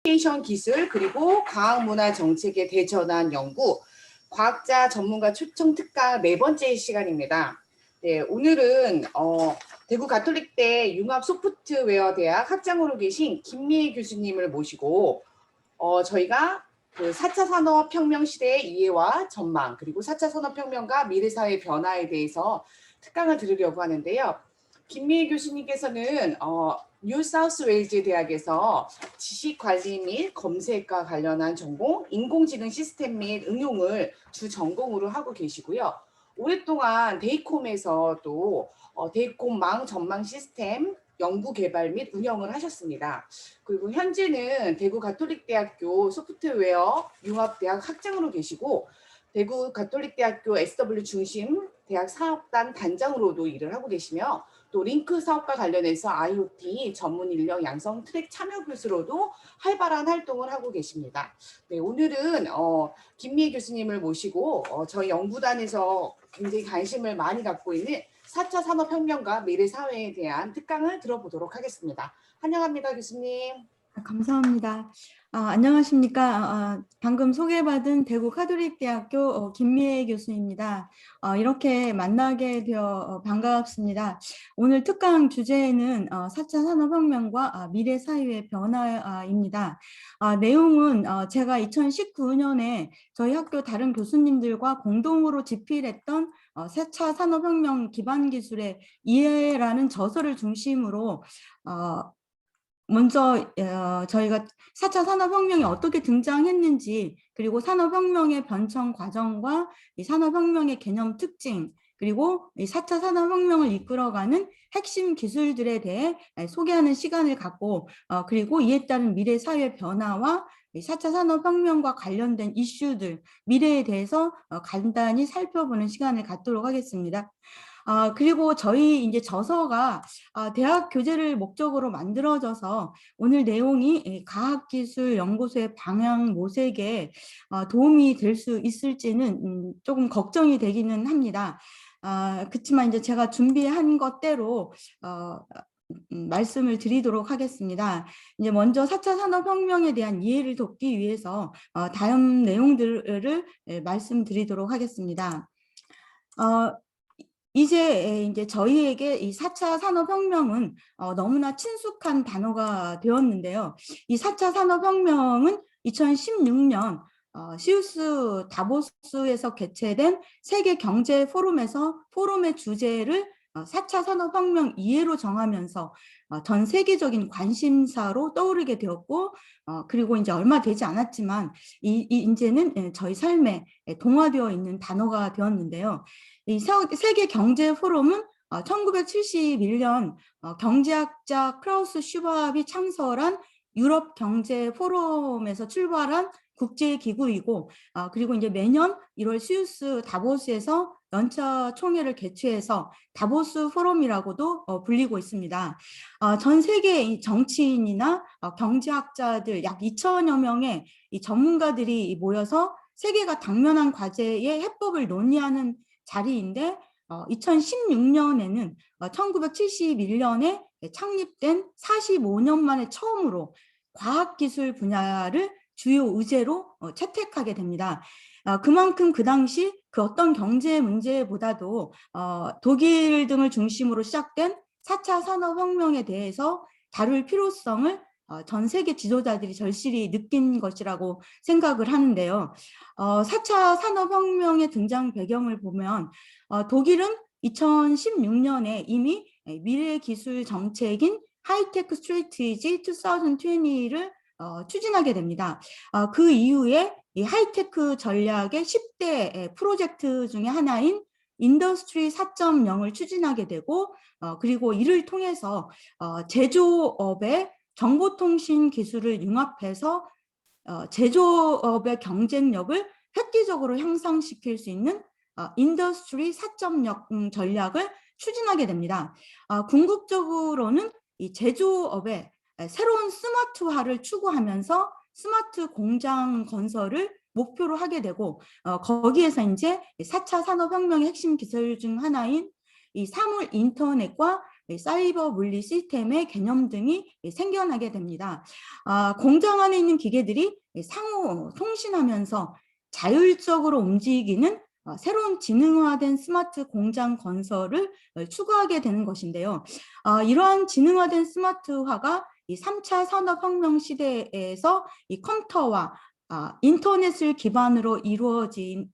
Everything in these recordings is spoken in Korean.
커뮤니케이션 기술 그리고 과학문화 정책의 대전환 연구 과학자 전문가 초청 특강 네 번째 시간입니다. 네, 오늘은 대구 가톨릭대 융합 소프트웨어 대학 학장으로 계신 김미애 교수님을 모시고 저희가 그 4차 산업혁명 시대의 이해와 전망 그리고 4차 산업혁명과 미래사회 변화에 대해서 특강을 들으려고 하는데요. 김미애 교수님께서는 뉴사우스웨일즈 대학에서 지식관리 및 검색과 관련한 전공, 인공지능 시스템 및 응용을 주 전공으로 하고 계시고요. 오랫동안 데이콤에서도 데이콤망 전망 시스템 연구 개발 및 운영을 하셨습니다. 그리고 현재는 대구 가톨릭대학교 소프트웨어 융합대학 학장으로 계시고 대구 가톨릭대학교 SW 중심 대학 사업단 단장으로도 일을 하고 계시며 또 링크 사업과 관련해서 IoT 전문 인력 양성 트랙 참여 교수로도 활발한 활동을 하고 계십니다. 네, 오늘은 김미애 교수님을 모시고 저희 연구단에서 굉장히 관심을 많이 갖고 있는 4차 산업혁명과 미래사회에 대한 특강을 들어보도록 하겠습니다. 환영합니다, 교수님. 감사합니다. 안녕하십니까. 방금 소개받은 대구 가톨릭대학교 김미애 교수입니다. 이렇게 만나게 되어 반갑습니다. 오늘 특강 주제는 4차 산업혁명과 미래사회의 변화입니다. 내용은 제가 2019년에 저희 학교 다른 교수님들과 공동으로 집필했던 4차 산업혁명 기반기술의 이해라는 저서를 중심으로 먼저 저희가 4차 산업혁명이 어떻게 등장했는지, 그리고 산업혁명의 변천 과정과 이 산업혁명의 개념 특징, 그리고 이 4차 산업혁명을 이끌어가는 핵심 기술들에 대해 소개하는 시간을 갖고, 그리고 이에 따른 미래 사회 변화와 이 4차 산업혁명과 관련된 이슈들, 미래에 대해서 간단히 살펴보는 시간을 갖도록 하겠습니다. 그리고 저희 이제 저서가 대학 교재를 목적으로 만들어져서 오늘 내용이 과학기술연구소의 방향 모색에 도움이 될 수 있을지는 조금 걱정이 되기는 합니다. 그렇지만 이제 제가 준비한 것대로 말씀을 드리도록 하겠습니다. 이제 먼저 4차 산업혁명에 대한 이해를 돕기 위해서 다음 내용들을 말씀드리도록 하겠습니다. 이제 저희에게 이 4차 산업혁명은 너무나 친숙한 단어가 되었는데요. 이 4차 산업혁명은 2016년 시우스 다보스에서 개최된 세계 경제 포럼에서 포럼의 주제를 4차 산업혁명 이해로 정하면서 전 세계적인 관심사로 떠오르게 되었고, 그리고 이제 얼마 되지 않았지만 이제는 저희 삶에 동화되어 있는 단어가 되었는데요. 이 세계 경제 포럼은 1971년 경제학자 크라우스 슈밥이 창설한 유럽 경제 포럼에서 출발한 국제기구이고, 그리고 이제 매년 1월 스위스 다보스에서 연차 총회를 개최해서 다보스 포럼이라고도 불리고 있습니다. 전 세계 정치인이나 경제학자들 약 2천여 명의 이 전문가들이 모여서 세계가 당면한 과제의 해법을 논의하는 자리인데, 2016년에는 1971년에 창립된 45년 만에 처음으로 과학기술 분야를 주요 의제로 채택하게 됩니다. 그만큼 그 당시 그 어떤 경제 문제보다도 독일 등을 중심으로 시작된 4차 산업혁명에 대해서 다룰 필요성을 전 세계 지도자들이 절실히 느낀 것이라고 생각을 하는데요. 4차 산업혁명의 등장 배경을 보면 독일은 2016년에 이미 미래 기술 정책인 하이테크 스트래티지 2020를 추진하게 됩니다. 그 이후에 이 하이테크 전략의 10대 프로젝트 중에 하나인 인더스트리 4.0을 추진하게 되고, 그리고 이를 통해서 제조업의 정보통신 기술을 융합해서 제조업의 경쟁력을 획기적으로 향상시킬 수 있는 인더스트리 4.0 전략을 추진하게 됩니다. 궁극적으로는 이 제조업의 새로운 스마트화를 추구하면서 스마트 공장 건설을 목표로 하게 되고, 거기에서 이제 4차 산업혁명의 핵심 기술 중 하나인 이 사물 인터넷과 사이버 물리 시스템의 개념 등이 생겨나게 됩니다. 공장 안에 있는 기계들이 상호 통신하면서 자율적으로 움직이는 새로운 지능화된 스마트 공장 건설을 추구하게 되는 것인데요. 이러한 지능화된 스마트화가 이 3차 산업혁명 시대에서 이 컴퓨터와 인터넷을 기반으로 이루어지는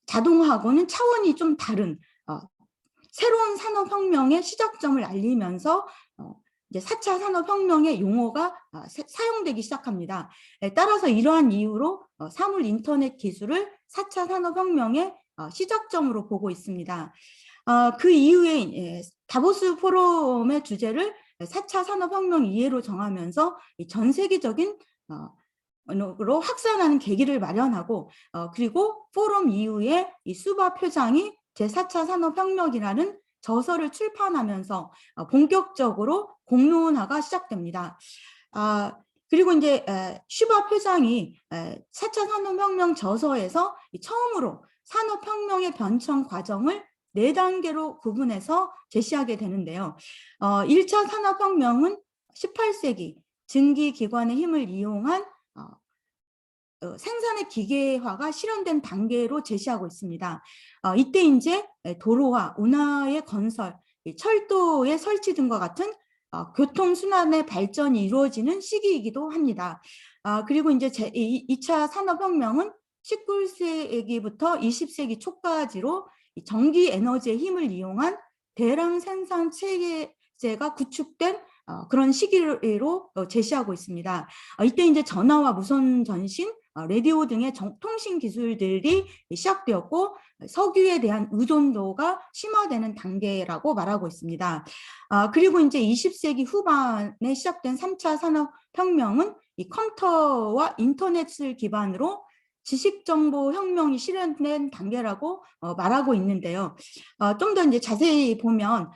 자동화하고는 차원이 좀 다른 새로운 산업혁명의 시작점을 알리면서 이제 4차 산업혁명의 용어가 사용되기 시작합니다. 따라서 이러한 이유로 사물 인터넷 기술을 4차 산업혁명의 시작점으로 보고 있습니다. 그 이후에 다보스 포럼의 주제를 4차 산업혁명 이해로 정하면서 전 세계적인 으로 확산하는 계기를 마련하고 그리고 포럼 이후에 이 수바 표장이 제4차 산업혁명이라는 저서를 출판하면서 본격적으로 공론화가 시작됩니다. 그리고 이제 슈바 표장이 4차 산업혁명 저서에서 처음으로 산업혁명의 변천 과정을 4단계로 구분해서 제시하게 되는데요. 1차 산업혁명은 18세기 증기기관의 힘을 이용한 생산의 기계화가 실현된 단계로 제시하고 있습니다. 이때 이제 도로와 운하의 건설, 철도의 설치 등과 같은 교통순환의 발전이 이루어지는 시기이기도 합니다. 그리고 이제 2차 산업혁명은 19세기부터 20세기 초까지로 전기 에너지의 힘을 이용한 대량 생산 체계가 구축된 그런 시기로 제시하고 있습니다. 이때 이제 전화와 무선 전신, 라디오 등의 통신 기술들이 시작되었고 석유에 대한 의존도가 심화되는 단계라고 말하고 있습니다. 그리고 이제 20세기 후반에 시작된 3차 산업혁명은 이 컴퓨터와 인터넷을 기반으로 지식정보혁명이 실현된 단계라고 말하고 있는데요. 좀 더 이제 자세히 보면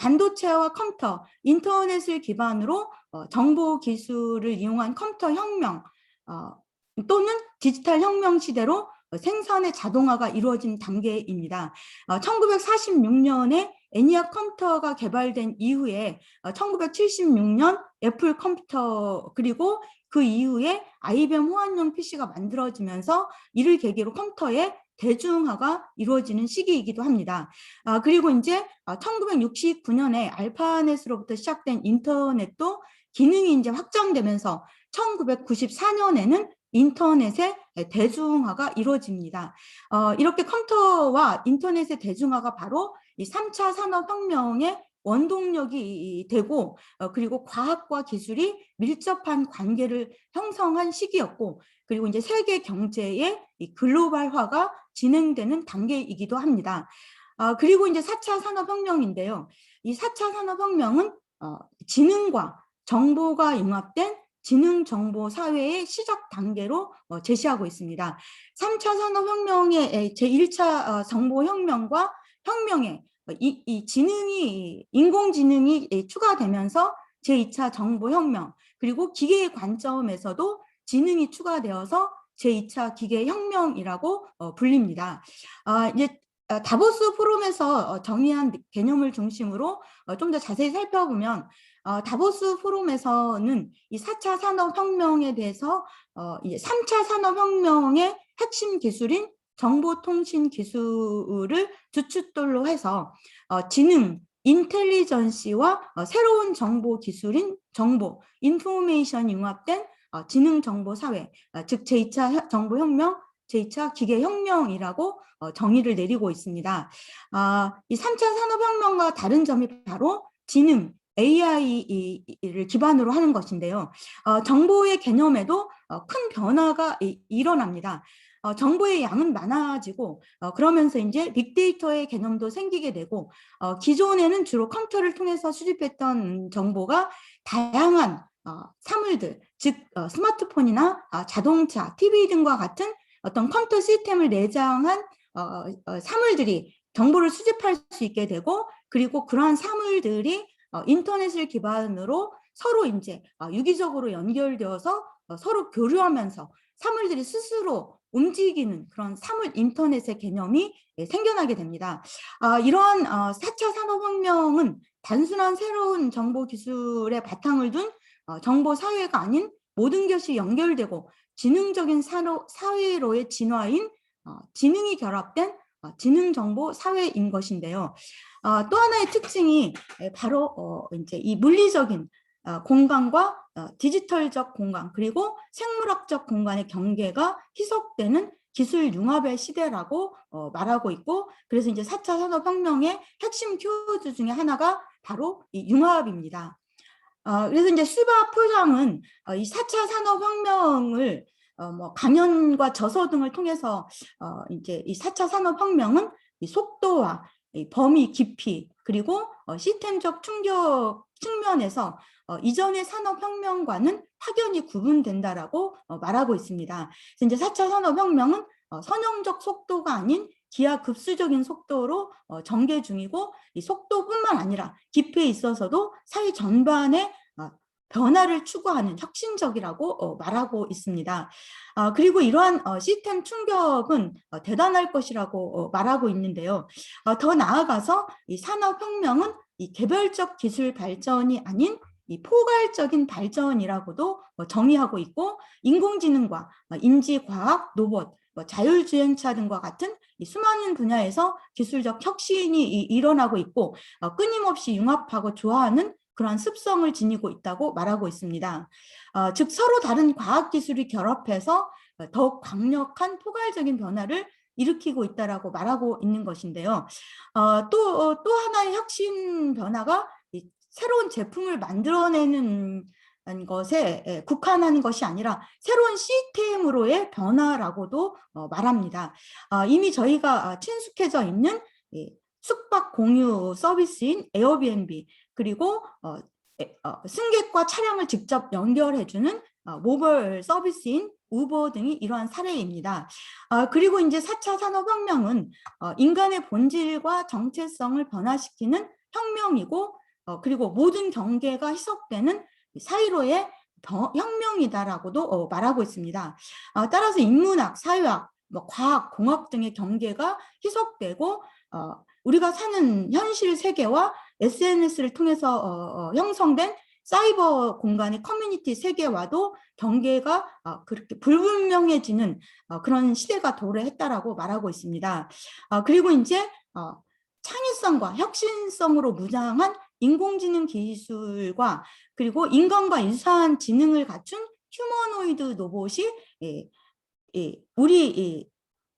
반도체와 컴퓨터, 인터넷을 기반으로 정보 기술을 이용한 컴퓨터 혁명 또는 디지털 혁명 시대로 생산의 자동화가 이루어진 단계입니다. 1946년에 애니악 컴퓨터가 개발된 이후에 1976년 애플 컴퓨터 그리고 그 이후에 IBM 호환형 PC가 만들어지면서 이를 계기로 컴퓨터의 대중화가 이루어지는 시기이기도 합니다. 그리고 이제 1969년에 알파넷으로부터 시작된 인터넷도 기능이 이제 확장되면서 1994년에는 인터넷의 대중화가 이루어집니다. 이렇게 컴퓨터와 인터넷의 대중화가 바로 이 3차 산업혁명의 원동력이 되고 그리고 과학과 기술이 밀접한 관계를 형성한 시기였고 그리고 이제 세계 경제의 이 글로벌화가 진행되는 단계이기도 합니다. 그리고 이제 4차 산업혁명인데요. 이 4차 산업혁명은 지능과 정보가 융합된 지능정보 사회의 시작 단계로 제시하고 있습니다. 3차 산업혁명의 제1차 정보혁명과 혁명의 이 지능이 인공지능이 추가되면서 제2차 정보혁명 그리고 기계의 관점에서도 지능이 추가되어서 제2차 기계혁명이라고 불립니다. 이제 다보스 포럼에서 정의한 개념을 중심으로 좀 더 자세히 살펴보면 다보스 포럼에서는 이 4차 산업혁명에 대해서 이제 3차 산업혁명의 핵심 기술인 정보통신 기술을 주춧돌로 해서 지능, 인텔리전시와 새로운 정보 기술인 정보, 인포메이션 융합된 지능정보사회, 즉 제2차 정보혁명, 제2차 기계혁명이라고 정의를 내리고 있습니다. 이 3차 산업혁명과 다른 점이 바로 지능, AI를 기반으로 하는 것인데요. 정보의 개념에도 큰 변화가 일어납니다. 정보의 양은 많아지고 그러면서 이제 빅데이터의 개념도 생기게 되고 기존에는 주로 컴퓨터를 통해서 수집했던 정보가 다양한 사물들, 즉 스마트폰이나 자동차, TV 등과 같은 어떤 컴퓨터 시스템을 내장한 사물들이 정보를 수집할 수 있게 되고 그리고 그러한 사물들이 인터넷을 기반으로 서로 이제 유기적으로 연결되어서 서로 교류하면서 사물들이 스스로 움직이는 그런 사물 인터넷의 개념이 생겨나게 됩니다. 이러한 4차 산업혁명은 단순한 새로운 정보 기술의 바탕을 둔 정보 사회가 아닌 모든 것이 연결되고 지능적인 사회로의 진화인 지능이 결합된 지능정보 사회인 것인데요. 또 하나의 특징이 바로 이제 이 물리적인 공간과 디지털적 공간 그리고 생물학적 공간의 경계가 희석되는 기술 융합의 시대라고 말하고 있고, 그래서 이제 4차 산업혁명의 핵심 키워드 중에 하나가 바로 이 융합입니다. 그래서 이제 수바 포장은 이 4차 산업혁명을 뭐 강연과 저서 등을 통해서 이제 이 4차 산업혁명은 이 속도와 이 범위 깊이 그리고 시스템적 충격 측면에서 이전의 산업혁명과는 확연히 구분된다라고 말하고 있습니다. 그래서 이제 4차 산업혁명은 선형적 속도가 아닌 기하급수적인 속도로 전개 중이고, 이 속도뿐만 아니라 깊이에 있어서도 사회 전반의 변화를 추구하는 혁신적이라고 말하고 있습니다. 그리고 이러한 시스템 충격은 대단할 것이라고 말하고 있는데요. 더 나아가서 이 산업혁명은 이 개별적 기술 발전이 아닌 이 포괄적인 발전이라고도 정의하고 있고, 인공지능과 인지과학, 로봇, 자율주행차 등과 같은 이 수많은 분야에서 기술적 혁신이 일어나고 있고 끊임없이 융합하고 조화하는 그런 습성을 지니고 있다고 말하고 있습니다. 즉 서로 다른 과학기술이 결합해서 더욱 강력한 포괄적인 변화를 일으키고 있다라고 말하고 있는 것인데요. 또 하나의 혁신 변화가 이 새로운 제품을 만들어내는 것에 국한하는 것이 아니라 새로운 시스템으로의 변화라고도 말합니다. 이미 저희가 친숙해져 있는 숙박 공유 서비스인 에어비앤비, 그리고 승객과 차량을 직접 연결해주는 모바일 서비스인 우버 등이 이러한 사례입니다. 그리고 이제 4차 산업혁명은 인간의 본질과 정체성을 변화시키는 혁명이고, 그리고 모든 경계가 희석되는 사이로의 혁명이다라고도 말하고 있습니다. 따라서 인문학, 사회학, 과학, 공학 등의 경계가 희석되고 우리가 사는 현실 세계와 SNS를 통해서 형성된 사이버 공간의 커뮤니티 세계와도 경계가 그렇게 불분명해지는 그런 시대가 도래했다라고 말하고 있습니다. 그리고 이제 창의성과 혁신성으로 무장한 인공지능 기술과 그리고 인간과 유사한 지능을 갖춘 휴머노이드 로봇이 우리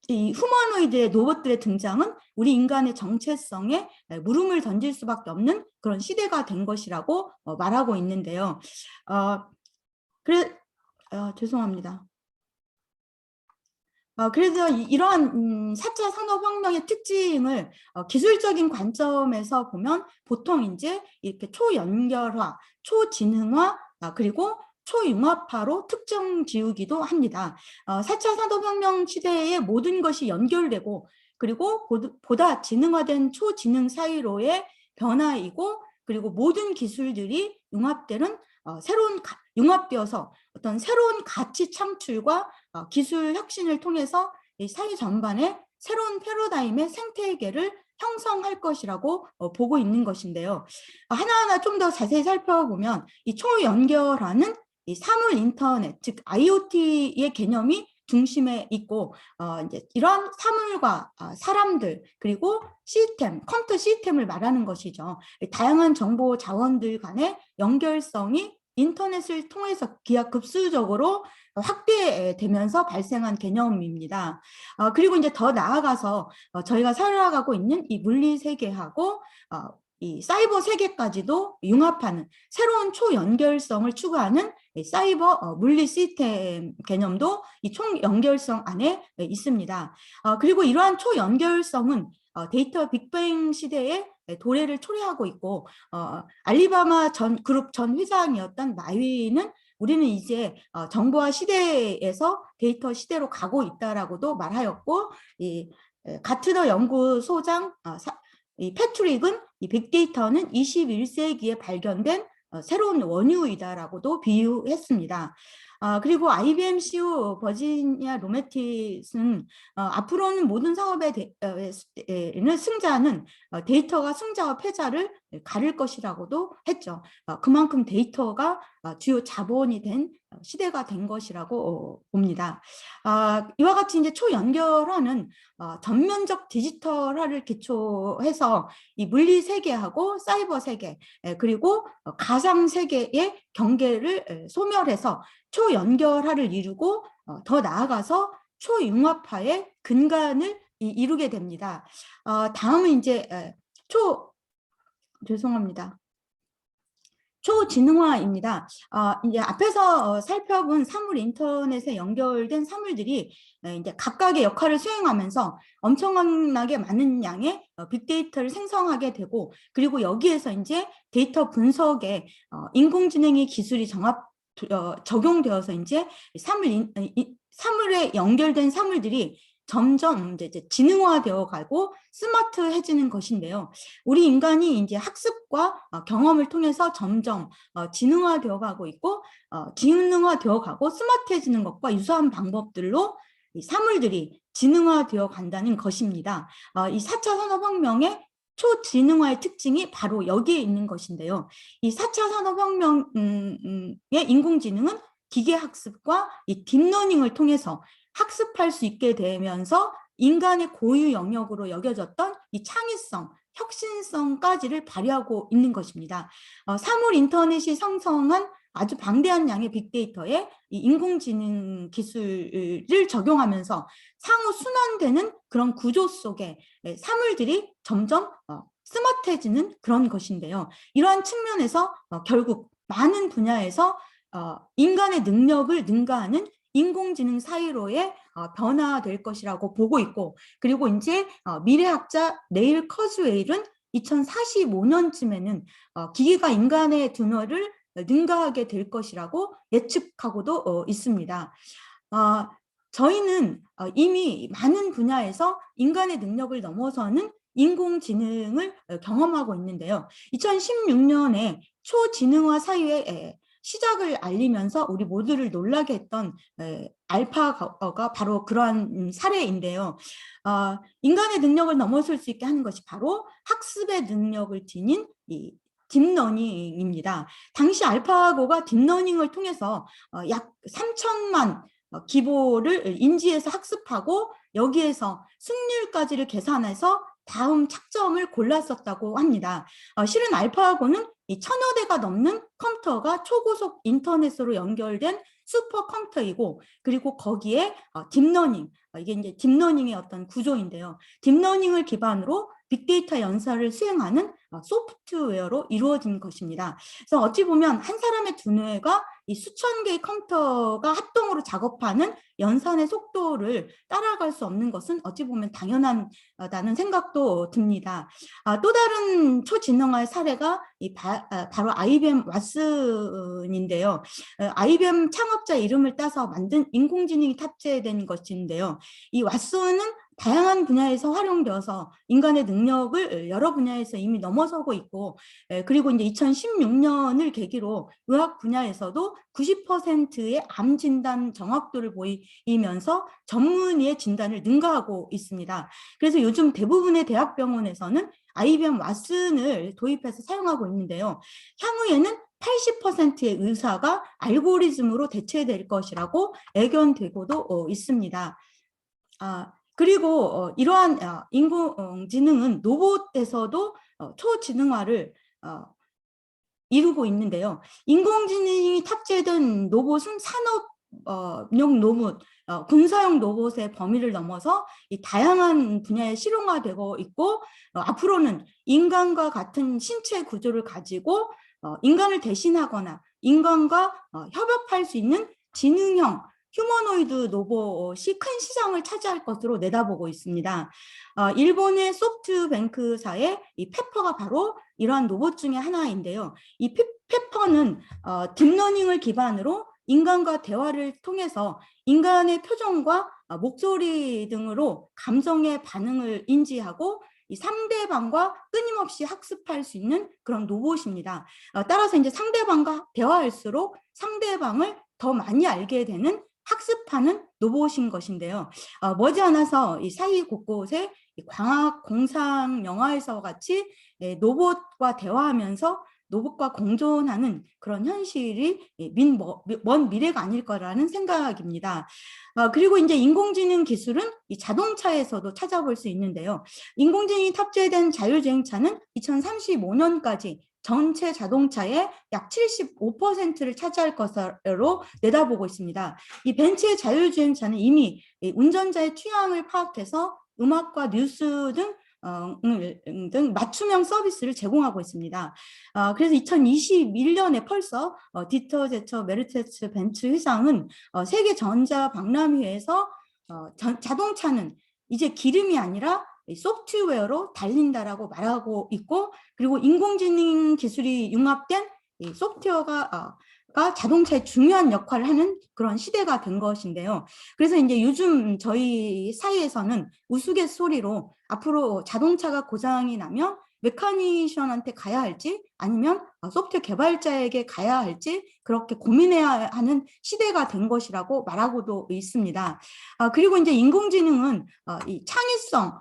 이 휴머노이드의 로봇들의 등장은 우리 인간의 정체성에 물음을 던질 수밖에 없는 그런 시대가 된 것이라고 말하고 있는데요. 죄송합니다. 그래서 이러한 4차 산업혁명의 특징을 기술적인 관점에서 보면 보통 이제 이렇게 초연결화, 초지능화, 그리고 초융합화로 특정 지우기도 합니다. 4차 산업혁명 시대에 모든 것이 연결되고 그리고 보다 지능화된 초지능 사이로의 변화이고, 그리고 모든 기술들이 융합되어서 어떤 새로운 가치 창출과 기술 혁신을 통해서 이 사회 전반에 새로운 패러다임의 생태계를 형성할 것이라고 보고 있는 것인데요. 하나하나 좀 더 자세히 살펴보면 이 초연결하는 이 사물 인터넷, 즉 IoT의 개념이 중심에 있고 이제 이런 사물과 사람들 그리고 시스템, 컴퓨터 시스템을 말하는 것이죠. 다양한 정보 자원들 간의 연결성이 인터넷을 통해서 기하급수적으로 확대되면서 발생한 개념입니다. 그리고 이제 더 나아가서 저희가 살아가고 있는 이 물리 세계하고 이 사이버 세계까지도 융합하는 새로운 초연결성을 추구하는 사이버 물리 시스템 개념도 이 총연결성 안에 있습니다. 그리고 이러한 초연결성은 데이터 빅뱅 시대에 도래를 초래하고 있고 알리바마 그룹 전 회장이었던 마위는 우리는 이제 정보화 시대에서 데이터 시대로 가고 있다라고도 말하였고, 이 가트너 연구소장 이 패트릭은 이 빅데이터는 21세기에 발견된 새로운 원유이다라고도 비유했습니다. 그리고 IBM CEO 버지니아 로메티스는 앞으로는 모든 사업의 승자는 데이터가 승자와 패자를 가릴 것이라고도 했죠. 그만큼 데이터가 주요 자본이 된 시대가 된 것이라고 봅니다. 이와 같이 이제 초연결화는 전면적 디지털화를 기초해서 이 물리 세계하고 사이버 세계 그리고 가상 세계의 경계를 소멸해서 초연결화를 이루고 더 나아가서 초융합화의 근간을 이루게 됩니다. 다음은 이제 죄송합니다. 초지능화입니다. 이제 앞에서 살펴본 사물 인터넷에 연결된 사물들이 이제 각각의 역할을 수행하면서 엄청나게 많은 양의 빅데이터를 생성하게 되고, 그리고 여기에서 이제 데이터 분석에 인공지능의 기술이 적용되어서 이제 사물에 연결된 사물들이 점점 이제 지능화되어 가고 스마트해지는 것인데요. 우리 인간이 이제 학습과 경험을 통해서 점점 지능화되어 가고 있고, 지능화되어 가고 스마트해지는 것과 유사한 방법들로 이 사물들이 지능화되어 간다는 것입니다. 이 4차 산업혁명의 초지능화의 특징이 바로 여기에 있는 것인데요. 이 4차 산업혁명의 인공지능은 기계학습과 이 딥러닝을 통해서 학습할 수 있게 되면서 인간의 고유 영역으로 여겨졌던 이 창의성, 혁신성까지를 발휘하고 있는 것입니다. 사물 인터넷이 생성한 아주 방대한 양의 빅데이터에 이 인공지능 기술을 적용하면서 상호 순환되는 그런 구조 속에 사물들이 점점 스마트해지는 그런 것인데요. 이러한 측면에서 결국 많은 분야에서 인간의 능력을 능가하는 인공지능 사이로의 변화될 것이라고 보고 있고, 그리고 이제 미래학자 네일 커즈웨일은 2045년쯤에는 기계가 인간의 두뇌를 능가하게 될 것이라고 예측하고도 있습니다. 저희는 이미 많은 분야에서 인간의 능력을 넘어서는 인공지능을 경험하고 있는데요. 2016년에 초지능화 사유의 시작을 알리면서 우리 모두를 놀라게 했던 알파고가 바로 그러한 사례인데요. 인간의 능력을 넘어설 수 있게 하는 것이 바로 학습의 능력을 지닌 이 딥러닝입니다. 당시 알파고가 딥러닝을 통해서 약 3천만 기보를 인지해서 학습하고 여기에서 승률까지를 계산해서 다음 착점을 골랐었다고 합니다. 실은 알파고는 이 1000여 대가 넘는 컴퓨터가 초고속 인터넷으로 연결된 슈퍼컴퓨터이고, 그리고 거기에 딥러닝, 이게 이제 딥러닝의 어떤 구조인데요. 딥러닝을 기반으로 빅데이터 연산을 수행하는 소프트웨어로 이루어진 것입니다. 그래서 어찌 보면 한 사람의 두뇌가 이 수천 개의 컴퓨터가 합동으로 작업하는 연산의 속도를 따라갈 수 없는 것은 어찌 보면 당연하다는 생각도 듭니다. 또 다른 초지능화의 사례가 바로 IBM 왓슨인데요. IBM 창업자 이름을 따서 만든 인공지능이 탑재된 것인데요. 이 왓슨은 다양한 분야에서 활용되어서 인간의 능력을 여러 분야에서 이미 넘어서고 있고, 그리고 이제 2016년을 계기로 의학 분야에서도 90%의 암 진단 정확도를 보이면서 전문의의 진단을 능가하고 있습니다. 그래서 요즘 대부분의 대학병원에서는 IBM 왓슨을 도입해서 사용하고 있는데요. 향후에는 80%의 의사가 알고리즘으로 대체될 것이라고 예견되고도 있습니다. 그리고 이러한 인공지능은 로봇에서도 초지능화를 이루고 있는데요. 인공지능이 탑재된 로봇은 산업용 로봇, 군사용 로봇의 범위를 넘어서 이 다양한 분야에 실용화되고 있고, 앞으로는 인간과 같은 신체 구조를 가지고 인간을 대신하거나 인간과 협업할 수 있는 지능형 휴머노이드 로봇이 큰 시장을 차지할 것으로 내다보고 있습니다. 일본의 소프트뱅크사의 이 페퍼가 바로 이러한 로봇 중에 하나인데요. 이 페퍼는 딥러닝을 기반으로 인간과 대화를 통해서 인간의 표정과 목소리 등으로 감정의 반응을 인지하고 이 상대방과 끊임없이 학습할 수 있는 그런 로봇입니다. 따라서 이제 상대방과 대화할수록 상대방을 더 많이 알게 되는 학습하는 로봇인 것인데요. 머지않아서 이 사이 곳곳에 광학 공상 영화에서 같이 로봇과 대화하면서 로봇과 공존하는 그런 현실이 먼 미래가 아닐 거라는 생각입니다. 그리고 이제 인공지능 기술은 이 자동차에서도 찾아볼 수 있는데요. 인공지능이 탑재된 자율주행차는 2035년까지 전체 자동차의 약 75%를 차지할 것으로 내다보고 있습니다. 이 벤츠의 자율주행차는 이미 운전자의 취향을 파악해서 음악과 뉴스 등 맞춤형 서비스를 제공하고 있습니다. 그래서 2021년에 펄서 디터 제처 메르테츠 벤츠 회장은 세계 전자 박람회에서 자동차는 이제 기름이 아니라 소프트웨어로 달린다라고 말하고 있고, 그리고 인공지능 기술이 융합된 이 소프트웨어가 자동차에 중요한 역할을 하는 그런 시대가 된 것인데요. 그래서 이제 요즘 저희 사이에서는 우스갯소리로 앞으로 자동차가 고장이 나면 메카니션한테 가야 할지 아니면 소프트웨어 개발자에게 가야 할지 그렇게 고민해야 하는 시대가 된 것이라고 말하고도 있습니다. 그리고 이제 인공지능은 이 창의성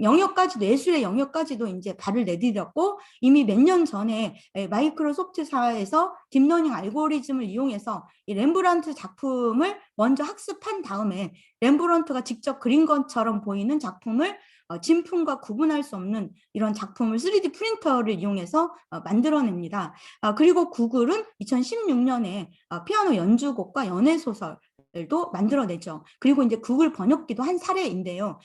영역까지도, 예술의 영역까지도 이제 발을 내디뎠고, 이미 몇 년 전에 마이크로소프트사에서 딥러닝 알고리즘을 이용해서 이 렘브란트 작품을 먼저 학습한 다음에 렘브란트가 직접 그린 것처럼 보이는 작품을 진품과 구분할 수 없는 이런 작품을 3D 프린터를 이용해서 만들어냅니다. 그리고 구글은 2016년에 피아노 연주곡과 연애소설 도 만들어내죠. 그리고 이제 구글 번역기도 한 사례인데요.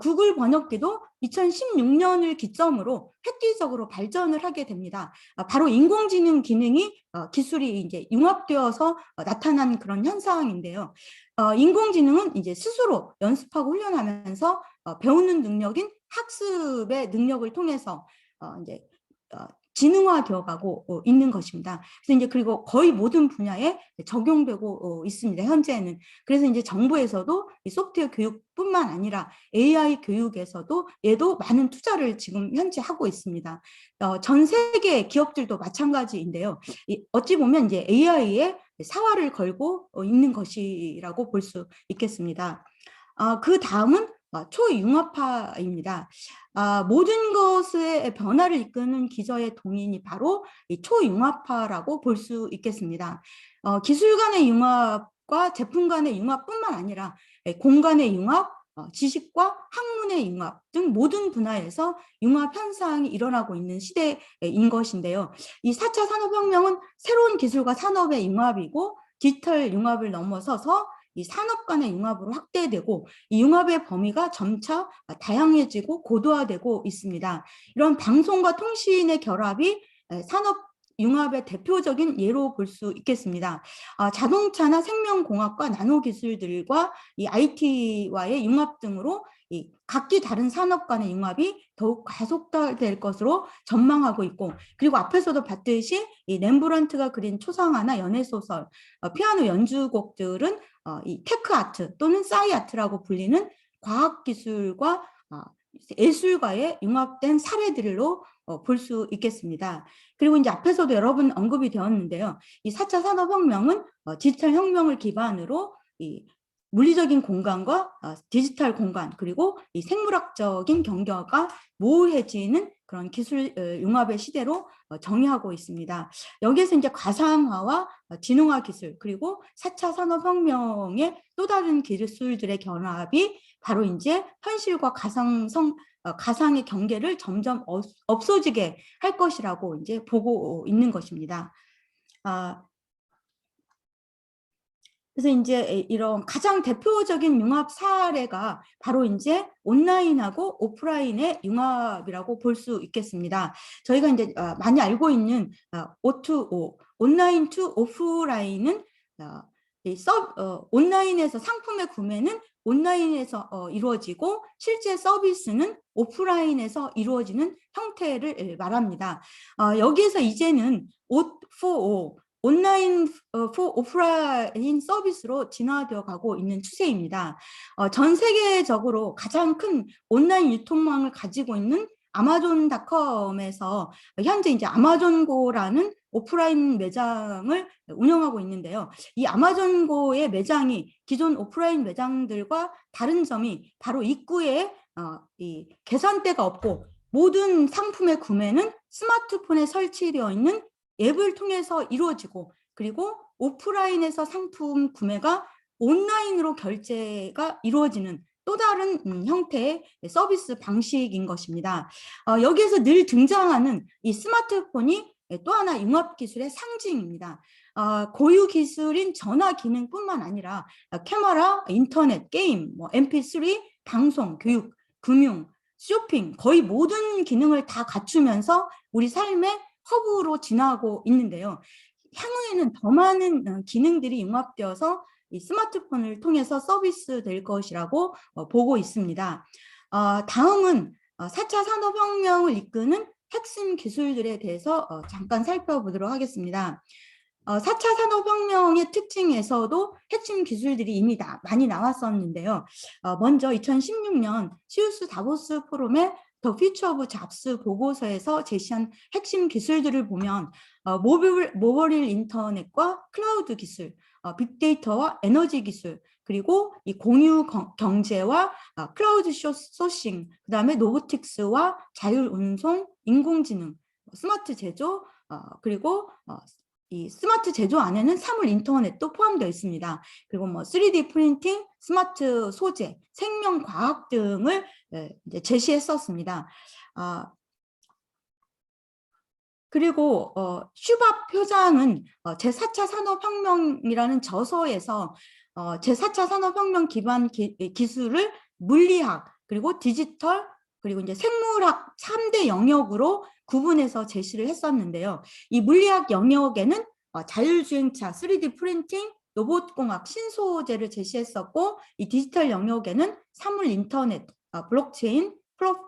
구글 번역기도 2016년을 기점으로 획기적으로 발전을 하게 됩니다. 바로 인공지능 기술이 이제 융합되어서 나타난 그런 현상인데요. 인공지능은 이제 스스로 연습하고 훈련하면서 배우는 능력인 학습의 능력을 통해서 이제 지능화되어 가고 있는 것입니다. 그래서 이제 그리고 거의 모든 분야에 적용되고 있습니다. 현재는. 그래서 이제 정부에서도 이 소프트웨어 교육뿐만 아니라 AI 교육에서도 얘도 많은 투자를 지금 현재 하고 있습니다. 전 세계 기업들도 마찬가지인데요. 어찌 보면 이제 AI에 사활을 걸고 있는 것이라고 볼 수 있겠습니다. 그 다음은 초융합화입니다. 모든 것의 변화를 이끄는 기저의 동인이 바로 이 초융합화라고 볼 수 있겠습니다. 기술 간의 융합과 제품 간의 융합뿐만 아니라 공간의 융합, 지식과 학문의 융합 등 모든 분야에서 융합 현상이 일어나고 있는 시대인 것인데요. 이 4차 산업혁명은 새로운 기술과 산업의 융합이고, 디지털 융합을 넘어서서 이 산업 간의 융합으로 확대되고, 이 융합의 범위가 점차 다양해지고 고도화되고 있습니다. 이런 방송과 통신의 결합이 산업 융합의 대표적인 예로 볼 수 있겠습니다. 자동차나 생명공학과 나노기술들과 이 IT와의 융합 등으로 이 각기 다른 산업 간의 융합이 더욱 가속화될 것으로 전망하고 있고, 그리고 앞에서도 봤듯이 이 렘브란트가 그린 초상화나 연애소설, 피아노 연주곡들은 이 테크 아트 또는 사이 아트라고 불리는 과학기술과 예술과의 융합된 사례들로 볼 수 있겠습니다. 그리고 이제 앞에서도 여러 번 언급이 되었는데요. 이 4차 산업혁명은 디지털 혁명을 기반으로 이 물리적인 공간과 디지털 공간, 그리고 이 생물학적인 경계가 모호해지는 그런 기술 융합의 시대로 정의하고 있습니다. 여기에서 이제 가상화와 지능화 기술, 그리고 4차 산업혁명의 또 다른 기술들의 결합이 바로 이제 현실과 가상의 경계를 점점 없어지게 할 것이라고 이제 보고 있는 것입니다. 그래서 이제 이런 가장 대표적인 융합 사례가 바로 이제 온라인하고 오프라인의 융합이라고 볼 수 있겠습니다. 저희가 이제 많이 알고 있는 O2O, 온라인 투 오프라인은 온라인에서 상품의 구매는 온라인에서 이루어지고, 실제 서비스는 오프라인에서 이루어지는 형태를 말합니다. 여기에서 이제는 O4O, 온라인 오프라인 서비스로 진화되어 가고 있는 추세입니다. 전 세계적으로 가장 큰 온라인 유통망을 가지고 있는 아마존닷컴에서 현재 이제 아마존고라는 오프라인 매장을 운영하고 있는데요. 이 아마존고의 매장이 기존 오프라인 매장들과 다른 점이 바로 입구에 이 계산대가 없고 모든 상품의 구매는 스마트폰에 설치되어 있는 앱을 통해서 이루어지고, 그리고 오프라인에서 상품 구매가 온라인으로 결제가 이루어지는 또 다른 형태의 서비스 방식인 것입니다. 여기에서 늘 등장하는 이 스마트폰이 또 하나 융합기술의 상징입니다. 고유 기술인 전화 기능뿐만 아니라 카메라, 인터넷, 게임, MP3, 방송, 교육, 금융, 쇼핑, 거의 모든 기능을 다 갖추면서 우리 삶의 허브로 지나고 있는데요. 향후에는 더 많은 기능들이 융합되어서 이 스마트폰을 통해서 서비스 될 것이라고 보고 있습니다. 다음은 4차 산업혁명을 이끄는 핵심 기술들에 대해서 잠깐 살펴보도록 하겠습니다. 4차 산업혁명의 특징에서도 핵심 기술들이 이미 많이 나왔었는데요. 먼저 2016년 시우스 다보스 포럼의 더 퓨처 오브 잡스 보고서에서 제시한 핵심 기술들을 보면 모바일 인터넷과 클라우드 기술, 빅데이터와 에너지 기술, 그리고 이 공유 경제와 클라우드 소싱, 그다음에 로보틱스와 자율 운송, 인공지능, 스마트 제조, 그리고 이 스마트 제조 안에는 사물 인터넷도 포함되어 있습니다. 그리고 3D 프린팅, 스마트 소재, 생명과학 등을 이제 제시했었습니다. 그리고 슈밥 표장은 제4차 산업혁명이라는 저서에서 제4차 산업혁명 기반 기술을 물리학, 그리고 디지털, 그리고 이제 생물학 3대 영역으로 구분해서 제시를 했었는데요. 이 물리학 영역에는 자율주행차, 3D 프린팅, 로봇공학, 신소재를 제시했었고, 이 디지털 영역에는 사물 인터넷, 블록체인,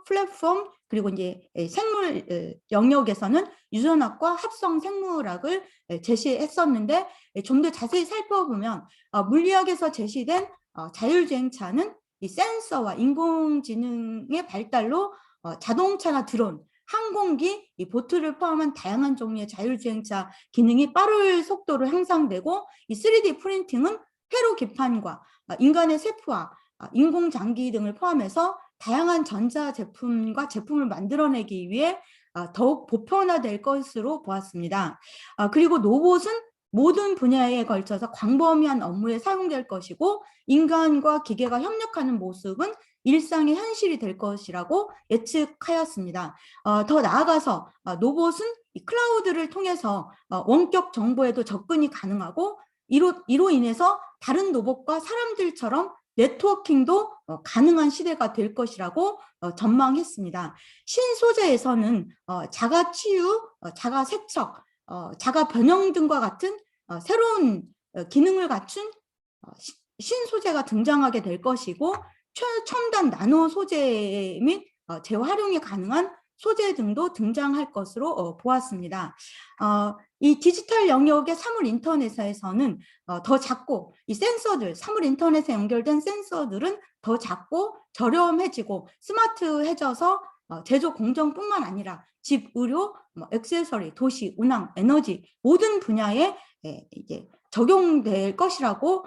플랫폼, 그리고 이제 생물 영역에서는 유전학과 합성 생물학을 제시했었는데, 좀 더 자세히 살펴보면 물리학에서 제시된 자율주행차는 이 센서와 인공지능의 발달로 자동차나 드론, 항공기, 이 보트를 포함한 다양한 종류의 자율주행차 기능이 빠른 속도로 향상되고, 이 3D 프린팅은 회로 기판과 인간의 세포와 인공장기 등을 포함해서 다양한 전자제품과 제품을 만들어내기 위해 더욱 보편화될 것으로 보았습니다. 그리고 로봇은 모든 분야에 걸쳐서 광범위한 업무에 사용될 것이고, 인간과 기계가 협력하는 모습은 일상의 현실이 될 것이라고 예측하였습니다. 더 나아가서 로봇은 이 클라우드를 통해서 원격 정보에도 접근이 가능하고, 이로 인해서 다른 로봇과 사람들처럼 네트워킹도 가능한 시대가 될 것이라고 전망했습니다. 신소재에서는 자가 치유, 자가 세척, 자가 변형 등과 같은 새로운 기능을 갖춘 신소재가 등장하게 될 것이고, 최첨단 나노 소재 및 재활용이 가능한 소재 등도 등장할 것으로 보았습니다. 이 디지털 영역의 사물 인터넷에서는 더 작고, 이 센서들, 사물 인터넷에 연결된 센서들은 더 작고 저렴해지고 스마트해져서 제조 공정뿐만 아니라 집, 의료, 액세서리, 도시, 운항, 에너지 모든 분야에 이제 적용될 것이라고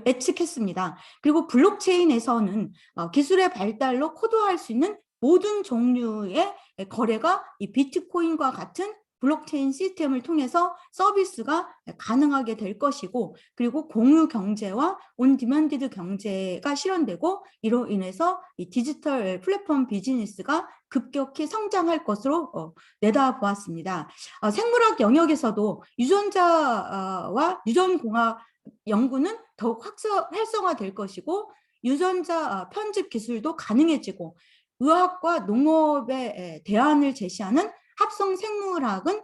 예측했습니다. 그리고 블록체인에서는 기술의 발달로 코드화할 수 있는 모든 종류의 거래가 이 비트코인과 같은 블록체인 시스템을 통해서 서비스가 가능하게 될 것이고, 그리고 공유 경제와 온디만디드 경제가 실현되고, 이로 인해서 이 디지털 플랫폼 비즈니스가 급격히 성장할 것으로 내다보았습니다. 생물학 영역에서도 유전자와 유전공학 연구는 더욱 활성화될 것이고, 유전자 편집 기술도 가능해지고, 의학과 농업의 대안을 제시하는 합성 생물학은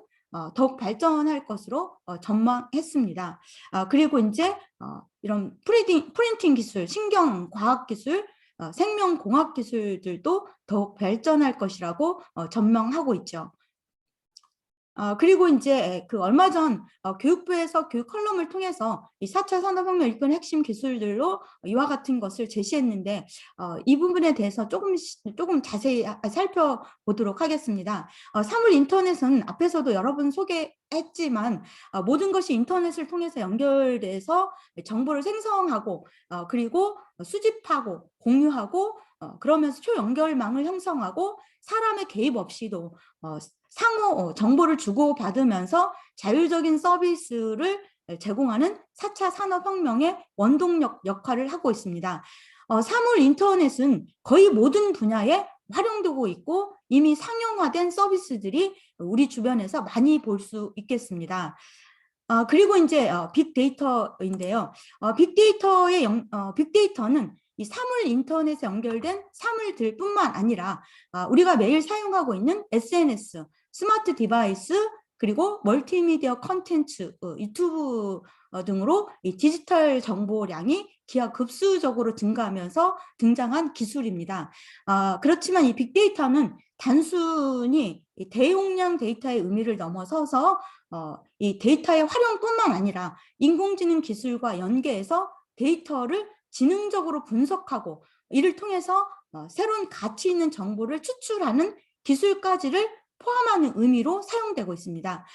더욱 발전할 것으로 전망했습니다. 그리고 이제 이런 프린팅 기술, 신경과학 기술, 생명공학 기술들도 더욱 발전할 것이라고 전망하고 있죠. 그리고 이제 그 얼마 전 교육부에서 교육 컬럼을 통해서 이 4차 산업혁명 이끈 핵심 기술들로 이와 같은 것을 제시했는데 이 부분에 대해서 조금 자세히 살펴보도록 하겠습니다. 사물 인터넷은 앞에서도 여러 번 소개했지만 모든 것이 인터넷을 통해서 연결돼서 정보를 생성하고 그리고 수집하고 공유하고 그러면서 초연결망을 형성하고 사람의 개입 없이도 상호 정보를 주고받으면서 자율적인 서비스를 제공하는 4차 산업혁명의 원동력 역할을 하고 있습니다. 사물 인터넷은 거의 모든 분야에 활용되고 있고 이미 상용화된 서비스들이 우리 주변에서 많이 볼 수 있겠습니다. 그리고 이제 빅데이터인데요. 빅데이터는 이 사물 인터넷에 연결된 사물들뿐만 아니라 우리가 매일 사용하고 있는 SNS, 스마트 디바이스, 그리고 멀티미디어 콘텐츠, 유튜브 등으로 이 디지털 정보량이 기하급수적으로 증가하면서 등장한 기술입니다. 그렇지만 이 빅데이터는 단순히 이 대용량 데이터의 의미를 넘어서서 이 데이터의 활용뿐만 아니라 인공지능 기술과 연계해서 데이터를 지능적으로 분석하고 이를 통해서 새로운 가치 있는 정보를 추출하는 기술까지를 포함하는 의미로 사용되고 있습니다.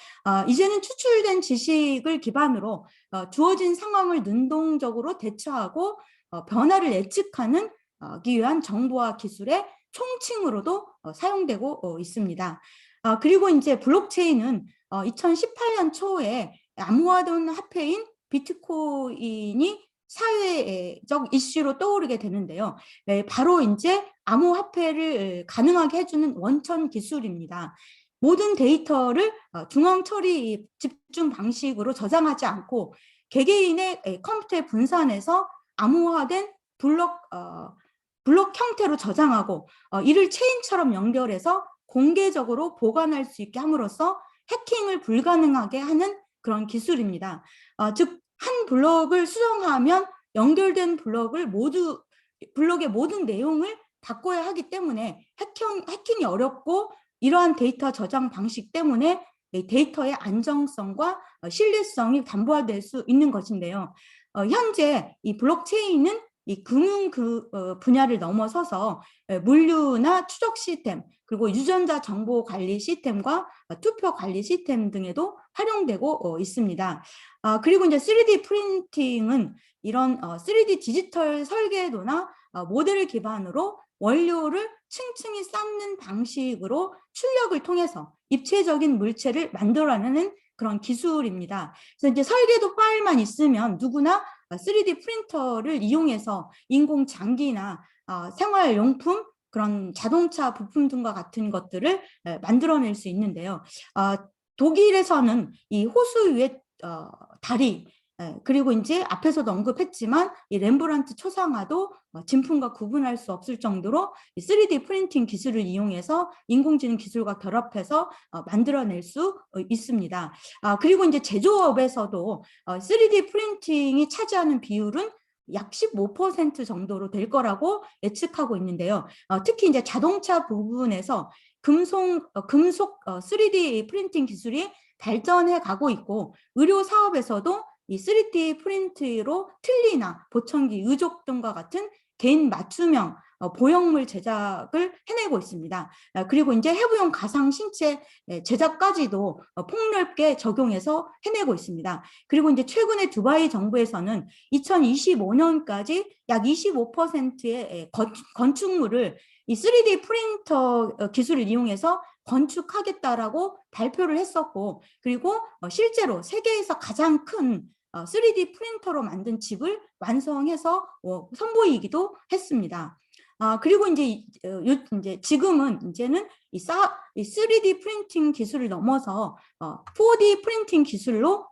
이제는 추출된 지식을 기반으로 주어진 상황을 능동적으로 대처하고 변화를 예측하는 위한 정보와 기술의 총칭으로도 사용되고 있습니다. 그리고 이제 블록체인은 2018년 초에 암호화된 화폐인 비트코인이 사회적 이슈로 떠오르게 되는데요. 바로 이제 암호화폐를 가능하게 해주는 원천 기술입니다. 모든 데이터를 중앙 처리 집중 방식으로 저장하지 않고 개개인의 컴퓨터에 분산해서 암호화된 블록 형태로 저장하고 이를 체인처럼 연결해서 공개적으로 보관할 수 있게 함으로써 해킹을 불가능하게 하는 그런 기술입니다. 즉, 한 블록을 수정하면 연결된 블록의 모든 내용을 바꿔야 하기 때문에 해킹이 어렵고 이러한 데이터 저장 방식 때문에 데이터의 안정성과 신뢰성이 담보화될 수 있는 것인데요. 현재 이 블록체인은 이 금융 분야를 넘어서서 물류나 추적 시스템, 그리고 유전자 정보 관리 시스템과 투표 관리 시스템 등에도 활용되고 있습니다. 그리고 이제 3D 프린팅은 이런 3D 디지털 설계도나 모델을 기반으로 원료를 층층이 쌓는 방식으로 출력을 통해서 입체적인 물체를 만들어내는 그런 기술입니다. 그래서 이제 설계도 파일만 있으면 누구나 3D 프린터를 이용해서 인공 장기나 생활용품, 그런 자동차 부품 등과 같은 것들을 만들어낼 수 있는데요. 독일에서는 이 호수 위에 다리, 그리고 이제 앞에서도 언급했지만 이 렘브란트 초상화도 진품과 구분할 수 없을 정도로 3D 프린팅 기술을 이용해서 인공지능 기술과 결합해서 만들어낼 수 있습니다. 그리고 이제 제조업에서도 3D 프린팅이 차지하는 비율은 약 15% 정도로 될 거라고 예측하고 있는데요. 특히 이제 자동차 부분에서 금속 3D 프린팅 기술이 발전해 가고 있고 의료 사업에서도 이 3D 프린트로 틀니나 보청기, 의족 등과 같은 개인 맞춤형 보형물 제작을 해내고 있습니다. 그리고 이제 해부용 가상 신체 제작까지도 폭넓게 적용해서 해내고 있습니다. 그리고 이제 최근에 두바이 정부에서는 2025년까지 약 25%의 건축물을 이 3D 프린터 기술을 이용해서 건축하겠다라고 발표를 했었고, 그리고 실제로 세계에서 가장 큰 3D 프린터로 만든 집을 완성해서 선보이기도 했습니다. 그리고 이제 지금은 이 3D 프린팅 기술을 넘어서 4D 프린팅 기술로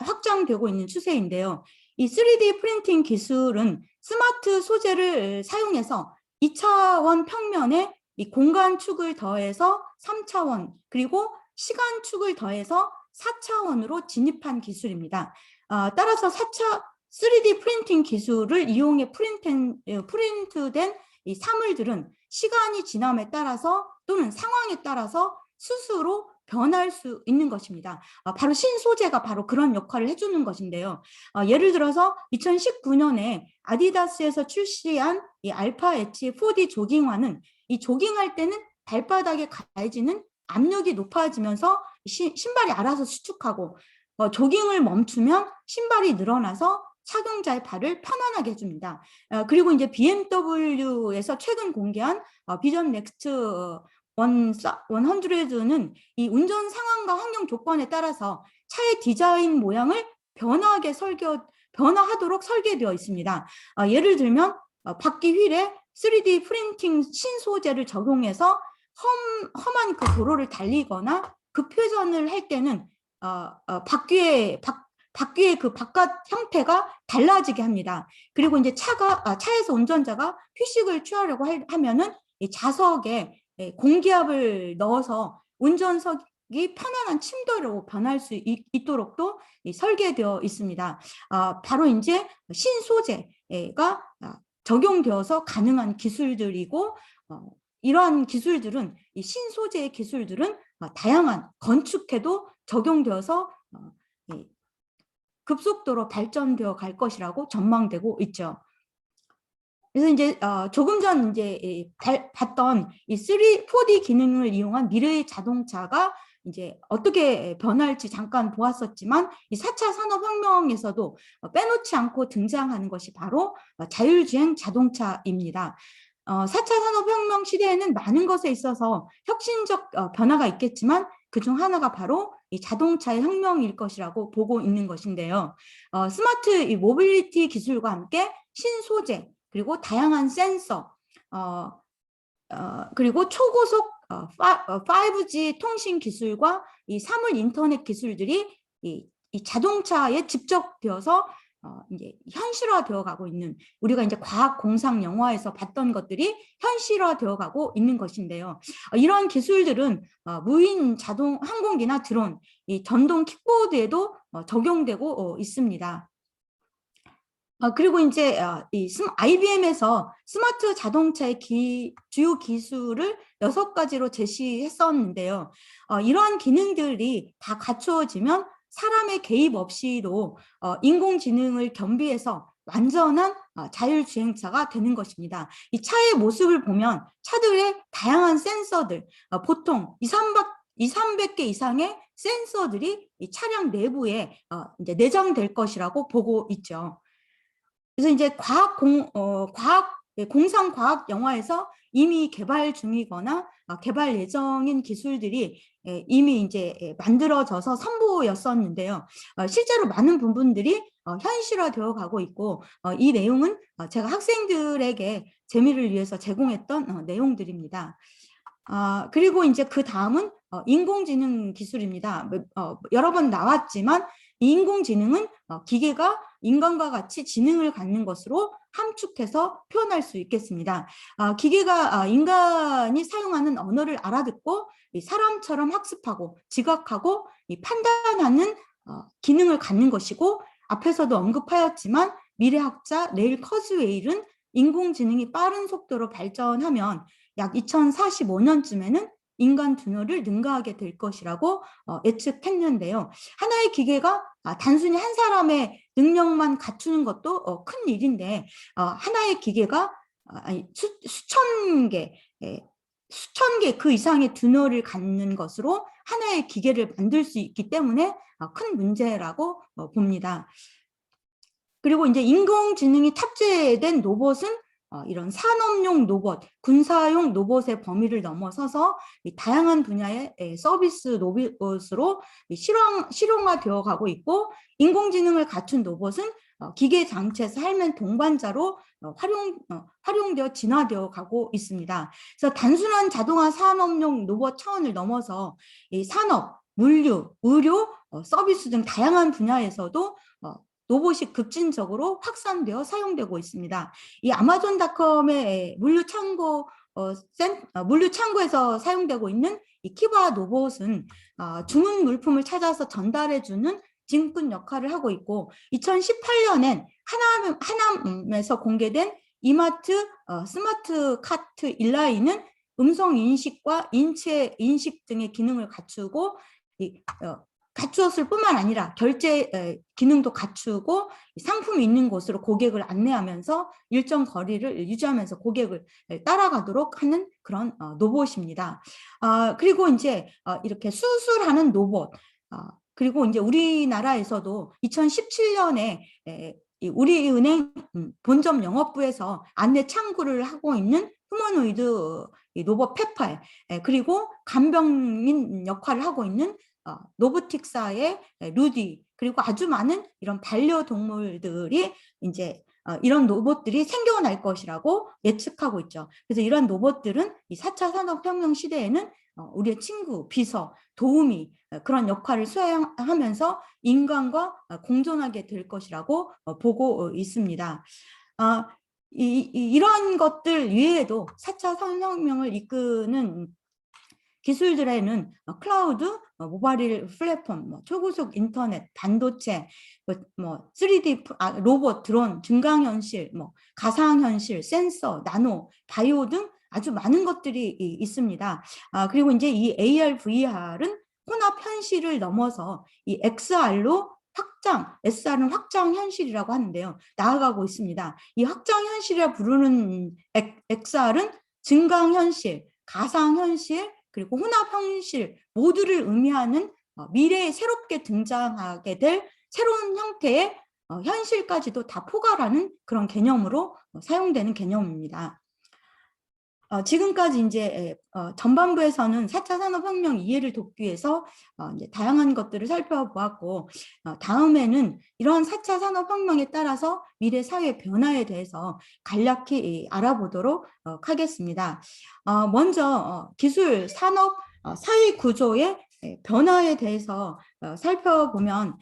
확장되고 있는 추세인데요. 이 3D 프린팅 기술은 스마트 소재를 사용해서 2차원 평면에 이 공간축을 더해서 3차원, 그리고 시간축을 더해서 4차원으로 진입한 기술입니다. 따라서 3D 프린팅 기술을 이용해 프린트된 이 사물들은 시간이 지남에 따라서 또는 상황에 따라서 스스로 변할 수 있는 것입니다. 바로 신소재가 바로 그런 역할을 해주는 것인데요. 예를 들어서 2019년에 아디다스에서 출시한 이 알파 엣지 4D 조깅화는 이 조깅할 때는 발바닥에 가해지는 압력이 높아지면서 신발이 알아서 수축하고 조깅을 멈추면 신발이 늘어나서 착용자의 발을 편안하게 해줍니다. 그리고 이제 BMW에서 최근 공개한 비전 넥스트 100는 이 운전 상황과 환경 조건에 따라서 차의 디자인 모양을 변화하도록 설계되어 있습니다. 예를 들면 바퀴 휠에 3D 프린팅 신소재를 적용해서 험한 그 도로를 달리거나 급회전을 할 때는 바퀴의 그 바깥 형태가 달라지게 합니다. 그리고 이제 차에서 운전자가 휴식을 취하려고 하면은 이 좌석에 공기압을 넣어서 운전석이 편안한 침대로 변할 수 있도록도 설계되어 있습니다. 바로 이제 신소재가 적용되어서 가능한 기술들이고, 이러한 기술들은 이 신소재의 기술들은 다양한 건축에도 적용되어서 급속도로 발전되어 갈 것이라고 전망되고 있죠. 그래서 이제 조금 전 이제 봤던 이 4D 기능을 이용한 미래의 자동차가 이제 어떻게 변할지 잠깐 보았었지만 이 4차 산업혁명에서도 빼놓지 않고 등장하는 것이 바로 자율주행 자동차입니다. 4차 산업혁명 시대에는 많은 것에 있어서 혁신적 변화가 있겠지만 그중 하나가 바로 이 자동차의 혁명일 것이라고 보고 있는 것인데요. 스마트 이 모빌리티 기술과 함께 신소재, 그리고 다양한 센서, 그리고 초고속 5G 통신 기술과 이 사물 인터넷 기술들이 이 자동차에 직접 되어서 이제 현실화되어 가고 있는, 우리가 이제 과학 공상 영화에서 봤던 것들이 현실화되어 가고 있는 것인데요. 이러한 기술들은 무인 자동 항공기나 드론, 이 전동 킥보드에도 적용되고 있습니다. 그리고 이제 IBM에서 스마트 자동차의 주요 기술을 6가지로 제시했었는데요. 이러한 기능들이 다 갖추어지면 사람의 개입 없이도 인공지능을 겸비해서 완전한 자율주행차가 되는 것입니다. 이 차의 모습을 보면 차들의 다양한 센서들, 보통 200~300개 이상의 센서들이 이 차량 내부에 이제 내장될 것이라고 보고 있죠. 그래서 이제 공상과학 영화에서 이미 개발 중이거나 개발 예정인 기술들이 이미 이제 만들어져서 선보였었는데요. 실제로 많은 부분들이 현실화되어 가고 있고, 이 내용은 제가 학생들에게 재미를 위해서 제공했던 내용들입니다. 그리고 이제 그 다음은 인공지능 기술입니다. 여러 번 나왔지만 이 인공지능은 기계가 인간과 같이 지능을 갖는 것으로 함축해서 표현할 수 있겠습니다. 기계가 인간이 사용하는 언어를 알아듣고 사람처럼 학습하고 지각하고 판단하는 기능을 갖는 것이고, 앞에서도 언급하였지만 미래학자 레일 커즈웨일은 인공지능이 빠른 속도로 발전하면 약 2045년쯤에는 인간 두뇌를 능가하게 될 것이라고 예측했는데요. 하나의 기계가 단순히 한 사람의 능력만 갖추는 것도 큰 일인데, 하나의 기계가 수천 개 그 이상의 두뇌를 갖는 것으로 하나의 기계를 만들 수 있기 때문에 큰 문제라고 봅니다. 그리고 이제 인공지능이 탑재된 로봇은 이런 산업용 로봇, 군사용 로봇의 범위를 넘어서서 다양한 분야의 서비스 로봇으로 실용화되어 가고 있고, 인공지능을 갖춘 로봇은 기계 장치에서 삶의 동반자로 활용되어 진화되어 가고 있습니다. 그래서 단순한 자동화 산업용 로봇 차원을 넘어서 이 산업, 물류, 의료, 서비스 등 다양한 분야에서도 로봇이 급진적으로 확산되어 사용되고 있습니다. 이 아마존닷컴의 물류창고에서 사용되고 있는 이 키바 로봇은 주문 물품을 찾아서 전달해주는 짐꾼 역할을 하고 있고, 2018년엔 하남에서 공개된 이마트 스마트 카트 인라인은 음성 인식과 인체 인식 등의 기능을 갖추고 갖추었을 뿐만 아니라 결제 기능도 갖추고 상품이 있는 곳으로 고객을 안내하면서 일정 거리를 유지하면서 고객을 따라가도록 하는 그런 로봇입니다. 그리고 이제 이렇게 수술하는 로봇, 그리고 이제 우리나라에서도 2017년에 우리은행 본점 영업부에서 안내 창구를 하고 있는 휴머노이드 로봇 페팔, 그리고 간병인 역할을 하고 있는 노브틱사의 루디, 그리고 아주 많은 이런 반려동물들이 이제 이런 로봇들이 생겨날 것이라고 예측하고 있죠. 그래서 이런 로봇들은 이 4차 산업혁명 시대에는 우리의 친구, 비서, 도우미 그런 역할을 수행하면서 인간과 공존하게 될 것이라고 보고 있습니다. 이런 것들 이외에도 4차 산업혁명을 이끄는 기술들에는 클라우드, 모바일 플랫폼, 초고속 인터넷, 반도체, 3D 로봇, 드론, 증강현실, 가상현실, 센서, 나노, 바이오 등 아주 많은 것들이 있습니다. 그리고 이제 이 AR, VR은 혼합 현실을 넘어서 이 XR로 확장, SR은 확장 현실이라고 하는데요. 나아가고 있습니다. 이 확장 현실이라 부르는 XR은 증강현실, 가상현실, 그리고 혼합현실 모두를 의미하는 미래에 새롭게 등장하게 될 새로운 형태의 현실까지도 다 포괄하는 그런 개념으로 사용되는 개념입니다. 지금까지 이제 전반부에서는 4차 산업혁명 이해를 돕기 위해서 이제 다양한 것들을 살펴보았고, 다음에는 이런 4차 산업혁명에 따라서 미래 사회 변화에 대해서 간략히 알아보도록 하겠습니다. 먼저 기술, 산업, 사회 구조의 변화에 대해서 살펴보면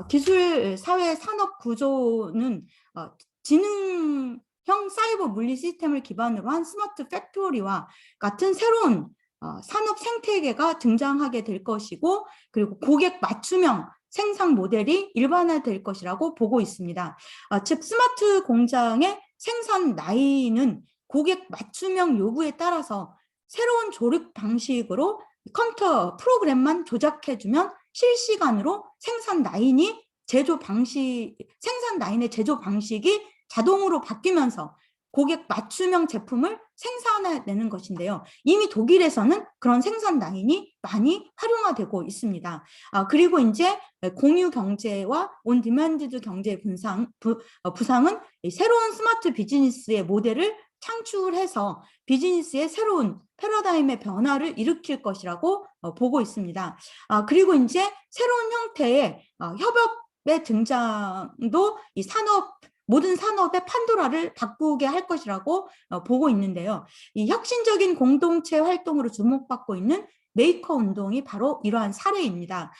기술, 사회, 산업 구조는 지능 형 사이버 물리 시스템을 기반으로 한 스마트 팩토리와 같은 새로운 산업 생태계가 등장하게 될 것이고, 그리고 고객 맞춤형 생산 모델이 일반화될 것이라고 보고 있습니다. 즉 스마트 공장의 생산 라인은 고객 맞춤형 요구에 따라서 새로운 조립 방식으로 컴퓨터 프로그램만 조작해주면 실시간으로 생산 라인의 제조 방식이 자동으로 바뀌면서 고객 맞춤형 제품을 생산해내는 것인데요. 이미 독일에서는 그런 생산 라인이 많이 활용화되고 있습니다. 그리고 이제 공유 경제와 온디맨드 경제의 부상은 새로운 스마트 비즈니스의 모델을 창출해서 비즈니스의 새로운 패러다임의 변화를 일으킬 것이라고 보고 있습니다. 그리고 이제 새로운 형태의 협업의 등장도 이 모든 산업의 판도라를 바꾸게 할 것이라고 보고 있는데요. 이 혁신적인 공동체 활동으로 주목받고 있는 메이커 운동이 바로 이러한 사례입니다.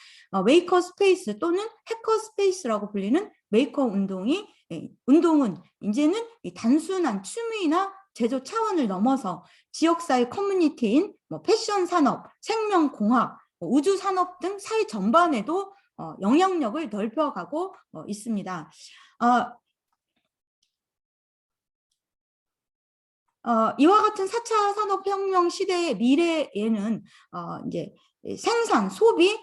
메이커 스페이스 또는 해커 스페이스라고 불리는 메이커 운동은 이제는 단순한 취미나 제조 차원을 넘어서 지역사회 커뮤니티인 패션 산업, 생명공학, 우주 산업 등 사회 전반에도 영향력을 넓혀가고 있습니다. 이와 같은 4차 산업혁명 시대의 미래에는 이제 생산, 소비,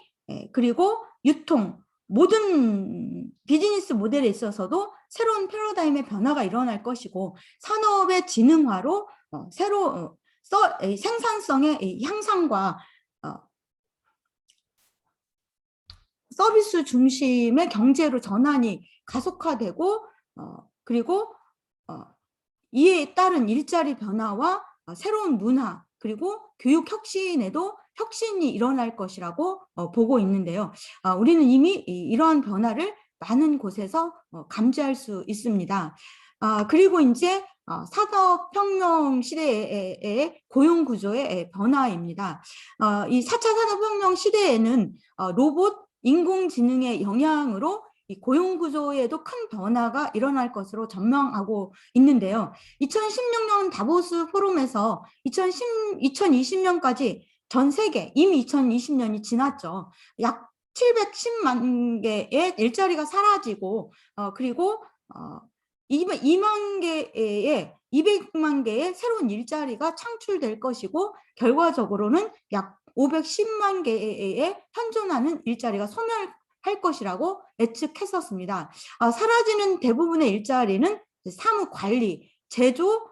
그리고 유통 모든 비즈니스 모델에 있어서도 새로운 패러다임의 변화가 일어날 것이고, 산업의 지능화로 생산성의 향상과 서비스 중심의 경제로 전환이 가속화되고, 그리고 이에 따른 일자리 변화와 새로운 문화, 그리고 교육 혁신에도 혁신이 일어날 것이라고 보고 있는데요. 우리는 이미 이러한 변화를 많은 곳에서 감지할 수 있습니다. 그리고 이제 산업혁명 시대의 고용구조의 변화입니다. 이 4차 산업혁명 시대에는 로봇, 인공지능의 영향으로 이 고용구조에도 큰 변화가 일어날 것으로 전망하고 있는데요. 2016년 다보스 포럼에서 2020년까지 전 세계, 이미 2020년이 지났죠. 약 710만 개의 일자리가 사라지고, 그리고 2만 개의 200만 개의 새로운 일자리가 창출될 것이고 결과적으로는 약 510만 개의 현존하는 일자리가 소멸할 것이라고 예측했었습니다. 사라지는 대부분의 일자리는 사무 관리, 제조,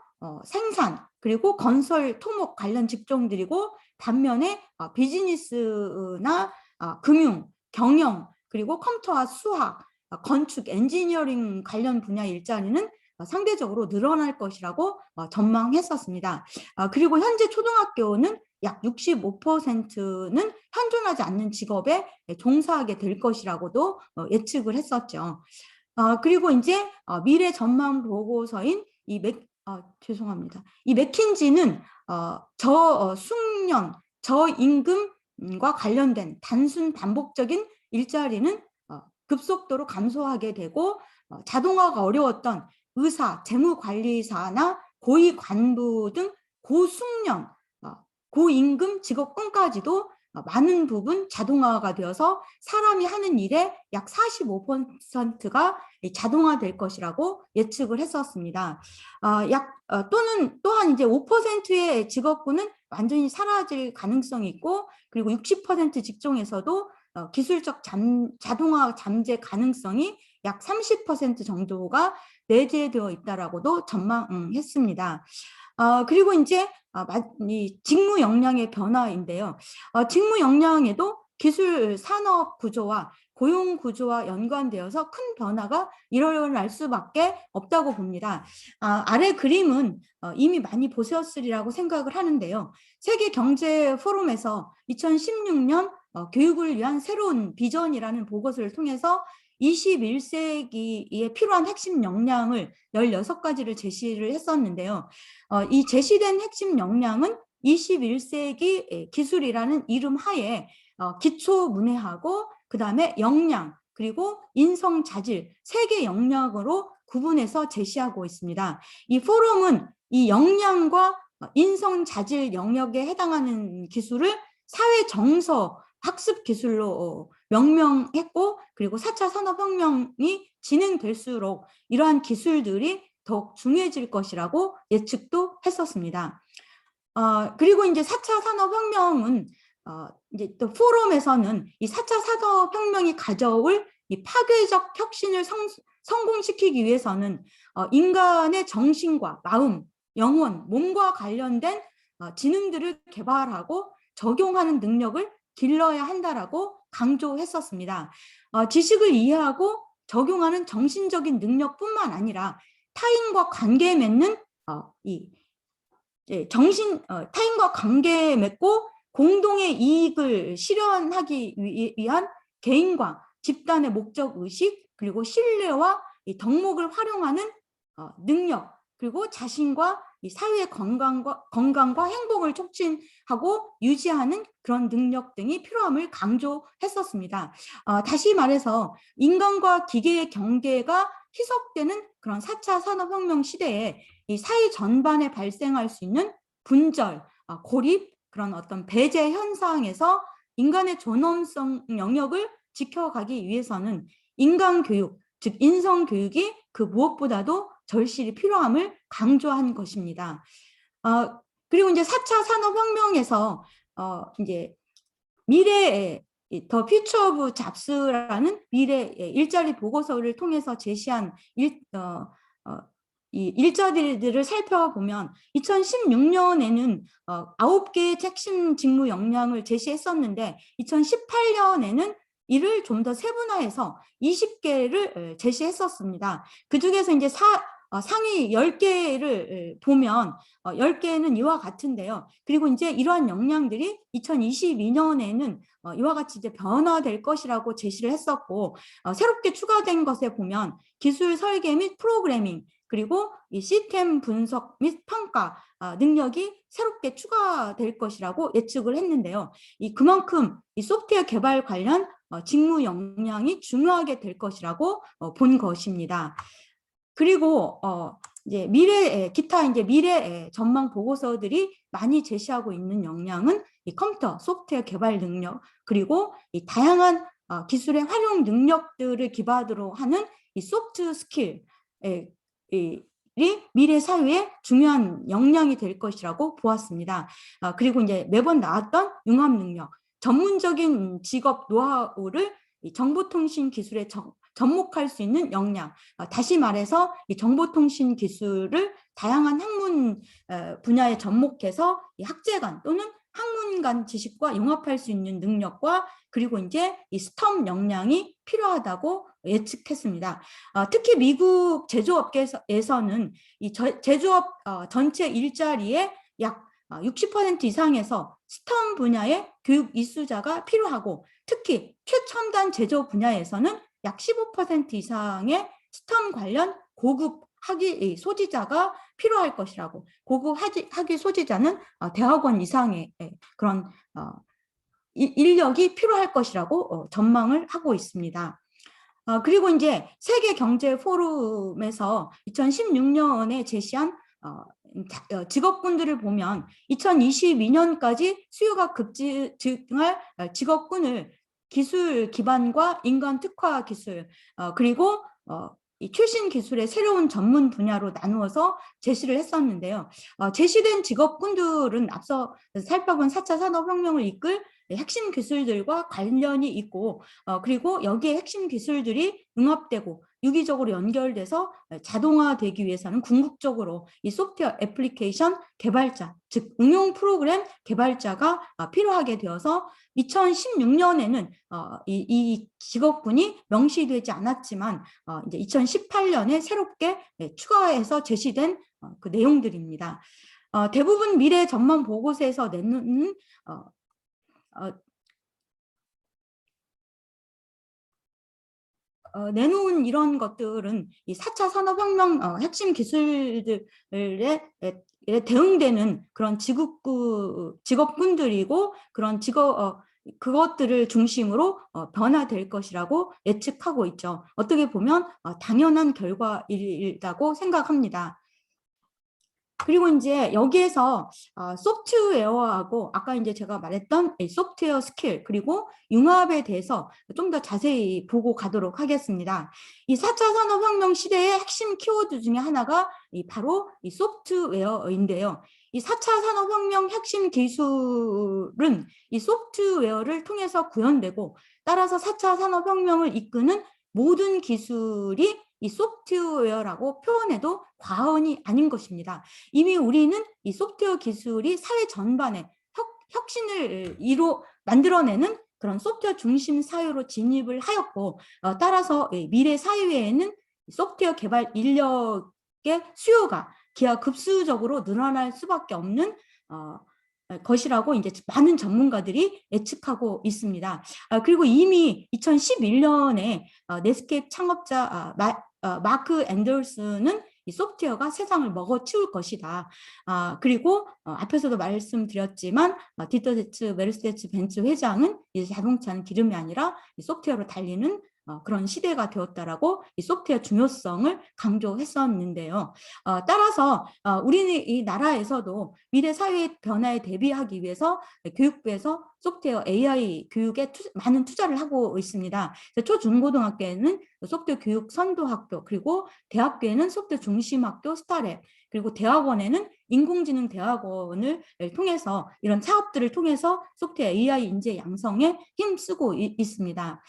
생산, 그리고 건설, 토목 관련 직종들이고 반면에 비즈니스나 금융, 경영, 그리고 컴퓨터와 수학, 건축, 엔지니어링 관련 분야 일자리는 상대적으로 늘어날 것이라고 전망했었습니다. 그리고 현재 초등학교는 약 65%는 현존하지 않는 직업에 종사하게 될 것이라고도 예측을 했었죠. 그리고 이제 미래 전망 보고서인 죄송합니다. 이 맥킨지는 저숙련, 저임금과 관련된 단순 반복적인 일자리는 급속도로 감소하게 되고 자동화가 어려웠던 의사, 재무관리사나 고위 관부 등 고숙련, 고임금 직업군까지도 많은 부분 자동화가 되어서 사람이 하는 일의 약 45%가 자동화될 것이라고 예측을 했었습니다. 또한 이제 5%의 직업군은 완전히 사라질 가능성이 있고 그리고 60% 직종에서도 기술적 자동화 잠재 가능성이 약 30% 정도가 내재되어 있다라고도 전망했습니다. 그리고 이제 이 직무 역량의 변화인데요. 직무 역량에도 기술 산업 구조와 고용 구조와 연관되어서 큰 변화가 일어날 수밖에 없다고 봅니다. 아래 그림은 이미 많이 보셨으리라고 생각을 하는데요. 세계 경제 포럼에서 2016년 교육을 위한 새로운 비전이라는 보고서를 통해서 21세기에 필요한 핵심 역량을 16가지를 제시를 했었는데요. 이 제시된 핵심 역량은 21세기 기술이라는 이름 하에 기초 문해하고 그다음에 역량 그리고 인성 자질 3개 영역으로 구분해서 제시하고 있습니다. 이 포럼은 이 역량과 인성 자질 영역에 해당하는 기술을 사회 정서 학습 기술로 명명했고 그리고 4차 산업혁명이 진행될수록 이러한 기술들이 더욱 중요해질 것이라고 예측도 했었습니다. 그리고 이제 4차 산업혁명은 이제 또 포럼에서는 이 4차 산업혁명이 가져올 이 파괴적 혁신을 성공시키기 위해서는 인간의 정신과 마음, 영혼, 몸과 관련된 지능들을 개발하고 적용하는 능력을 길러야 한다라고 강조했었습니다. 지식을 이해하고 적용하는 정신적인 능력뿐만 아니라 타인과 관계 맺는 타인과 관계 맺고 공동의 이익을 실현하기 위한 개인과 집단의 목적 의식 그리고 신뢰와 이 덕목을 활용하는 능력 그리고 자신과 이 사회의 건강과 행복을 촉진하고 유지하는 그런 능력 등이 필요함을 강조했었습니다. 다시 말해서 인간과 기계의 경계가 희석되는 그런 4차 산업혁명 시대에 이 사회 전반에 발생할 수 있는 분절, 고립, 그런 어떤 배제 현상에서 인간의 존엄성 영역을 지켜가기 위해서는 인간교육, 즉 인성교육이 그 무엇보다도 절실히 필요함을 강조한 것입니다. 그리고 이제 4차 산업혁명에서 이제 미래의 더 퓨처 오브 잡스라는 미래 일자리 보고서를 통해서 제시한 이 일자리들을 살펴보면 2016년에는 9개의 핵심 직무 역량을 제시했었는데 2018년에는 이를 좀 더 세분화해서 20개를 제시했었습니다. 그중에서 이제 상위 10개를 보면 10개는 이와 같은데요. 그리고 이제 이러한 역량들이 2022년에는 이와 같이 이제 변화될 것이라고 제시를 했었고 새롭게 추가된 것에 보면 기술 설계 및 프로그래밍 그리고 이 시스템 분석 및 평가 능력이 새롭게 추가될 것이라고 예측을 했는데요. 그만큼 이 소프트웨어 개발 관련 직무 역량이 중요하게 될 것이라고 본 것입니다. 그리고 이제 기타 이제 미래 전망 보고서들이 많이 제시하고 있는 역량은 이 컴퓨터, 소프트웨어 개발 능력, 그리고 이 다양한 기술의 활용 능력들을 기반으로 하는 이 소프트 스킬, 미래 사회의 중요한 역량이 될 것이라고 보았습니다. 그리고 이제 매번 나왔던 융합 능력, 전문적인 직업 노하우를 이 정보통신 기술에 접목할 수 있는 역량, 다시 말해서 이 정보통신 기술을 다양한 학문 분야에 접목해서 이 학제간 또는 학문 간 지식과 융합할 수 있는 능력과 그리고 이제 이 스톰 역량이 필요하다고 예측했습니다. 특히 미국 제조업계에서는 이 제조업 전체 일자리의 약 60% 이상에서 스톰 분야의 교육 이수자가 필요하고 특히 최첨단 제조 분야에서는 약 15% 이상의 스톰 관련 고급 학위 소지자가 필요할 것이라고. 고급 학위 소지자는 대학원 이상의 그런 인력이 필요할 것이라고 전망을 하고 있습니다. 그리고 이제 세계 경제 포럼에서 2016년에 제시한 직업군들을 보면 2022년까지 수요가 급증할 직업군을 기술 기반과 인간 특화 기술 그리고 이 최신 기술의 새로운 전문 분야로 나누어서 제시를 했었는데요. 제시된 직업군들은 앞서 살펴본 4차 산업혁명을 이끌 핵심 기술들과 관련이 있고 그리고 여기에 핵심 기술들이 융합되고 유기적으로 연결돼서 자동화되기 위해서는 궁극적으로 이 소프트웨어 애플리케이션 개발자, 즉 응용 프로그램 개발자가 필요하게 되어서 2016년에는 이 직업군이 명시되지 않았지만 이제 2018년에 새롭게 추가해서 제시된 그 내용들입니다. 대부분 미래 전망 보고서에서 내놓은 이런 것들은 이 4차 산업혁명 핵심 기술들에 대응되는 그런 직업군들이고 그런 그것들을 중심으로 변화될 것이라고 예측하고 있죠. 어떻게 보면 당연한 결과이라고 생각합니다. 그리고 이제 여기에서 소프트웨어하고 아까 이제 제가 말했던 소프트웨어 스킬 그리고 융합에 대해서 좀 더 자세히 보고 가도록 하겠습니다. 이 4차 산업혁명 시대의 핵심 키워드 중에 하나가 바로 이 소프트웨어인데요. 이 4차 산업혁명 핵심 기술은 이 소프트웨어를 통해서 구현되고 따라서 4차 산업혁명을 이끄는 모든 기술이 이 소프트웨어라고 표현해도 과언이 아닌 것입니다. 이미 우리는 이 소프트웨어 기술이 사회 전반에 혁신을 만들어내는 그런 소프트웨어 중심 사회로 진입을 하였고 따라서 미래 사회에는 소프트웨어 개발 인력의 수요가 기하급수적으로 늘어날 수밖에 없는 것이라고 이제 많은 전문가들이 예측하고 있습니다. 그리고 이미 2011년에 넷스케이프 창업자 마크 앤더슨은 이 소프트웨어가 세상을 먹어치울 것이다. 그리고 앞에서도 말씀드렸지만 디터제츠 메르세데스 벤츠 회장은 이제 자동차는 기름이 아니라 소프트웨어로 달리는 그런 시대가 되었다라고 이 소프트웨어 중요성을 강조했었는데요. 따라서 우리는 이 나라에서도 미래 사회의 변화에 대비하기 위해서 교육부에서 소프트웨어 AI 교육에 많은 투자를 하고 있습니다. 초중고등학교에는 소프트웨어 교육 선도학교 그리고 대학교에는 소프트웨어 중심학교 스타랩 그리고 대학원에는 인공지능 대학원을 통해서 이런 사업들을 통해서 소프트웨어 AI 인재 양성에 힘쓰고 있습니다.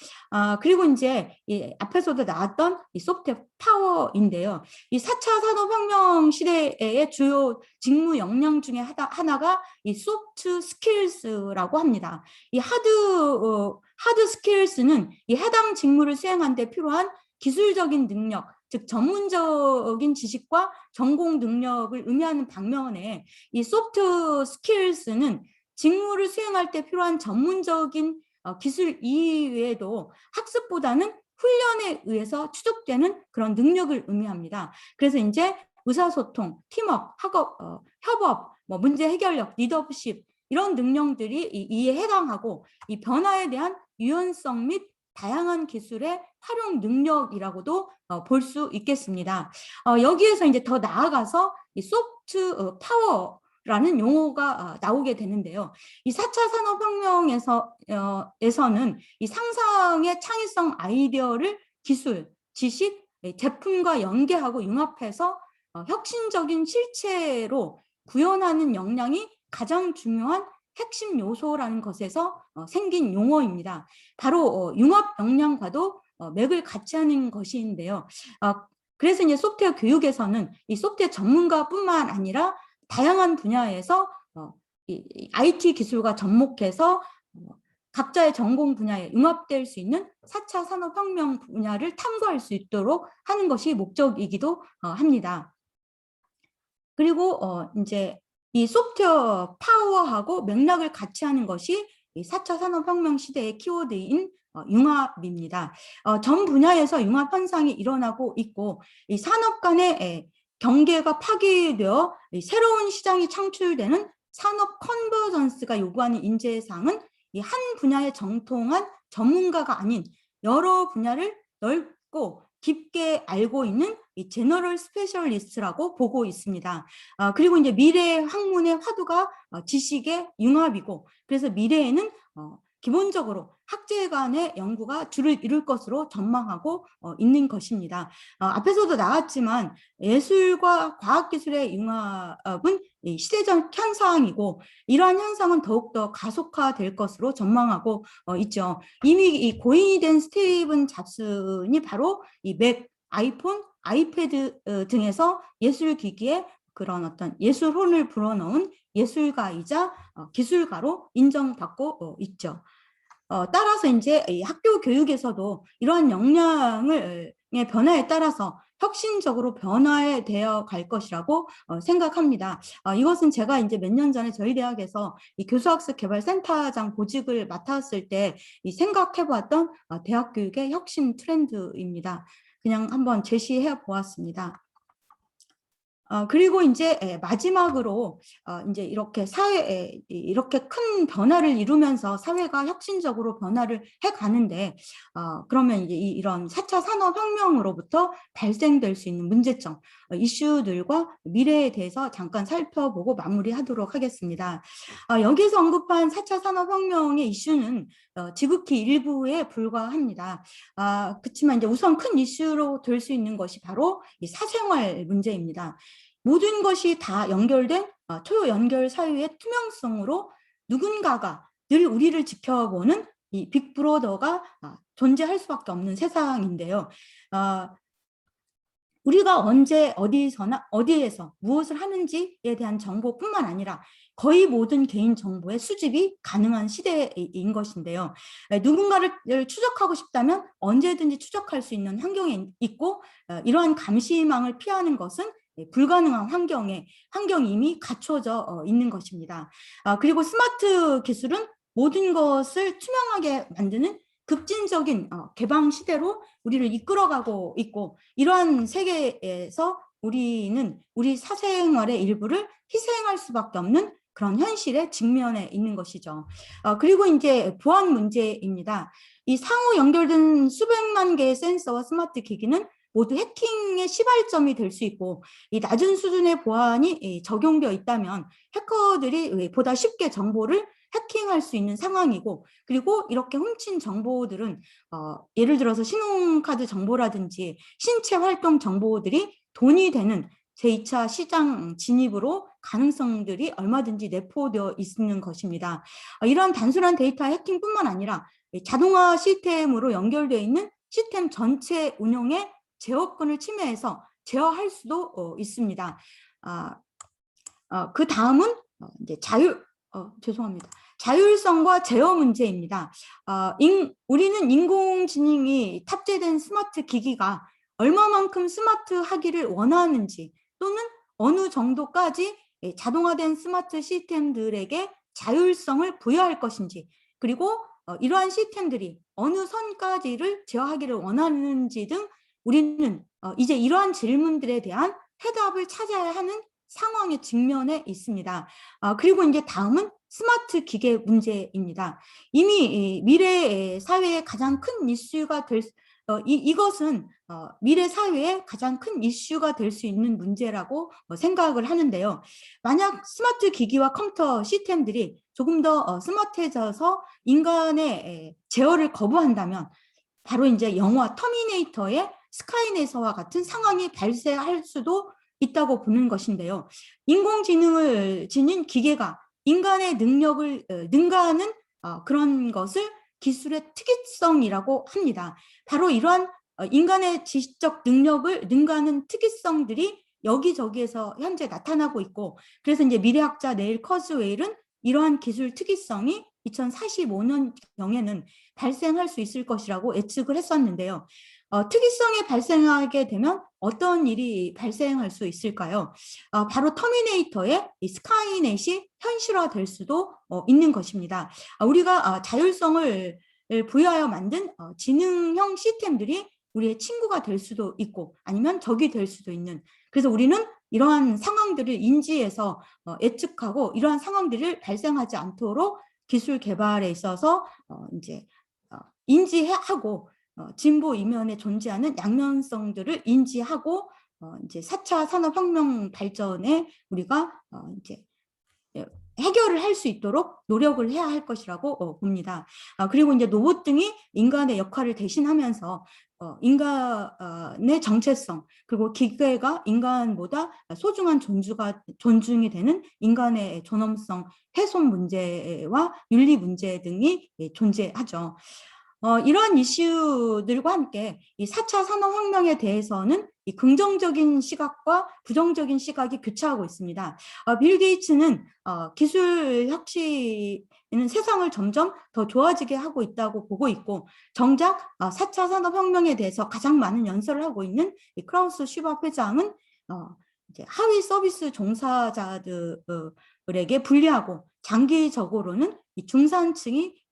그리고 이제 앞에서도 나왔던 이 소프트웨어 파워인데요. 이 4차 산업혁명 시대의 주요 직무 역량 중에 하나가 이 소프트 스킬스라고 합니다. 이 하드 스킬스는 이 해당 직무를 수행하는 데 필요한 기술적인 능력, 즉 전문적인 지식과 전공 능력을 의미하는 반면에 이 소프트 스킬스는 직무를 수행할 때 필요한 전문적인 기술 이외에도 학습보다는 훈련에 의해서 추적되는 그런 능력을 의미합니다. 그래서 이제 의사소통, 팀워크, 협업, 문제 해결력, 리더십 이런 능력들이 이에 해당하고 이 변화에 대한 유연성 및 다양한 기술의 활용 능력이라고도 볼 수 있겠습니다. 여기에서 이제 더 나아가서 이 소프트 파워라는 용어가 나오게 되는데요. 이 4차 산업혁명에서는 이 상상의 창의성 아이디어를 기술, 지식, 제품과 연계하고 융합해서 혁신적인 실체로 구현하는 역량이 가장 중요한 핵심 요소라는 것에서 생긴 용어입니다. 바로 융합 역량과도 맥을 같이 하는 것인데요. 그래서 이제 소프트웨어 교육에서는 이 소프트웨어 전문가뿐만 아니라 다양한 분야에서 이 IT 기술과 접목해서 각자의 전공 분야에 융합될 수 있는 4차 산업혁명 분야를 탐구할 수 있도록 하는 것이 목적이기도 합니다. 그리고 이제 이 소프트웨어 파워하고 맥락을 같이 하는 것이 이 4차 산업혁명 시대의 키워드인 융합입니다. 전 분야에서 융합 현상이 일어나고 있고 이 산업 간의 경계가 파괴되어 새로운 시장이 창출되는 산업 컨버전스가 요구하는 인재상은 이 한 분야에 정통한 전문가가 아닌 여러 분야를 넓고 깊게 알고 있는 이 제너럴 스페셜리스트라고 보고 있습니다. 그리고 이제 미래 학문의 화두가 지식의 융합이고, 그래서 미래에는 기본적으로 학제 간의 연구가 주를 이룰 것으로 전망하고 있는 것입니다. 앞에서도 나왔지만 예술과 과학기술의 융합은 시대적 현상이고, 이러한 현상은 더욱더 가속화될 것으로 전망하고 있죠. 이미 이 고인이 된 스티븐 잡슨이 바로 이 맥, 아이폰, 아이패드 등에서 예술기기에 그런 어떤 예술혼을 불어넣은 예술가이자 기술가로 인정받고 있죠. 따라서 이제 이 학교 교육에서도 이러한 역량의 변화에 따라서 혁신적으로 변화해 되어 갈 것이라고 생각합니다. 이것은 제가 이제 몇 년 전에 저희 대학에서 이 교수학습 개발 센터장 보직을 맡았을 때 이 생각해 보았던 대학 교육의 혁신 트렌드입니다. 그냥 한번 제시해 보았습니다. 그리고 이제 마지막으로 이제 이렇게 사회에 이렇게 큰 변화를 이루면서 사회가 혁신적으로 변화를 해 가는데 그러면 이제 이런 4차 산업혁명으로부터 발생될 수 있는 문제점, 이슈들과 미래에 대해서 잠깐 살펴보고 마무리하도록 하겠습니다. 여기서 언급한 4차 산업혁명의 이슈는 지극히 일부에 불과합니다. 그렇지만 이제 우선 큰 이슈로 될 수 있는 것이 바로 이 사생활 문제입니다. 모든 것이 다 연결된 초연결 사유의 투명성으로 누군가가 늘 우리를 지켜보는 이 빅브로더가 존재할 수밖에 없는 세상인데요. 우리가 언제 어디서나 어디에서 무엇을 하는지에 대한 정보뿐만 아니라 거의 모든 개인 정보의 수집이 가능한 시대인 것인데요. 누군가를 추적하고 싶다면 언제든지 추적할 수 있는 환경에 있고 이러한 감시망을 피하는 것은 불가능한 환경이 이미 갖춰져 있는 것입니다. 그리고 스마트 기술은 모든 것을 투명하게 만드는 급진적인 개방 시대로 우리를 이끌어가고 있고, 이러한 세계에서 우리는 우리 사생활의 일부를 희생할 수밖에 없는 그런 현실에 직면해 있는 것이죠. 그리고 이제 보안 문제입니다. 이 상호 연결된 수백만 개의 센서와 스마트 기기는 모두 해킹의 시발점이 될 수 있고, 이 낮은 수준의 보안이 적용되어 있다면 해커들이 보다 쉽게 정보를 해킹할 수 있는 상황이고, 그리고 이렇게 훔친 정보들은 예를 들어서 신용카드 정보라든지 신체 활동 정보들이 돈이 되는 제2차 시장 진입으로 가능성들이 얼마든지 내포되어 있는 것입니다. 이러한 단순한 데이터 해킹뿐만 아니라 자동화 시스템으로 연결되어 있는 시스템 전체 운영에 제어권을 침해해서 제어할 수도 있습니다. 그 다음은 이제 죄송합니다. 자율성과 제어 문제입니다. 우리는 인공지능이 탑재된 스마트 기기가 얼마만큼 스마트하기를 원하는지, 또는 어느 정도까지 자동화된 스마트 시스템들에게 자율성을 부여할 것인지, 그리고 이러한 시스템들이 어느 선까지를 제어하기를 원하는지 등 우리는 이제 이러한 질문들에 대한 해답을 찾아야 하는 상황에 직면해 있습니다. 그리고 이제 다음은 스마트 기계 문제입니다. 이미 미래 사회의 가장 큰 이슈가 이것은 미래 사회의 가장 큰 이슈가 될 수 있는 문제라고 생각을 하는데요. 만약 스마트 기기와 컴퓨터 시스템들이 조금 더 스마트해져서 인간의 제어를 거부한다면 바로 이제 영화 터미네이터의 스카이넷과 같은 상황이 발생할 수도 있다고 보는 것인데요. 인공지능을 지닌 기계가 인간의 능력을 능가하는 그런 것을 기술의 특이성이라고 합니다. 바로 이러한 인간의 지식적 능력을 능가하는 특이성들이 여기저기에서 현재 나타나고 있고, 그래서 이제 미래학자 네일 커즈웨일은 이러한 기술 특이성이 2045년경에는 발생할 수 있을 것이라고 예측을 했었는데요. 특이성이 발생하게 되면 어떤 일이 발생할 수 있을까요? 바로 터미네이터의 이 스카이넷이 현실화될 수도 있는 것입니다. 우리가 자율성을 부여하여 만든 지능형 시스템들이 우리의 친구가 될 수도 있고 아니면 적이 될 수도 있는, 그래서 우리는 이러한 상황들을 인지해서 예측하고 이러한 상황들을 발생하지 않도록 기술 개발에 있어서 이제 인지하고 진보 이면에 존재하는 양면성들을 인지하고 이제 4차 산업혁명 발전에 우리가 이제 해결을 할 수 있도록 노력을 해야 할 것이라고 봅니다. 그리고 이제 로봇 등이 인간의 역할을 대신하면서 인간의 정체성, 그리고 기계가 인간보다 소중한 존중이 되는 인간의 존엄성 훼손 문제와 윤리 문제 등이 존재하죠. 이러한 이슈들과 함께 이 4차 산업혁명에 대해서는 이 긍정적인 시각과 부정적인 시각이 교차하고 있습니다. 빌 게이츠는 기술 혁신은 세상을 점점 더 좋아지게 하고 있다고 보고 있고, 정작 4차 산업혁명에 대해서 가장 많은 연설을 하고 있는 이 크라우스 슈밥 회장은 이제 하위 서비스 종사자들에게 불리하고 장기적으로는 이 중산층이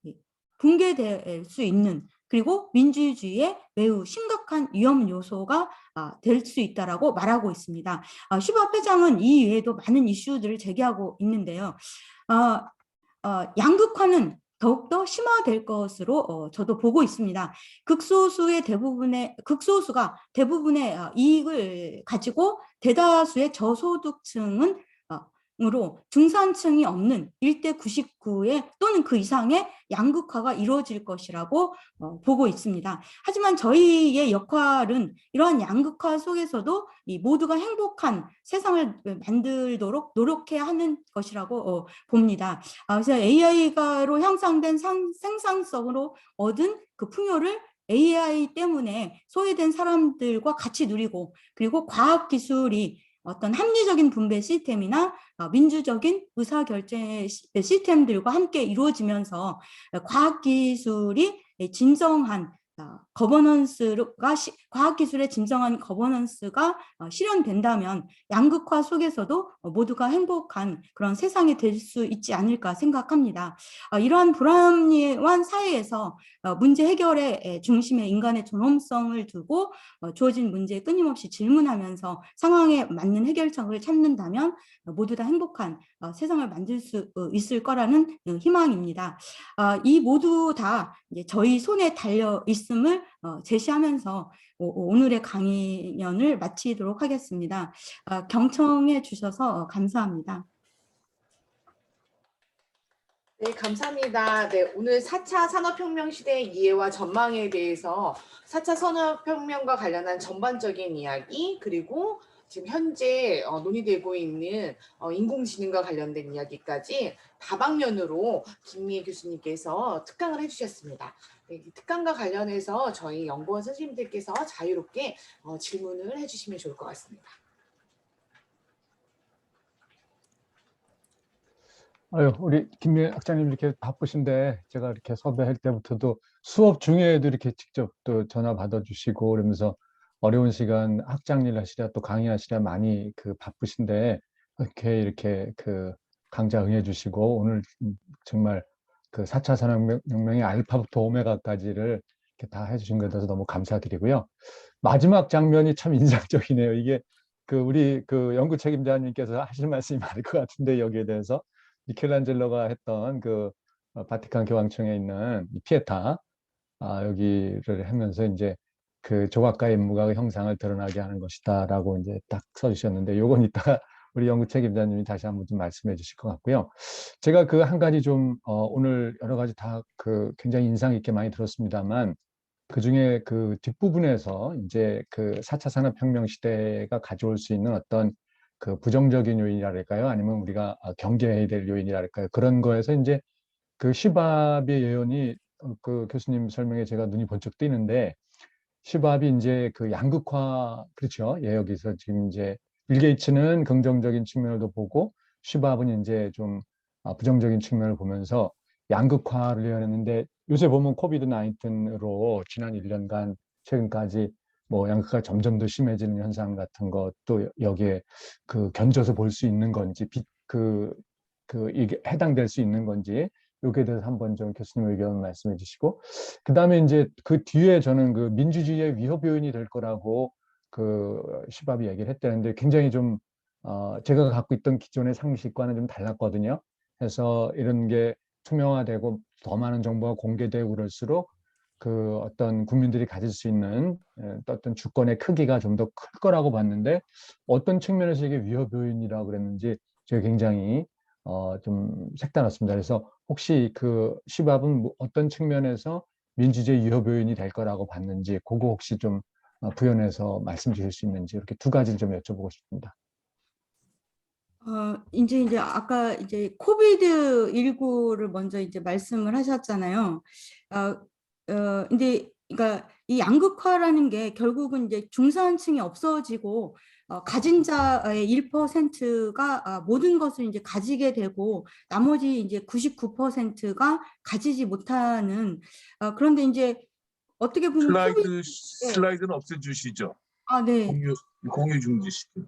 붕괴될 수 있는, 그리고 민주주의에 매우 심각한 위험 요소가 될 수 있다라고 말하고 있습니다. 슈밥 회장은 이 외에도 많은 이슈들을 제기하고 있는데요. 양극화는 더욱더 심화될 것으로 저도 보고 있습니다. 극소수가 대부분의 이익을 가지고 대다수의 저소득층은 으로 중산층이 없는 1대 99의 또는 그 이상의 양극화가 이루어질 것이라고 보고 있습니다. 하지만 저희의 역할은 이러한 양극화 속에서도 이 모두가 행복한 세상을 만들도록 노력해야 하는 것이라고 봅니다. 그래서 AI로 향상된 생산성으로 얻은 그 풍요를 AI 때문에 소외된 사람들과 같이 누리고, 그리고 과학기술이 어떤 합리적인 분배 시스템이나 민주적인 의사결정 시스템들과 함께 이루어지면서 과학기술이 진정한 과학기술의 진정한 거버넌스가 실현된다면 양극화 속에서도 모두가 행복한 그런 세상이 될 수 있지 않을까 생각합니다. 이러한 불합리한 사회에서 문제 해결의 중심에 인간의 존엄성을 두고 주어진 문제에 끊임없이 질문하면서 상황에 맞는 해결책을 찾는다면 모두 다 행복한 세상을 만들 수 있을 거라는 희망입니다. 이 모두 다 이제 저희 손에 달려 있음을 제시하면서 오늘의 강연을 마치도록 하겠습니다. 경청해 주셔서 감사합니다. 네, 감사합니다. 네, 오늘 4차 산업혁명 시대의 이해와 전망에 대해서 4차 산업혁명과 관련한 전반적인 이야기, 그리고 지금 현재 논의되고 있는 인공지능과 관련된 이야기까지 다방면으로 김미애 교수님께서 특강을 해주셨습니다. 네, 이 특강과 관련해서 저희 연구원 선생님들께서 자유롭게 질문을 해주시면 좋을 것 같습니다. 아유, 우리 김미애 학장님 이렇게 바쁘신데 제가 이렇게 섭외할 때부터도 수업 중에도 이렇게 직접 또 전화 받아주시고 그러면서 어려운 시간 학장일 하시랴 또 강의하시랴 많이 그 바쁘신데 이렇게 그 강좌 응해주시고 오늘 정말 그 4차 산업혁명의 알파부터 오메가까지를 이렇게 다 해주신 것에 대해서 너무 감사드리고요. 마지막 장면이 참 인상적이네요. 이게 그 우리 그 연구 책임자님께서 하실 말씀이 많을 것 같은데 여기에 대해서 미켈란젤로가 했던 그 바티칸 교황청에 있는 피에타 여기를 하면서 이제 그 조각가의 인물과 형상을 드러나게 하는 것이다라고 이제 딱 써주셨는데 요건 이따가 우리 연구 책임자님이 다시 한번 좀 말씀해 주실 것 같고요. 제가 그 한 가지 좀 오늘 여러 가지 다 그 굉장히 인상 있게 많이 들었습니다만 그중에 그 뒷부분에서 이제 그 4차 산업혁명 시대가 가져올 수 있는 어떤 그 부정적인 요인이랄까요? 아니면 우리가 경계해야 될 요인이랄까요? 그런 거에서 이제 그 시밥의 예언이 그 교수님 설명에 제가 눈이 번쩍 뜨이는데 시밥이 이제 그 양극화 그렇죠? 예, 여기서 지금 이제 빌 게이츠는 긍정적인 측면을 도 보고 시밥은 이제 좀 부정적인 측면을 보면서 양극화를 예언했는데 요새 보면 코비드 19으로 지난 1년간 최근까지 뭐 양극화가 점점 더 심해지는 현상 같은 것도 여기에 그 견져서 볼 수 있는 건지 이게 해당될 수 있는 건지 여기에 대해서 한번 좀 교수님 의견 말씀해 주시고 그다음에 이제 그 뒤에 저는 그 민주주의의 위협 요인이 될 거라고 그 시밥이 얘기를 했다는데 굉장히 좀 제가 갖고 있던 기존의 상식과는 좀 달랐거든요. 그래서 이런 게 투명화되고 더 많은 정보가 공개되고 그럴수록 그 어떤 국민들이 가질 수 있는 어떤 주권의 크기가 좀 더 클 거라고 봤는데 어떤 측면에서 이게 위협 요인이라고 그랬는지 제가 굉장히 좀 색달랐습니다. 그래서 혹시 그 시밥은 뭐 어떤 측면에서 민주주의 위협 요인이 될 거라고 봤는지 그거 혹시 좀 부연해서 말씀 주실 수 있는지 이렇게 두 가지를 좀 여쭤보고 싶습니다. 이제 아까 이제 코비드19를 먼저 이제 말씀을 하셨잖아요. 근데 그러니까 이 양극화라는 게 결국은 이제 중산층이 없어지고 가진 자의 1%가 모든 것을 이제 가지게 되고 나머지 이제 99%가 가지지 못하는 그런데 이제 어떻게 보면 코비드 슬라이드는 없애주시죠. 네. 공유 중지시켜.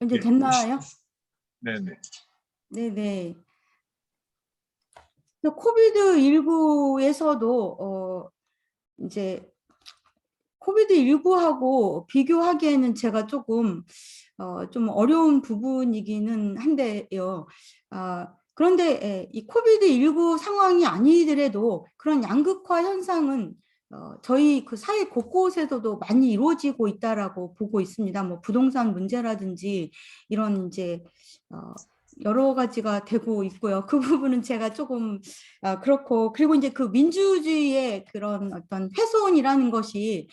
이제 됐나요? 네네. 네네. 코비드19에서도 이제 코비드19하고 비교하기에는 제가 조금 좀 어려운 부분이기는 한데요. 그런데 이 코비드19 상황이 아니더라도 그런 양극화 현상은 저희 그 사회 곳곳에서도 많이 이루어지고 있다라고 보고 있습니다. 뭐 부동산 문제라든지 이런 이제 여러 가지가 되고 있고요. 그 부분은 제가 조금 그렇고 그리고 이제 그 민주주의의 그런 어떤 훼손이라는 것이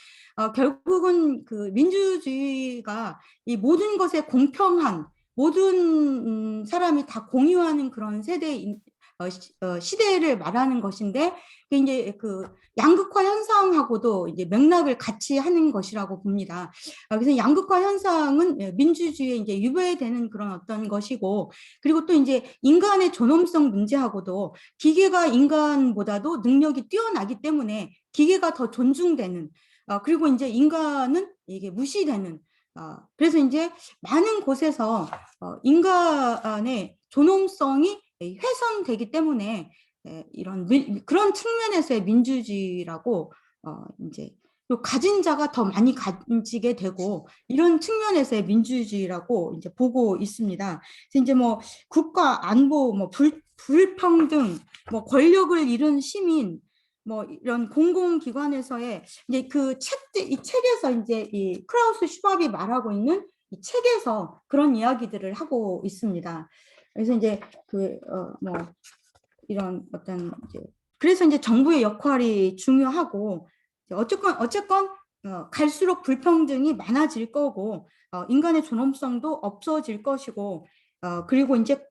결국은 그 민주주의가 이 모든 것에 공평한 모든 사람이 다 공유하는 그런 시대를 말하는 것인데 이제 그 양극화 현상하고도 이제 맥락을 같이 하는 것이라고 봅니다. 그래서 양극화 현상은 민주주의에 이제 유배되는 그런 어떤 것이고 그리고 또 이제 인간의 존엄성 문제하고도 기계가 인간보다도 능력이 뛰어나기 때문에 기계가 더 존중되는 그리고 이제 인간은 이게 무시되는 그래서 이제 많은 곳에서 인간의 존엄성이 훼손되기 때문에 이런 그런 측면에서의 민주주의라고 이제 가진 자가 더 많이 가지게 되고 이런 측면에서의 민주주의라고 이제 보고 있습니다. 그래서 이제 뭐 국가 안보, 뭐 불평등, 뭐 권력을 잃은 시민, 뭐 이런 공공기관에서의 이제 이 책에서 이제 이 크라우스 슈밥이 말하고 있는 이 책에서 그런 이야기들을 하고 있습니다. 그래서 이제 뭐 이런 어떤 이제 그래서 이제 정부의 역할이 중요하고 어쨌건 갈수록 불평등이 많아질 거고 인간의 존엄성도 없어질 것이고 그리고 이제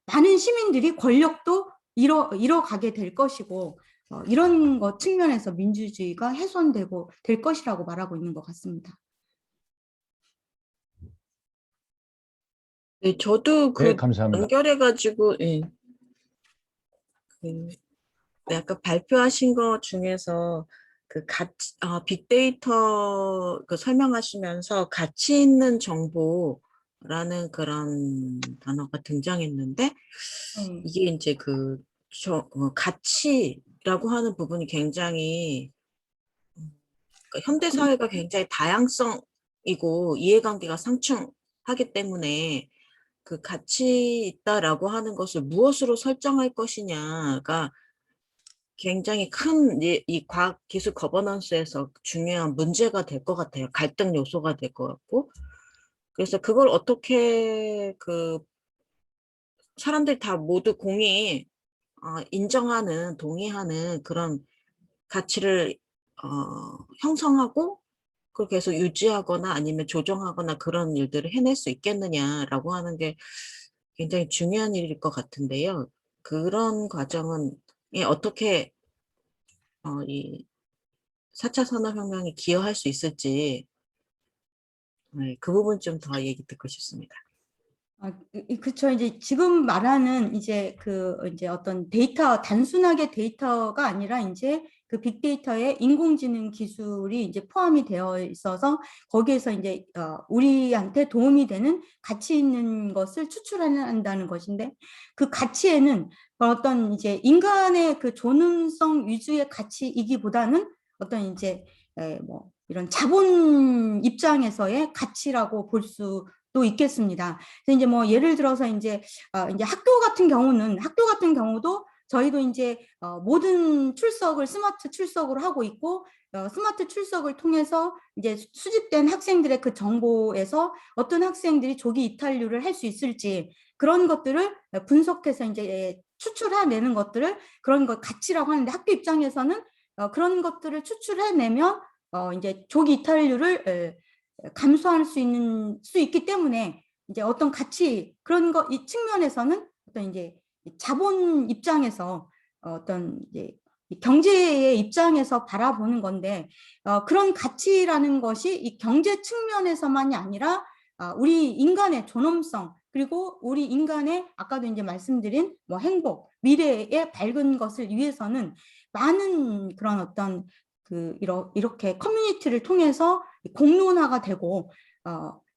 많은 시민들이 권력도 잃어가게 될 것이고 이런 것 측면에서 민주주의가 훼손되고 될 것이라고 말하고 있는 것 같습니다. 네, 저도 네, 감사합니다. 연결해가지고 아까 발표하신 것 중에서 빅데이터 설명하시면서 가치 있는 정보라는 그런 단어가 등장했는데 이게 이제 가치라고 하는 부분이 굉장히 현대 사회가 굉장히 다양성이고 이해관계가 상충하기 때문에 그 가치 있다라고 하는 것을 무엇으로 설정할 것이냐가 굉장히 큰 이 과학 기술 거버넌스에서 중요한 문제가 될 것 같아요. 갈등 요소가 될 것 같고. 그래서 그걸 어떻게 사람들이 다 모두 인정하는, 동의하는 그런 가치를 형성하고 그걸 계속 유지하거나 아니면 조정하거나 그런 일들을 해낼 수 있겠느냐라고 하는 게 굉장히 중요한 일일 것 같은데요. 그런 과정은 어떻게 이 4차 산업혁명이 기여할 수 있을지 그 부분 좀 더 얘기 듣고 싶습니다. 그쵸. 이제 지금 말하는 이제 이제 어떤 데이터, 단순하게 데이터가 아니라 이제 그 빅데이터에 인공지능 기술이 이제 포함이 되어 있어서 거기에서 이제 우리한테 도움이 되는 가치 있는 것을 추출한다는 것인데, 그 가치에는 어떤 이제 인간의 그 존엄성 위주의 가치이기보다는 어떤 이제 뭐 이런 자본 입장에서의 가치라고 볼 수도 있겠습니다. 그래서 이제 뭐 예를 들어서 이제 학교 같은 경우도 저희도 이제 모든 출석을 스마트 출석으로 하고 있고, 스마트 출석을 통해서 이제 수집된 학생들의 그 정보에서 어떤 학생들이 조기 이탈률을 할 수 있을지 그런 것들을 분석해서 이제 추출해내는 것들을 그런 것 가치라고 하는데, 학교 입장에서는 그런 것들을 추출해내면 이제 조기 이탈률을 감소할 수 있기 때문에 이제 어떤 가치 그런 거 이 측면에서는 어떤 이제 자본 입장에서 어떤 이제 경제의 입장에서 바라보는 건데, 그런 가치라는 것이 이 경제 측면에서만이 아니라 우리 인간의 존엄성, 그리고 우리 인간의 아까도 이제 말씀드린 뭐 행복, 미래의 밝은 것을 위해서는 많은 그런 어떤 이렇게 커뮤니티를 통해서 공론화가 되고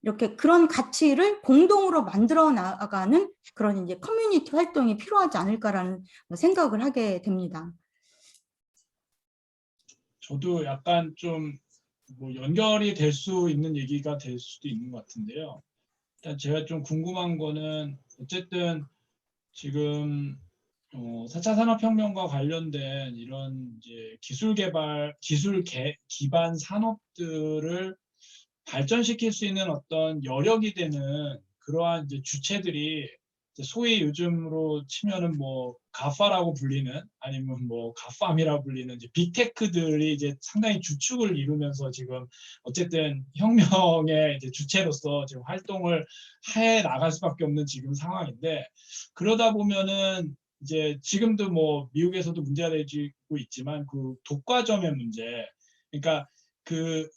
이렇게 그런 가치를 공동으로 만들어 나가는 그런 이제 커뮤니티 활동이 필요하지 않을까라는 생각을 하게 됩니다. 저도 약간 좀 뭐 연결이 될 수 있는 얘기가 될 수도 있는 것 같은데요. 일단 제가 좀 궁금한 거는 어쨌든 지금 4차 산업혁명과 관련된 이런 이제 기술 기반 산업들을 발전시킬 수 있는 어떤 여력이 되는 그러한 이제 주체들이 이제 소위 요즘으로 치면은 뭐 가파라고 불리는, 아니면 뭐 가팜이라고 불리는 이제 빅테크들이 이제 상당히 주축을 이루면서 지금 어쨌든 혁명의 이제 주체로서 지금 활동을 해 나갈 수밖에 없는 지금 상황인데, 그러다 보면은 이제 지금도 뭐 미국에서도 문제가 되고 있지만 그 독과점의 문제, 그러니까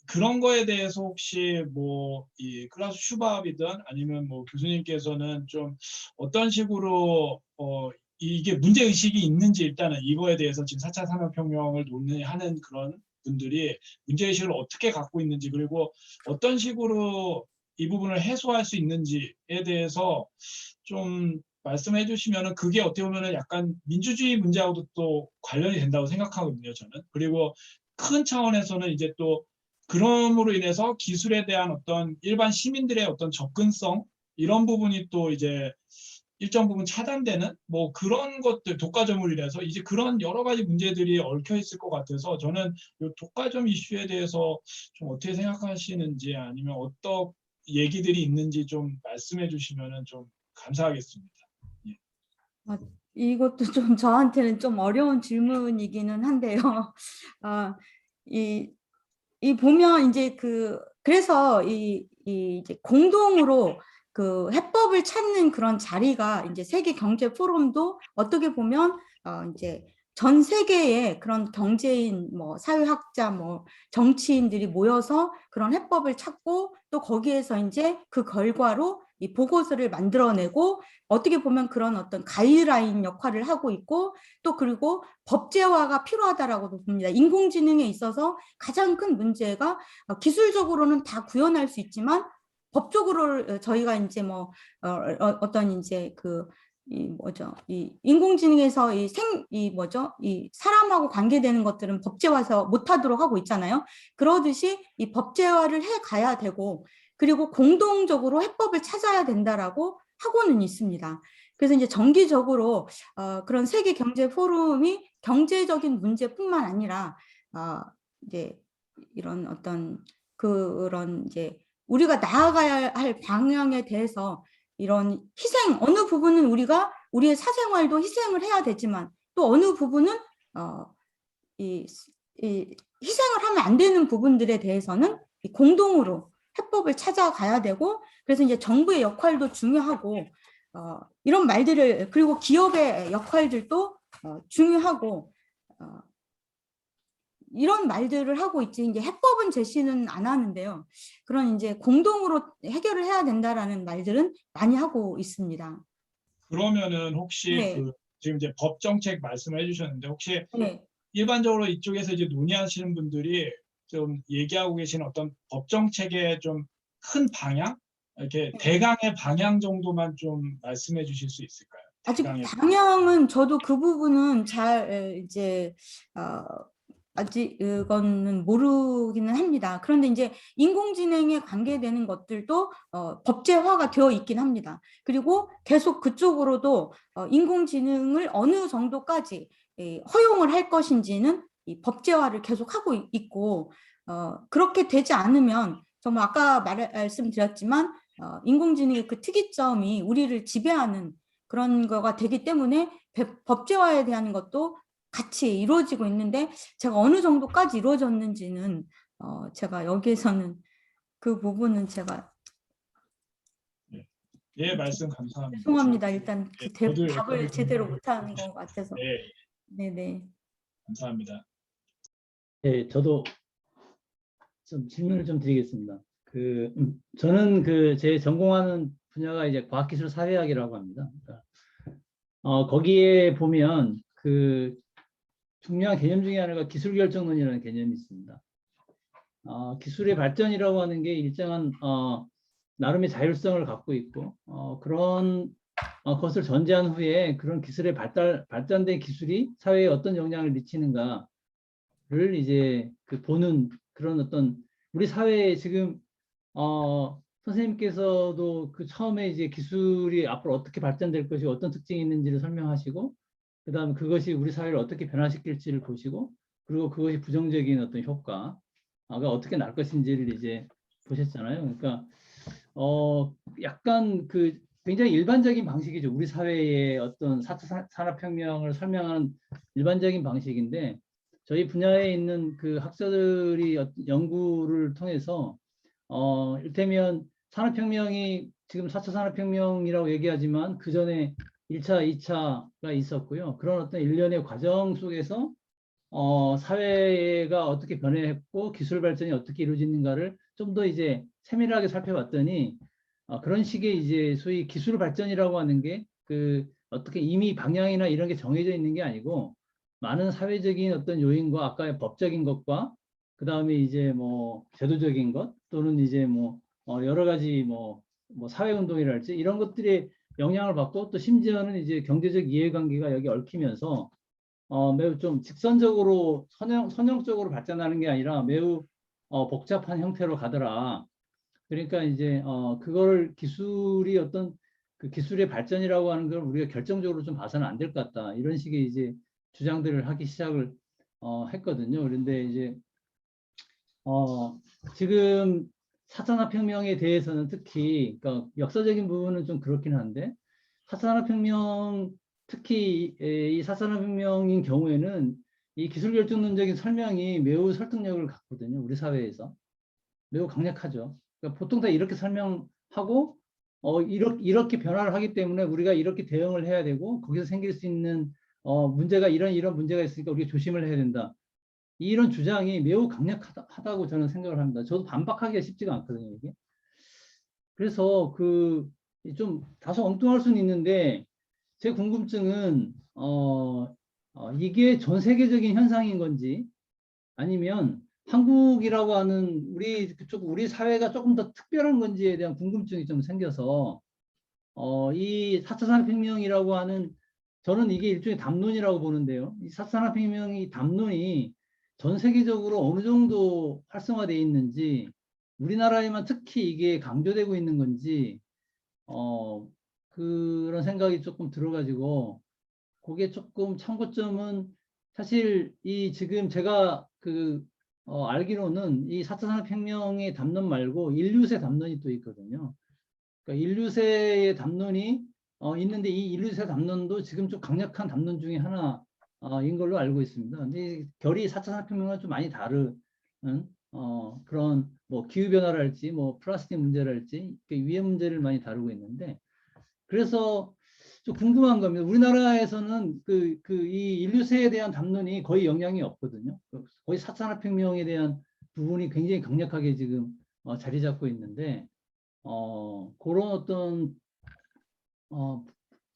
그런 거에 대해서 혹시 뭐 이 클라우스 슈밥이든 아니면 뭐 교수님께서는 좀 어떤 식으로 이게 문제 의식이 있는지, 일단은 이거에 대해서 지금 4차 산업혁명을 논의하는 그런 분들이 문제 의식을 어떻게 갖고 있는지, 그리고 어떤 식으로 이 부분을 해소할 수 있는지에 대해서 좀 말씀해 주시면은, 그게 어떻게 보면은 약간 민주주의 문제하고도 또 관련이 된다고 생각하거든요, 저는. 그리고 큰 차원에서는 이제 또 그럼으로 인해서 기술에 대한 어떤 일반 시민들의 어떤 접근성, 이런 부분이 또 이제 일정 부분 차단되는 뭐 그런 것들, 독과점으로 인해서 이제 그런 여러 가지 문제들이 얽혀 있을 것 같아서, 저는 이 독과점 이슈에 대해서 좀 어떻게 생각하시는지, 아니면 어떤 얘기들이 있는지 좀 말씀해 주시면은 좀 감사하겠습니다. 예. 이것도 좀 저한테는 좀 어려운 질문이기는 한데요. 이 보면 이제 그래서 이제 공동으로 그 해법을 찾는 그런 자리가 이제 세계 경제 포럼도 어떻게 보면 이제 전 세계의 그런 경제인, 뭐 사회학자, 뭐 정치인들이 모여서 그런 해법을 찾고, 또 거기에서 이제 그 결과로 이 보고서를 만들어내고, 어떻게 보면 그런 어떤 가이드라인 역할을 하고 있고, 또 그리고 법제화가 필요하다라고도 봅니다. 인공지능에 있어서 가장 큰 문제가 기술적으로는 다 구현할 수 있지만 법적으로 저희가 이제 뭐 어떤 이제 이 인공지능에서 이 사람하고 관계되는 것들은 법제화해서 못하도록 하고 있잖아요. 그러듯이 이 법제화를 해 가야 되고, 그리고 공동적으로 해법을 찾아야 된다라고 하고는 있습니다. 그래서 이제 정기적으로 그런 세계 경제 포럼이 경제적인 문제뿐만 아니라 이제 이런 어떤 그런 이제 우리가 나아가야 할 방향에 대해서 이런 희생, 어느 부분은 우리가 우리의 사생활도 희생을 해야 되지만 또 어느 부분은 이 희생을 하면 안 되는 부분들에 대해서는 공동으로 해법을 찾아가야 되고, 그래서 이제 정부의 역할도 중요하고, 이런 말들을, 그리고 기업의 역할들도 중요하고, 이런 말들을 하고 있지, 이제 해법은 제시는 안 하는데요. 그런 이제 공동으로 해결을 해야 된다라는 말들은 많이 하고 있습니다. 그러면은 혹시 네. 그 지금 이제 법 정책 말씀을 해주셨는데 혹시 네. 일반적으로 이쪽에서 이제 논의하시는 분들이 좀 얘기하고 계시는 어떤 법 정책의 좀 큰 방향, 이렇게 대강의 방향 정도만 좀 말씀해 주실 수 있을까요? 아직 대강의 방향은 저도 그 부분은 잘 이제 아직 그거는 모르기는 합니다. 그런데 이제 인공지능에 관계되는 것들도 법제화가 되어 있긴 합니다. 그리고 계속 그쪽으로도 인공지능을 어느 정도까지 허용을 할 것인지는 이 법제화를 계속 하고 있고, 그렇게 되지 않으면 정말 아까 말씀드렸지만 인공지능의 그 특이점이 우리를 지배하는 그런 거가 되기 때문에 법제화에 대한 것도 같이 이루어지고 있는데, 제가 어느 정도까지 이루어졌는지는 제가 여기에서는 그 부분은 제가 예, 말씀 감사합니다. 죄송합니다. 일단 그 저도 답을 제대로 못하는 것 같아서. 네, 네네. 감사합니다. 네, 저도 좀 질문을 좀 드리겠습니다. 저는 제 전공하는 분야가 이제 과학기술 사회학이라고 합니다. 그러니까, 거기에 보면 중요한 개념 중에 하나가 기술결정론이라는 개념이 있습니다. 기술의 발전이라고 하는 게 일정한 나름의 자율성을 갖고 있고, 그런 것을 전제한 후에 그런 기술의 발전된 기술이 사회에 어떤 영향을 미치는가를 이제 보는 그런 어떤 우리 사회에 지금 선생님께서도 처음에 이제 기술이 앞으로 어떻게 발전될 것이 어떤 특징이 있는지를 설명하시고, 그다음에 그것이 우리 사회를 어떻게 변화시킬지를 보시고, 그리고 그것이 부정적인 어떤 효과가 어떻게 날 것인지를 이제 보셨잖아요. 그러니까 약간 굉장히 일반적인 방식이죠. 우리 사회의 어떤 4차 산업혁명을 설명하는 일반적인 방식인데, 저희 분야에 있는 학자들이 연구를 통해서 이를테면 산업혁명이 지금 4차 산업혁명이라고 얘기하지만 그 전에 1차, 2차가 있었고요. 그런 어떤 일련의 과정 속에서 사회가 어떻게 변했고 기술 발전이 어떻게 이루어지는가를 좀 더 이제 세밀하게 살펴봤더니 그런 식의 이제 소위 기술 발전이라고 하는 게 어떻게 이미 방향이나 이런 게 정해져 있는 게 아니고 많은 사회적인 어떤 요인과 아까의 법적인 것과 그 다음에 이제 제도적인 것 또는 이제 여러 가지 사회운동이랄지 이런 것들이 영향을 받고 또 심지어는 이제 경제적 이해관계가 여기 얽히면서 매우 좀 직선적으로 선형적으로 발전하는 게 아니라 매우 복잡한 형태로 가더라. 그러니까 이제 그걸 기술이 어떤 기술의 발전이라고 하는 걸 우리가 결정적으로 좀 봐서는 안 될 것 같다. 이런 식의 이제 주장들을 하기 시작을 했거든요. 그런데 이제 지금 4차 산업혁명에 대해서는 특히 그러니까 역사적인 부분은 좀 그렇긴 한데 4차 산업혁명 특히 이 4차 산업혁명인 경우에는 이 기술결정론적인 설명이 매우 설득력을 갖거든요. 우리 사회에서 매우 강력하죠. 그러니까 보통 다 이렇게 설명하고 이렇게 변화를 하기 때문에 우리가 이렇게 대응을 해야 되고 거기서 생길 수 있는 문제가 이런 문제가 있으니까 우리가 조심을 해야 된다. 이런 주장이 매우 강력하다고 저는 생각을 합니다. 저도 반박하기가 쉽지가 않거든요, 이게. 그래서 좀 다소 엉뚱할 수는 있는데 제 궁금증은 이게 전 세계적인 현상인 건지 아니면 한국이라고 하는 우리 사회가 조금 더 특별한 건지에 대한 궁금증이 좀 생겨서 이 4차 산업혁명이라고 하는 저는 이게 일종의 담론이라고 보는데요. 이 4차 산업혁명이 담론이 전 세계적으로 어느 정도 활성화되어 있는지 우리나라에만 특히 이게 강조되고 있는 건지 그런 생각이 조금 들어가지고 그게 조금 참고점은 사실 지금 제가 알기로는 이 4차 산업혁명의 담론 말고 인류세 담론이 또 있거든요. 그러니까 인류세의 담론이 있는데 이 인류세 담론도 지금 좀 강력한 담론 중에 하나인 걸로 알고 있습니다. 근데 이 결이 4차 산업혁명과 좀 많이 다른 그런 뭐 기후 변화랄지 뭐 플라스틱 문제랄지 위해 문제를 많이 다루고 있는데, 그래서 좀 궁금한 겁니다. 우리나라에서는 이 인류세에 대한 담론이 거의 영향이 없거든요. 거의 4차 산업혁명에 대한 부분이 굉장히 강력하게 지금 자리 잡고 있는데, 그런 어떤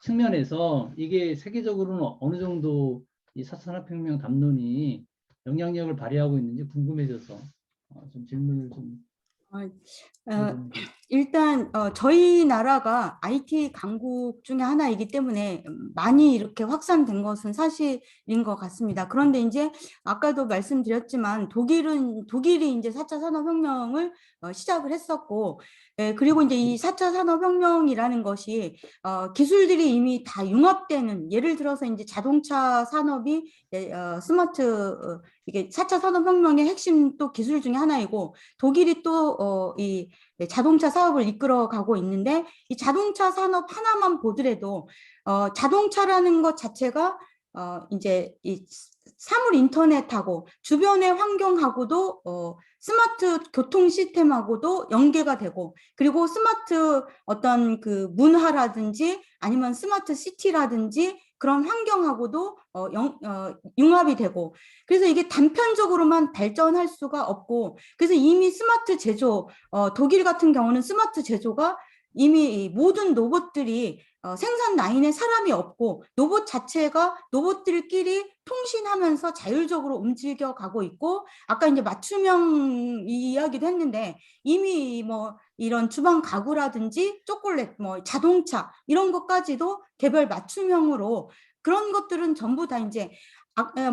측면에서 이게 세계적으로는 어느 정도 이 4차 산업혁명 담론이 영향력을 발휘하고 있는지 궁금해져서 좀 질문을 좀 드려봅니다. 일단 저희 나라가 IT 강국 중에 하나이기 때문에 많이 이렇게 확산된 것은 사실인 것 같습니다. 그런데 이제 아까도 말씀드렸지만 독일이 이제 4차 산업혁명을 시작을 했었고, 그리고 이제 이 4차 산업혁명이라는 것이 기술들이 이미 다 융합되는, 예를 들어서 이제 자동차 산업이 스마트 이게 4차 산업혁명의 핵심 또 기술 중에 하나이고, 독일이 또 이 자동차 사업을 이끌어가고 있는데, 이 자동차 산업 하나만 보더라도 자동차라는 것 자체가 이제 이 사물 인터넷하고 주변의 환경하고도 스마트 교통 시스템하고도 연계가 되고, 그리고 스마트 어떤 그 문화라든지 아니면 스마트 시티라든지 그런 환경하고도 융합이 되고, 그래서 이게 단편적으로만 발전할 수가 없고, 그래서 이미 스마트 제조, 독일 같은 경우는 스마트 제조가 이미 모든 로봇들이 생산 라인에 사람이 없고 로봇 자체가 로봇들끼리 통신하면서 자율적으로 움직여 가고 있고, 아까 이제 맞춤형 이야기도 했는데 이미 뭐 이런 주방 가구라든지 초콜릿, 뭐 자동차 이런 것까지도 개별 맞춤형으로, 그런 것들은 전부 다 이제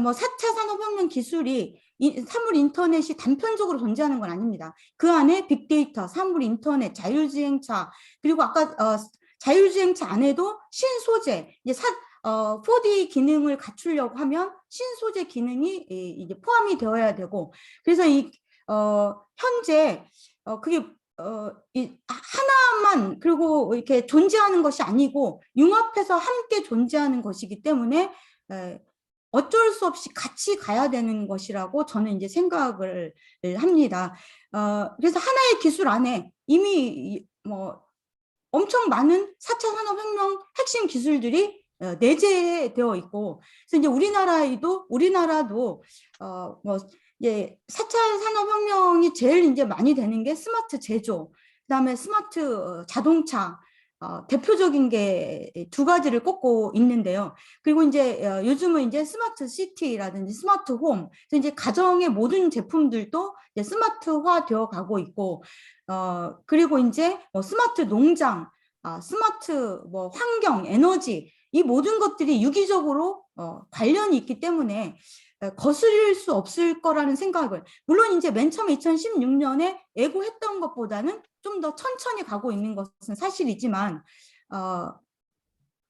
뭐 4차 산업혁명 기술이 사물 인터넷이 단편적으로 존재하는 건 아닙니다. 그 안에 빅데이터, 사물 인터넷, 자율주행차, 그리고 아까 자율주행차 안에도 신소재, 이제 4D 기능을 갖추려고 하면 신소재 기능이 이제 포함이 되어야 되고, 그래서 현재 그게 하나만 그리고 이렇게 존재하는 것이 아니고 융합해서 함께 존재하는 것이기 때문에 어쩔 수 없이 같이 가야 되는 것이라고 저는 이제 생각을 합니다. 그래서 하나의 기술 안에 이미 뭐 엄청 많은 4차 산업혁명 핵심 기술들이 내재되어 있고, 그래서 이제 우리나라도 뭐 이제 4차 산업혁명이 제일 이제 많이 되는 게 스마트 제조, 그다음에 스마트 자동차, 대표적인 게 두 가지를 꼽고 있는데요. 그리고 이제 요즘은 이제 스마트 시티라든지 스마트 홈, 그래서 이제 가정의 모든 제품들도 이제 스마트화 되어 가고 있고, 그리고 이제 뭐 스마트 농장, 스마트 뭐 환경, 에너지, 이 모든 것들이 유기적으로 관련이 있기 때문에 거스릴 수 없을 거라는 생각을, 물론 이제 맨 처음에 2016년에 예고했던 것보다는 좀 더 천천히 가고 있는 것은 사실이지만,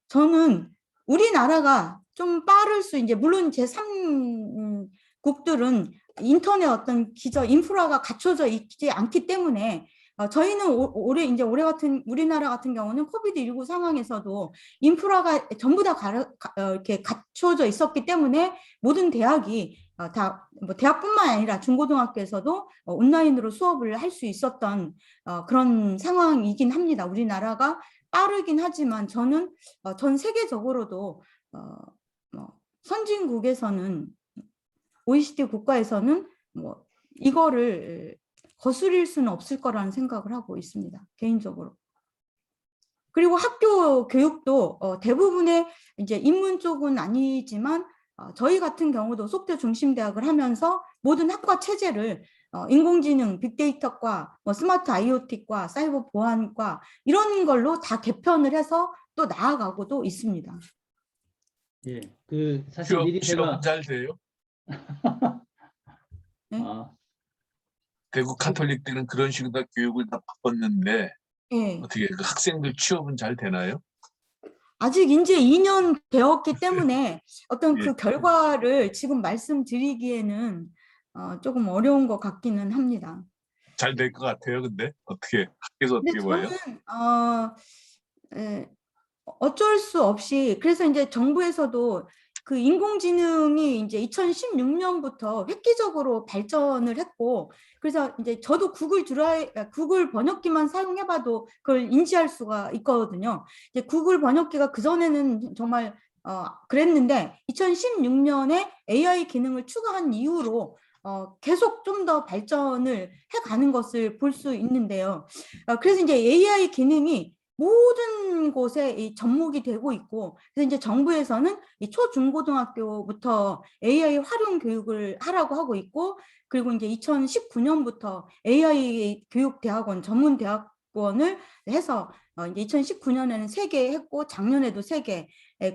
저는 우리나라가 좀 빠를 수, 이제 물론 제3국들은 인터넷 어떤 인프라가 갖춰져 있지 않기 때문에 저희는 우리나라 같은 경우는 코비드19 상황에서도 인프라가 전부 다 이렇게 갖춰져 있었기 때문에 모든 대학이 다 뭐 대학뿐만 아니라 중고등학교에서도 온라인으로 수업을 할 수 있었던 그런 상황이긴 합니다. 우리나라가 빠르긴 하지만 저는 전 세계적으로도 뭐 선진국에서는, OECD 국가에서는 뭐 이거를 거스릴 수는 없을 거라는 생각을 하고 있습니다, 개인적으로. 그리고 학교 교육도 대부분의 이제 인문 쪽은 아니지만 저희 같은 경우도 속대 중심 대학을 하면서 모든 학과 체제를 인공지능, 빅데이터과, 뭐 스마트 IoT과, 사이버 보안과 이런 걸로 다 개편을 해서 또 나아가고도 있습니다. 예, 사실 미리 취업은 제가 잘 돼요? 네? 대구 카톨릭 때는 그런 식으로 다 교육을 다 바꿨는데 네. 어떻게 그 학생들 취업은 잘 되나요? 아직 이제 2년 되었기 때문에 어떤 예. 그 결과를 지금 말씀드리기에는 조금 어려운 것 같기는 합니다. 잘 될 것 같아요. 근데 어떻게 학교에서 근데 어떻게 봐요? 저는 어쩔 수 없이 그래서 이제 정부에서도 그 인공지능이 이제 2016년부터 획기적으로 발전을 했고 그래서 이제 저도 구글 번역기만 사용해봐도 그걸 인지할 수가 있거든요. 이제 구글 번역기가 그전에는 정말 그랬는데 2016년에 AI 기능을 추가한 이후로 계속 좀 더 발전을 해가는 것을 볼 수 있는데요. 그래서 이제 AI 기능이 모든 곳에 이 접목이 되고 있고 그래서 이제 정부에서는 이 초중고등학교부터 AI 활용 교육을 하라고 하고 있고 그리고 이제 2019년부터 AI 교육대학원 전문대학원을 해서 이제 2019년에는 3개 했고 작년에도 3개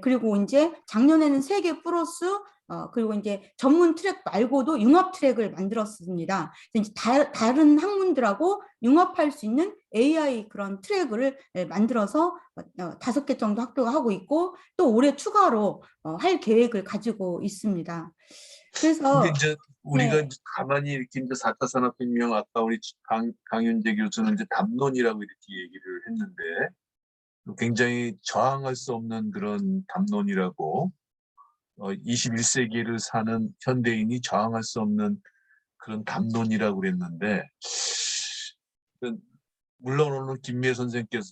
그리고 이제 작년에는 3개 플러스 그리고 이제 전문 트랙 말고도 융합 트랙을 만들었습니다. 이제 다른 학문들하고 융합할 수 있는 AI 그런 트랙을 만들어서 5개 정도 학교가 하고 있고 또 올해 추가로 할 계획을 가지고 있습니다. 그래서 근데 이제 우리가 네. 이제 가만히 이렇게 이제 4차 산업혁명 아까 우리 강윤재 교수는 이제 담론이라고 이렇게 얘기를 했는데 굉장히 저항할 수 없는 그런 담론이라고 21세기를 사는 현대인이 저항할 수 없는 그런 담론이라고 그랬는데 물론 오늘 김미애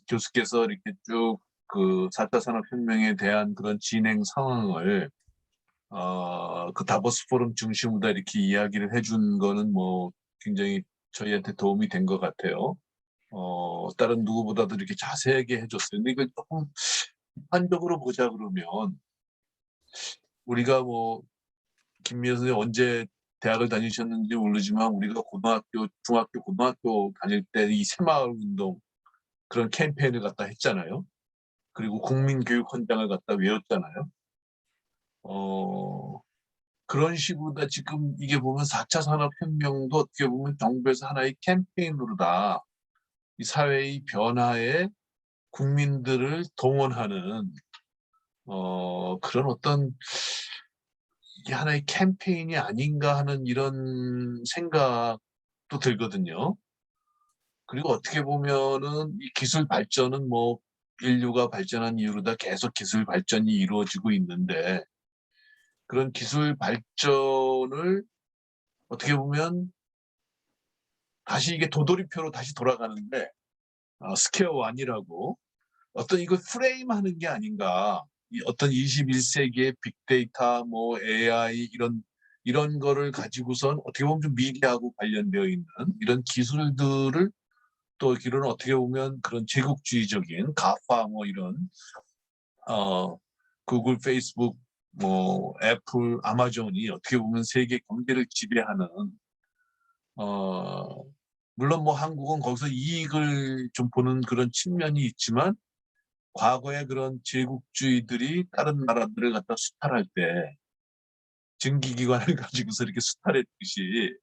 교수께서 이렇게 쭉 그 4차 산업혁명에 대한 그런 진행 상황을 그 다보스 포럼 중심으로 이렇게 이야기를 해준 거는 뭐 굉장히 저희한테 도움이 된 것 같아요. 다른 누구보다도 이렇게 자세하게 해줬어요. 근데 이걸 조금 비판적으로 보자 그러면 우리가 뭐 김미애 선생님 언제 대학을 다니셨는지 모르지만 우리가 중학교, 고등학교 다닐 때 이 새마을 운동 그런 캠페인을 갖다 했잖아요. 그리고 국민교육 헌장을 갖다 외웠잖아요. 그런 식으로 다 지금 이게 보면 4차 산업혁명도 어떻게 보면 정부에서 하나의 캠페인으로다 이 사회의 변화에 국민들을 동원하는 그런 어떤 이게 하나의 캠페인이 아닌가 하는 이런 생각도 들거든요. 그리고 어떻게 보면은 이 기술 발전은 뭐 인류가 발전한 이후로다 계속 기술 발전이 이루어지고 있는데 그런 기술 발전을 어떻게 보면 다시 이게 도돌이표로 다시 돌아가는데 스퀘어 1이라고 어떤 이걸 프레임하는 게 아닌가. 어떤 21세기의 빅데이터, 뭐 AI 이런 거를 가지고선 어떻게 보면 좀 미디어하고 관련되어 있는 이런 기술들을 또 이런 어떻게 보면 그런 제국주의적인 가파 뭐 이런 구글, 페이스북, 뭐 애플, 아마존이 어떻게 보면 세계 경제를 지배하는 물론 뭐 한국은 거기서 이익을 좀 보는 그런 측면이 있지만 과거에 그런 제국주의들이 다른 나라들을 갖다 수탈할 때 증기기관을 가지고서 이렇게 수탈했듯이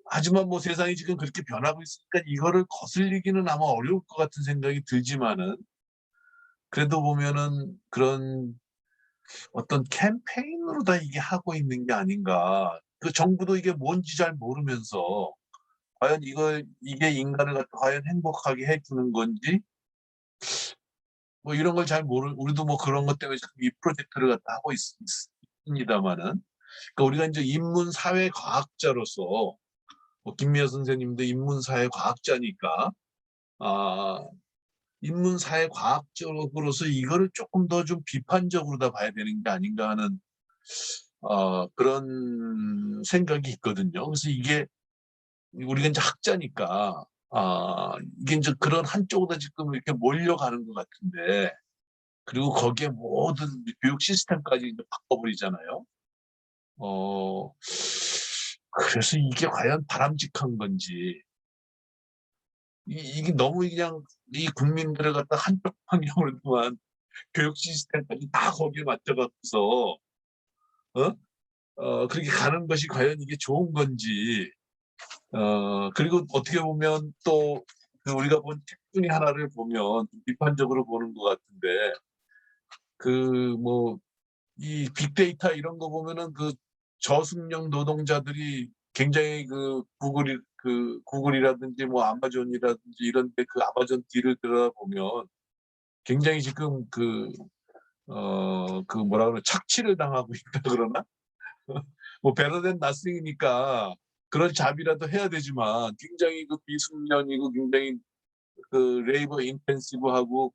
하지만 뭐 세상이 지금 그렇게 변하고 있으니까 이거를 거슬리기는 아마 어려울 것 같은 생각이 들지만은 그래도 보면은 그런 어떤 캠페인으로 다 이게 하고 있는 게 아닌가. 그 정부도 이게 뭔지 잘 모르면서 과연 이게 인간을 갖다 과연 행복하게 해주는 건지 뭐 이런 걸 잘 우리도 뭐 그런 것 때문에 이 프로젝트를 갖다 하고 있습니다만은 그러니까 우리가 이제 인문사회과학자로서 뭐 김미애 선생님도 인문사회과학자니까 인문사회과학적으로서 이거를 조금 더 좀 비판적으로 다 봐야 되는 게 아닌가 하는 그런 생각이 있거든요. 그래서 이게 우리가 이제 학자니까 이게 이제 그런 한쪽으로 지금 이렇게 몰려가는 것 같은데 그리고 거기에 모든 교육 시스템까지 이제 바꿔버리잖아요. 그래서 이게 과연 바람직한 건지 이게 너무 그냥 이 국민들을 갖다 한쪽 방향으로만 교육 시스템까지 다 거기에 맞춰갖고서 그렇게 가는 것이 과연 이게 좋은 건지 그리고 어떻게 보면 또 우리가 본 책 중에 하나를 보면 비판적으로 보는 것 같은데 그 뭐 이 빅데이터 이런 거 보면은 그 저숙련 노동자들이 굉장히 구글이라든지 뭐 아마존이라든지 이런 데 그 아마존 뒤를 들여다보면 굉장히 지금 그 뭐라 그러 착취를 당하고 있다 그러나? 뭐 better than nothing이니까 그런 잡이라도 해야 되지만 굉장히 그 비숙련이고 굉장히 그 레이버 인텐시브하고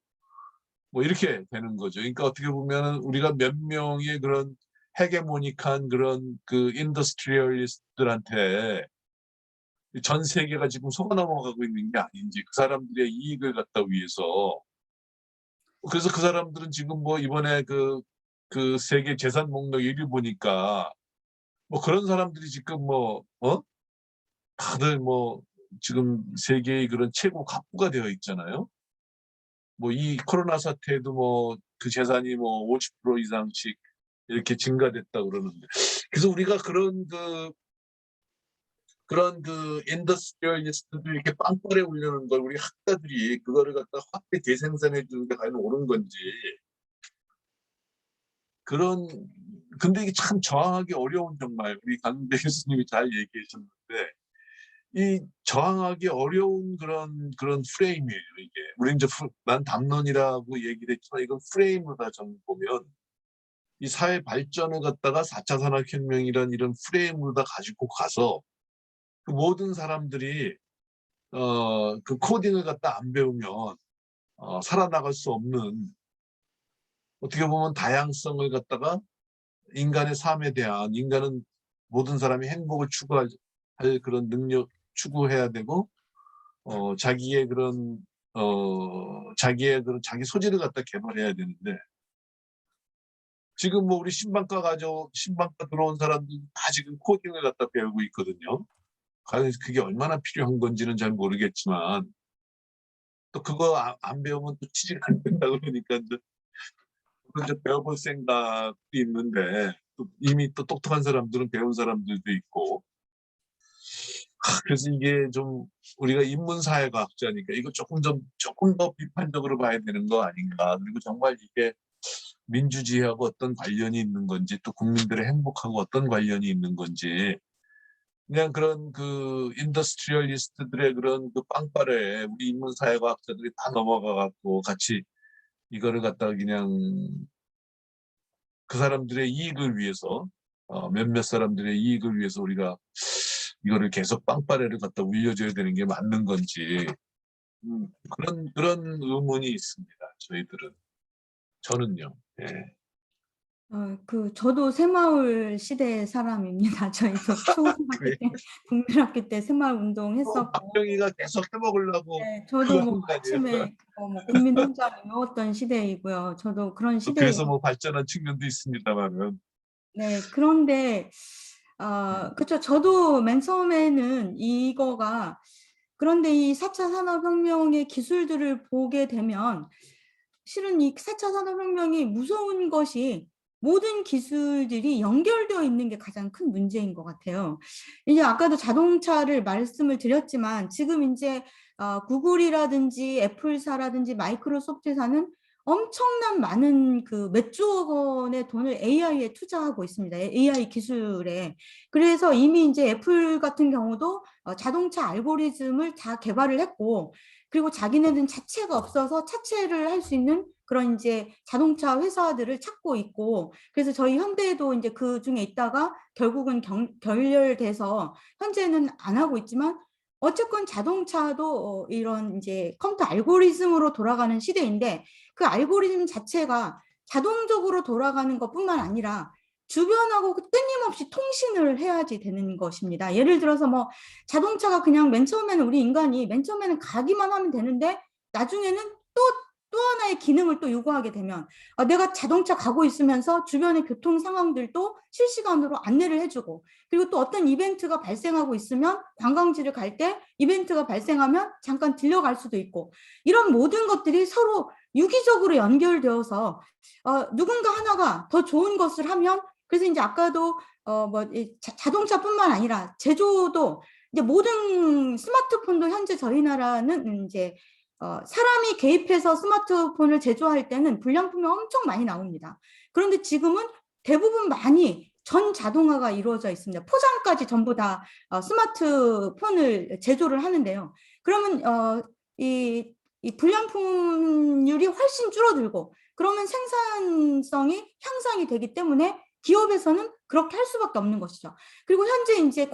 뭐 이렇게 되는 거죠. 그러니까 어떻게 보면은 우리가 몇 명의 그런 헤게모닉한 그런 그 인더스트리얼리스트들한테 전 세계가 지금 속아 넘어가고 있는 게 아닌지 그 사람들의 이익을 갖다 위해서 그래서 그 사람들은 지금 뭐 이번에 그 세계 재산 목록 1위 보니까 뭐 그런 사람들이 지금 뭐 다들 뭐 지금 세계의 그런 최고 갑부가 되어 있잖아요. 뭐 이 코로나 사태에도 뭐 그 재산이 뭐 50% 이상씩 이렇게 증가됐다고 그러는데 그래서 우리가 그런 인더스트리얼리스트들 이렇게 빵빠레 올리는 걸 우리 학자들이 그거를 갖다 확대 재생산해 주는 게 과연 옳은 건지 근데 이게 참 저항하기 어려운 정말 우리 강대 교수님이 잘 얘기하셨는데 이 저항하기 어려운 그런 프레임이에요 이게. 우리 이제 난 담론이라고 얘기를 했지만 이건 프레임으로 좀 보면 이 사회 발전을 갖다가 4차 산업혁명이란 이런 프레임으로 다 가지고 가서 그 모든 사람들이 그 코딩을 갖다 안 배우면 살아나갈 수 없는 어떻게 보면 다양성을 갖다가 인간의 삶에 대한 인간은 모든 사람이 행복을 추구할 그런 능력 추구해야 되고 자기의 그런 자기 소질을 갖다 개발해야 되는데 지금 뭐 우리 신방과 들어온 사람들 다 지금 코딩을 갖다 배우고 있거든요. 과연 그게 얼마나 필요한 건지는 잘 모르겠지만 또 그거 안 배우면 또 취직 안 된다 그러니까 이제 배워볼 생각이 있는데 또 이미 또 똑똑한 사람들은 배운 사람들도 있고 그래서 이게 좀 우리가 인문사회과학자니까 이거 조금 더 비판적으로 봐야 되는 거 아닌가. 그리고 정말 이게 민주주의하고 어떤 관련이 있는 건지 또 국민들의 행복하고 어떤 관련이 있는 건지 그냥 그런 그 인더스트리얼리스트들의 그런 그 빵빠레 우리 인문사회과학자들이 다 넘어가 갖고 같이 이거를 갖다가 그냥 그 사람들의 이익을 위해서 몇몇 사람들의 이익을 위해서 우리가 이거를 계속 빵빠레를 갖다 울려줘야 되는 게 맞는 건지 그런 의문이 있습니다. 저는요. 예. 저도 새마을 시대 사람입니다. 저희도 초등학교 때, 국민학교 때 새마을 운동 했었고. 박정희가 계속 해먹으려고. 네, 저도 뭐 아침에 뭐 국민훈장 외웠던 시대이고요. 저도 그런 시대에. 그래서 뭐 발전한 측면도 있습니다만은. 네, 그런데 그렇죠. 저도 맨 처음에는 이거가 그런데 이 4차 산업혁명의 기술들을 보게 되면 실은 이 4차 산업혁명이 무서운 것이 모든 기술들이 연결되어 있는 게 가장 큰 문제인 것 같아요. 이제 아까도 자동차를 말씀을 드렸지만 지금 이제 구글이라든지 애플사라든지 마이크로소프트사는 엄청난 많은 그 몇 조 원의 돈을 AI에 투자하고 있습니다. AI 기술에. 그래서 이미 이제 애플 같은 경우도 자동차 알고리즘을 다 개발을 했고 그리고 자기네들은 차체가 없어서 차체를 할 수 있는 그런 이제 자동차 회사들을 찾고 있고 그래서 저희 현대에도 이제 그 중에 있다가 결국은 결렬돼서 현재는 안 하고 있지만 어쨌건 자동차도 이런 이제 컴퓨터 알고리즘으로 돌아가는 시대인데 그 알고리즘 자체가 자동적으로 돌아가는 것뿐만 아니라 주변하고 끊임없이 통신을 해야지 되는 것입니다. 예를 들어서 뭐 자동차가 그냥 맨 처음에는 우리 인간이 맨 처음에는 가기만 하면 되는데 나중에는 또 하나의 기능을 또 요구하게 되면 내가 자동차 가고 있으면서 주변의 교통 상황들도 실시간으로 안내를 해주고 그리고 또 어떤 이벤트가 발생하고 있으면 관광지를 갈 때 이벤트가 발생하면 잠깐 들려갈 수도 있고 이런 모든 것들이 서로 유기적으로 연결되어서 누군가 하나가 더 좋은 것을 하면 그래서 이제 아까도 자동차뿐만 아니라 제조도 이제 모든 스마트폰도 현재 저희 나라는 이제 사람이 개입해서 스마트폰을 제조할 때는 불량품이 엄청 많이 나옵니다. 그런데 지금은 대부분 많이 전 자동화가 이루어져 있습니다. 포장까지 전부 다 스마트폰을 제조를 하는데요. 그러면 이 이 불량품률이 훨씬 줄어들고 그러면 생산성이 향상이 되기 때문에 기업에서는 그렇게 할 수밖에 없는 것이죠. 그리고 현재 이제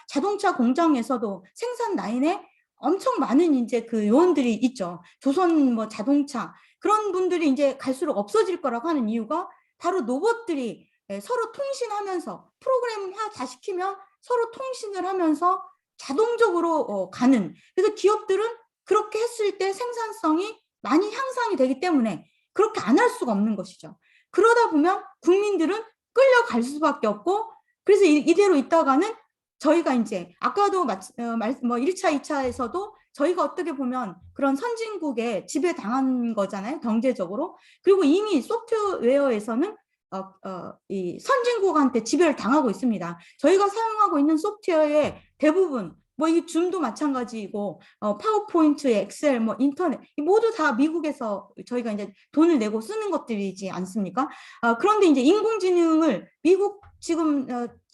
자동차 공장에서도 생산 라인에 엄청 많은 이제 그 요원들이 있죠. 조선 뭐 자동차 그런 분들이 이제 갈수록 없어질 거라고 하는 이유가 바로 로봇들이 서로 통신하면서 프로그램화 다 시키면 서로 통신을 하면서 자동적으로 가는. 그래서 기업들은 그렇게 했을 때 생산성이 많이 향상이 되기 때문에 그렇게 안 할 수가 없는 것이죠. 그러다 보면 국민들은 끌려갈 수밖에 없고 그래서 이대로 있다가는 저희가 이제 아까도 뭐 1차, 2차에서도 저희가 어떻게 보면 그런 선진국에 지배당한 거잖아요. 경제적으로. 그리고 이미 소프트웨어에서는 이 선진국한테 지배를 당하고 있습니다. 저희가 사용하고 있는 소프트웨어의 대부분 뭐 이 줌도 마찬가지이고 파워포인트, 엑셀, 뭐 인터넷 모두 다 미국에서 저희가 이제 돈을 내고 쓰는 것들이지 않습니까? 그런데 이제 인공지능을 미국 지금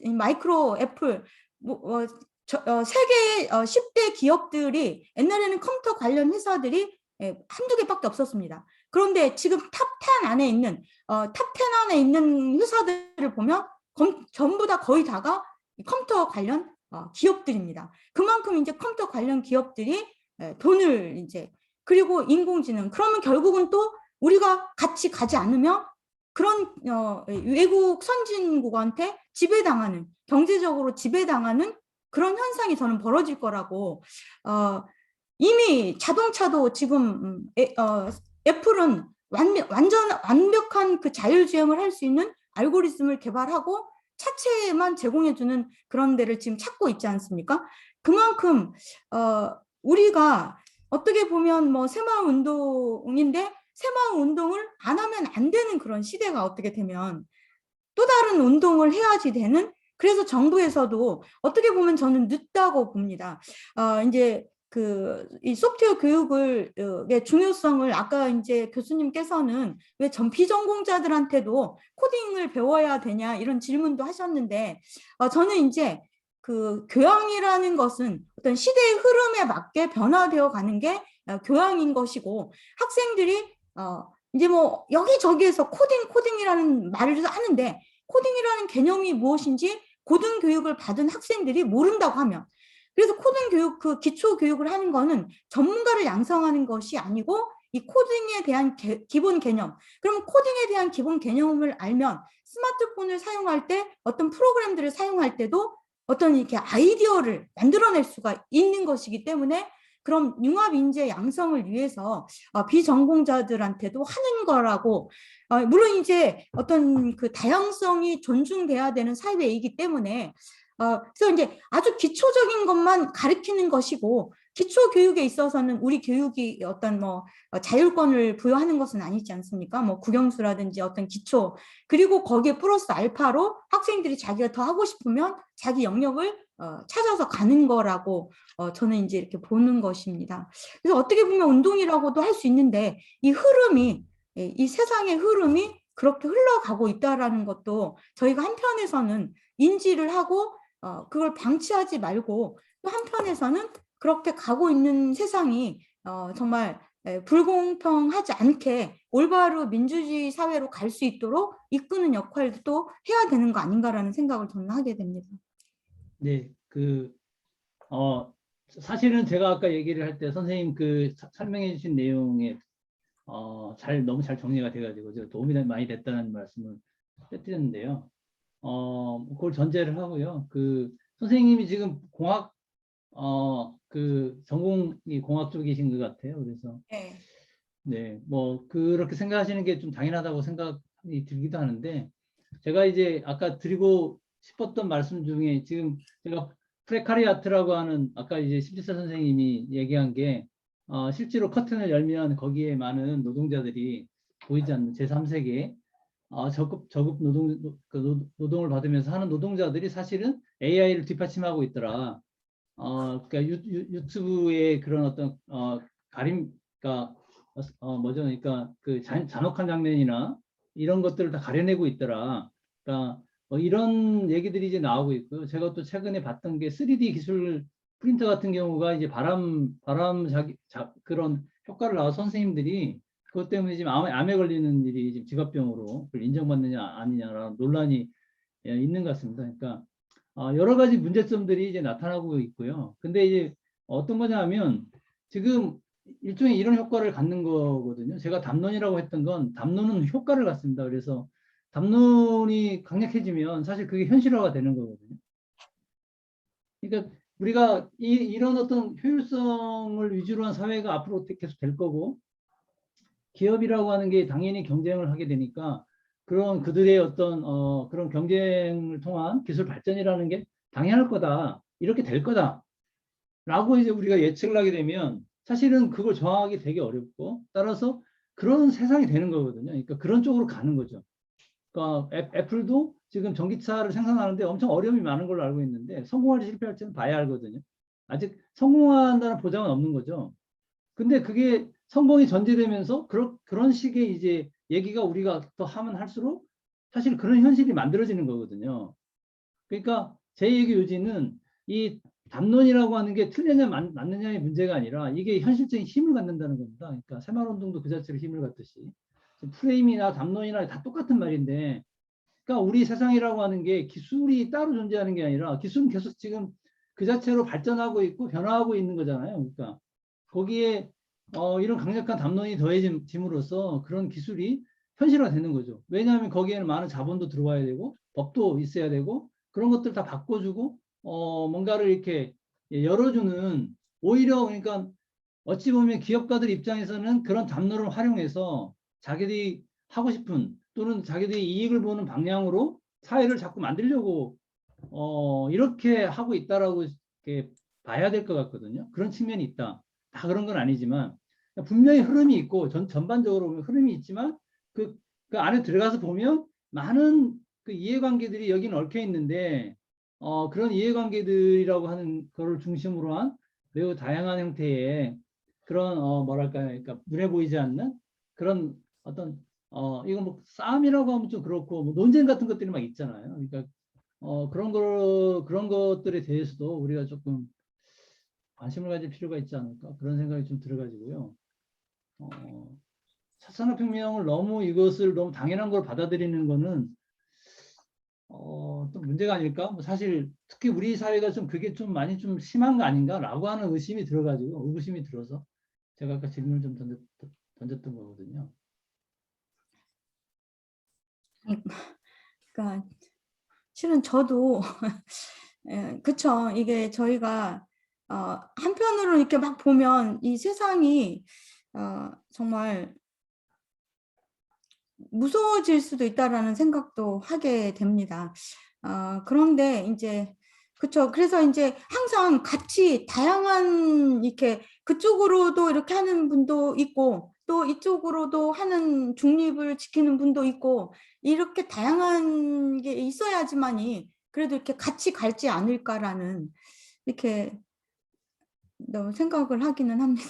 마이크로, 애플 세계 10대 기업들이 옛날에는 컴퓨터 관련 회사들이 한두 개밖에 없었습니다. 그런데 지금 탑10 안에 있는 탑10 안에 있는 회사들을 보면 전부 다 거의 다가 컴퓨터 관련 기업들입니다. 그만큼 이제 컴퓨터 관련 기업들이 돈을 이제 그리고 인공지능 그러면 결국은 또 우리가 같이 가지 않으면 그런 외국 선진국한테 지배당하는 경제적으로 지배당하는 그런 현상이 저는 벌어질 거라고 이미 자동차도 지금 애플은 완벽한 그 자율주행을 할 수 있는 알고리즘을 개발하고 차체만 제공해주는 그런 데를 지금 찾고 있지 않습니까? 그만큼 우리가 어떻게 보면 뭐 새마을 운동인데 새마을 운동을 안 하면 안 되는 그런 시대가 어떻게 되면 또 다른 운동을 해야지 되는 그래서 정부에서도 어떻게 보면 저는 늦다고 봅니다. 이제 이 소프트웨어 교육을 의 중요성을 아까 이제 교수님께서는 왜 비전공자들한테도 코딩을 배워야 되냐 이런 질문도 하셨는데 저는 이제 그 교양이라는 것은 어떤 시대의 흐름에 맞게 변화되어 가는 게 교양인 것이고 학생들이 이제 뭐 여기저기에서 코딩이라는 말을 하는데 코딩이라는 개념이 무엇인지 고등교육을 받은 학생들이 모른다고 하면 그래서 코딩교육 그 기초교육을 하는 거는 전문가를 양성하는 것이 아니고 이 코딩에 대한 기본 개념 그러면 코딩에 대한 기본 개념을 알면 스마트폰을 사용할 때 어떤 프로그램들을 사용할 때도 어떤 이렇게 아이디어를 만들어낼 수가 있는 것이기 때문에 그럼 융합인재 양성을 위해서 비전공자들한테도 하는 거라고 물론 이제 어떤 그 다양성이 존중돼야 되는 사회이기 때문에 그래서 이제 아주 기초적인 것만 가르치는 것이고 기초 교육에 있어서는 우리 교육이 어떤 뭐 자율권을 부여하는 것은 아니지 않습니까? 뭐 국영수라든지 어떤 기초 그리고 거기에 플러스 알파로 학생들이 자기가 더 하고 싶으면 자기 영역을 찾아서 가는 거라고 저는 이제 이렇게 보는 것입니다. 그래서 어떻게 보면 운동이라고도 할 수 있는데 이 흐름이 이 세상의 흐름이 그렇게 흘러가고 있다라는 것도 저희가 한편에서는 인지를 하고 그걸 방치하지 말고 또 한편에서는 그렇게 가고 있는 세상이 정말 불공평하지 않게 올바로 민주주의 사회로 갈 수 있도록 이끄는 역할도 해야 되는 거 아닌가라는 생각을 저는 하게 됩니다. 네, 사실은 제가 아까 얘기를 할 때 선생님 설명해 주신 내용에 너무 잘 정리가 돼가지고 제가 도움이 많이 됐다는 말씀을 해드렸는데요. 그걸 전제를 하고요. 선생님이 지금 공학 전공이 공학 쪽이신 것 같아요. 그래서 네, 뭐 그렇게 생각하시는 게 좀 당연하다고 생각이 들기도 하는데 제가 이제 아까 드리고 싶었던 말씀 중에 지금 제가 프레카리아트라고 하는 아까 이제 심지서 선생님이 얘기한 게 실제로 커튼을 열면 거기에 많은 노동자들이 보이지 않는 제3세계 저급 노동을 받으면서 하는 노동자들이 사실은 AI를 뒷받침하고 있더라. 그러니까 유튜브의 그런 어떤 그러니까 그러니까 잔혹한 장면이나 이런 것들을 다 가려내고 있더라. 그러니까 이런 얘기들이 이제 나오고 있고요. 제가 또 최근에 봤던 게 3D 기술 프린터 같은 경우가 이제 그런 효과를 나와 선생님들이 그것 때문에 지금 암에 걸리는 일이 지금 직업병으로 그걸 인정받느냐 아니냐라는 논란이 있는 것 같습니다. 그러니까 여러 가지 문제점들이 이제 나타나고 있고요. 근데 이제 어떤 거냐 하면 지금 일종의 이런 효과를 갖는 거거든요. 제가 담론이라고 했던 건 담론은 효과를 갖습니다. 그래서 담론이 강력해지면 사실 그게 현실화가 되는 거거든요. 그러니까 우리가 이런 어떤 효율성을 위주로 한 사회가 앞으로 계속 될 거고 기업이라고 하는 게 당연히 경쟁을 하게 되니까 그런 그들의 어떤 그런 경쟁을 통한 기술 발전이라는 게 당연할 거다. 이렇게 될 거다. 라고 이제 우리가 예측을 하게 되면 사실은 그걸 저항하기 되게 어렵고 따라서 그런 세상이 되는 거거든요. 그러니까 그런 쪽으로 가는 거죠. 그러니까 애플도 지금 전기차를 생산하는데 엄청 어려움이 많은 걸로 알고 있는데 성공할지 실패할지는 봐야 알거든요. 아직 성공한다는 보장은 없는 거죠. 근데 그게 성공이 전제되면서 그런 식의 이제 얘기가 우리가 더 하면 할수록 사실 그런 현실이 만들어지는 거거든요. 그러니까 제 얘기 요지는 이 담론이라고 하는 게 틀리냐 맞느냐의 문제가 아니라 이게 현실적인 힘을 갖는다는 겁니다. 그러니까 새마을운동도 그 자체로 힘을 갖듯이 프레임이나 담론이나 다 똑같은 말인데 그러니까 우리 세상이라고 하는 게 기술이 따로 존재하는 게 아니라 기술은 계속 지금 그 자체로 발전하고 있고 변화하고 있는 거잖아요. 그러니까 거기에 이런 강력한 담론이 더해짐으로써 그런 기술이 현실화되는 거죠. 왜냐하면 거기에는 많은 자본도 들어와야 되고 법도 있어야 되고 그런 것들 다 바꿔주고 뭔가를 이렇게 열어주는 오히려 그러니까 어찌 보면 기업가들 입장에서는 그런 담론을 활용해서 자기들이 하고 싶은 또는 자기들이 이익을 보는 방향으로 사회를 자꾸 만들려고 이렇게 하고 있다라고 이렇게 봐야 될 것 같거든요. 그런 측면이 있다. 다 그런 건 아니지만 분명히 흐름이 있고 전반적으로 보면 흐름이 있지만 그 안에 들어가서 보면 많은 그 이해관계들이 여기는 얽혀 있는데 그런 이해관계들이라고 하는 거를 중심으로 한 매우 다양한 형태의 그런 뭐랄까요, 그러니까 눈에 보이지 않는 그런 어떤 이건 뭐 싸움이라고 하면 좀 그렇고 뭐 논쟁 같은 것들이 막 있잖아요. 그러니까 그런 것들에 대해서도 우리가 조금 관심을 가질 필요가 있지 않을까 그런 생각이 좀 들어가지고요. 차산업혁명을 너무 이것을 너무 당연한 걸 받아들이는 거는 또 문제가 아닐까? 뭐 사실 특히 우리 사회가 좀 그게 좀 많이 좀 심한 거 아닌가라고 하는 의심이 들어가지고 의구심이 들어서 제가 아까 질문을 좀 던졌던 거거든요. 그러니까 실은 저도 그쵸. 이게 저희가 한편으로 이렇게 막 보면 이 세상이 정말 무서워질 수도 있다라는 생각도 하게 됩니다. 그런데 이제 그쵸. 그래서 이제 항상 같이 다양한 이렇게 그쪽으로도 이렇게 하는 분도 있고 또 이쪽으로도 하는 중립을 지키는 분도 있고 이렇게 다양한 게 있어야지만이 그래도 이렇게 같이 갈지 않을까라는 이렇게 너무 생각을 하기는 합니다.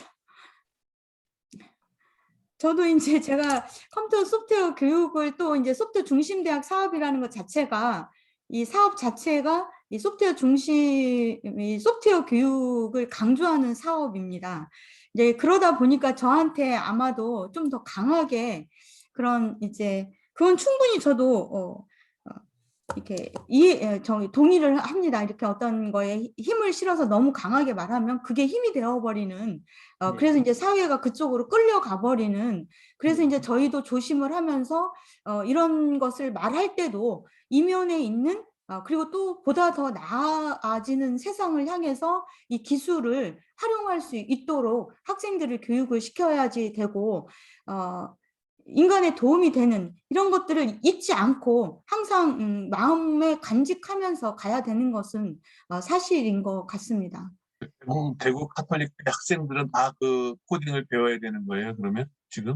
저도 이제 제가 컴퓨터 소프트웨어 교육을 또 이제 소프트웨어 중심 대학 사업이라는 것 자체가 이 사업 자체가 이 소프트웨어 이 소프트웨어 교육을 강조하는 사업입니다. 이제 그러다 보니까 저한테 아마도 좀 더 강하게 그런 이제 그건 충분히 저도 이렇게 동의를 합니다. 이렇게 어떤 거에 힘을 실어서 너무 강하게 말하면 그게 힘이 되어버리는 그래서 이제 사회가 그쪽으로 끌려가 버리는 그래서 이제 저희도 조심을 하면서 이런 것을 말할 때도 이면에 있는 그리고 또 보다 더 나아지는 세상을 향해서 이 기술을 활용할 수 있도록 학생들을 교육을 시켜야지 되고 인간에 도움이 되는 이런 것들을 잊지 않고 항상 마음에 간직하면서 가야 되는 것은 사실인 것 같습니다. 대구 카톨릭 학생들은 다 그 코딩을 배워야 되는 거예요, 그러면 지금?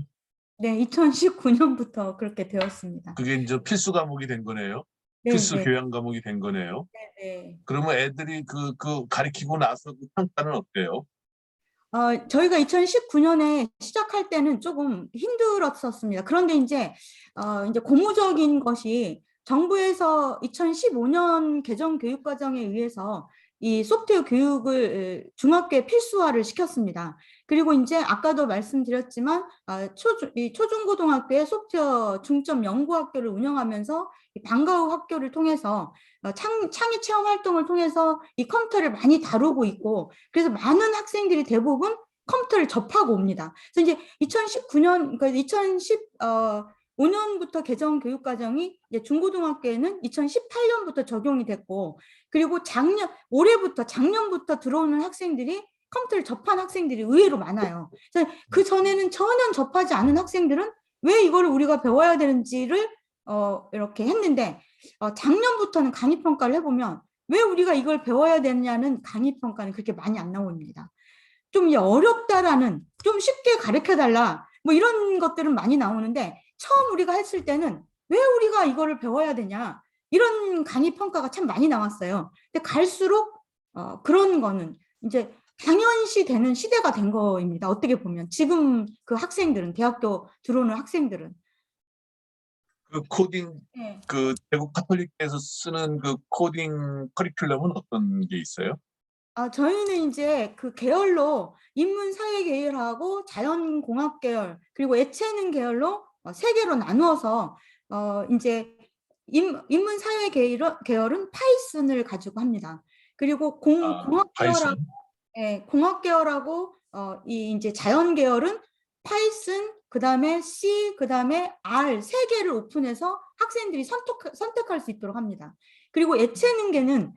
네, 2019년부터 그렇게 되었습니다. 그게 이제 필수 과목이 된 거네요. 네, 필수 네. 교양 과목이 된 거네요. 네. 그러면 애들이 그 가르치고 나서 그 평가는 어때요? 저희가 2019년에 시작할 때는 조금 힘들었었습니다. 그런데 이제 고무적인 것이 정부에서 2015년 개정 교육과정에 의해서 이 소프트웨어 교육을 중학교에 필수화를 시켰습니다. 그리고 이제 아까도 말씀드렸지만 이 초중고등학교에 소프트웨어 중점 연구학교를 운영하면서 이 방과 후 학교를 통해서 창의 체험 활동을 통해서 이 컴퓨터를 많이 다루고 있고, 그래서 많은 학생들이 대부분 컴퓨터를 접하고 옵니다. 그래서 이제 2019년, 그러니까 2015년부터 개정 교육과정이 이제 중고등학교에는 2018년부터 적용이 됐고, 그리고 작년부터 들어오는 학생들이 컴퓨터를 접한 학생들이 의외로 많아요. 그래서 그 전에는 전혀 접하지 않은 학생들은 왜 이걸 우리가 배워야 되는지를 이렇게 했는데, 작년부터는 강의평가를 해보면 왜 우리가 이걸 배워야 되느냐는 강의평가는 그렇게 많이 안 나옵니다. 좀 어렵다라는, 좀 쉽게 가르쳐달라, 뭐 이런 것들은 많이 나오는데, 처음 우리가 했을 때는 왜 우리가 이거를 배워야 되냐, 이런 강의 평가가 참 많이 나왔어요. 근데 갈수록 그런 거는 이제 당연시 되는 시대가 된 거입니다. 어떻게 보면 지금 그 학생들은, 대학교 들어오는 학생들은. 그 코딩, 네. 그 대구 카톨릭에서 쓰는 그 코딩 커리큘럼은 어떤 게 있어요? 저희는 이제 그 계열로 인문사회 계열하고 자연공학 계열, 그리고 예체능 계열로 세 개로 나누어서 이제 인문사회 계열은 파이썬을 가지고 합니다. 그리고 공학 계열하고, 파이썬. 공학 계열하고 이 이제 자연 계열은 파이썬, 그다음에 C, 그다음에 R 세 개를 오픈해서 학생들이 선택할 수 있도록 합니다. 그리고 예체능계는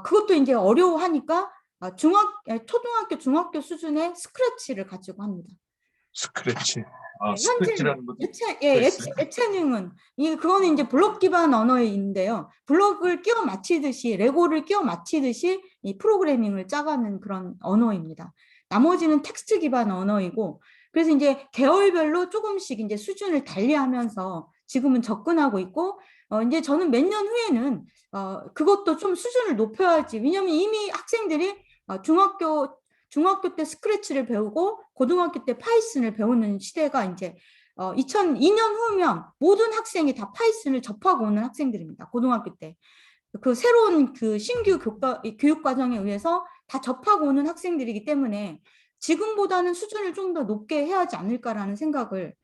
그것도 이제 어려워하니까 초등학교, 중학교 수준의 스크래치를 가지고 합니다. 스크래치. 현재 스크래치라는 것도 있어요? 예체능은 그거는 이제 블록 기반 언어인데요. 블록을 끼워 맞히듯이, 레고를 끼워 맞히듯이 이 프로그래밍을 짜가는 그런 언어입니다. 나머지는 텍스트 기반 언어이고, 그래서 이제 계열별로 조금씩 이제 수준을 달리하면서 지금은 접근하고 있고, 이제 저는 몇 년 후에는 그것도 좀 수준을 높여야지. 왜냐하면 이미 학생들이 중학교 때 스크래치를 배우고 고등학교 때 파이썬을 배우는 시대가 이제 2002년 후면 모든 학생이 다 파이썬을 접하고 오는 학생들입니다. 고등학교 때. 그 새로운 그 신규 교육 과정에 의해서 다 접하고 오는 학생들이기 때문에 지금보다는 수준을 좀 더 높게 해야 하지 않을까라는 생각을,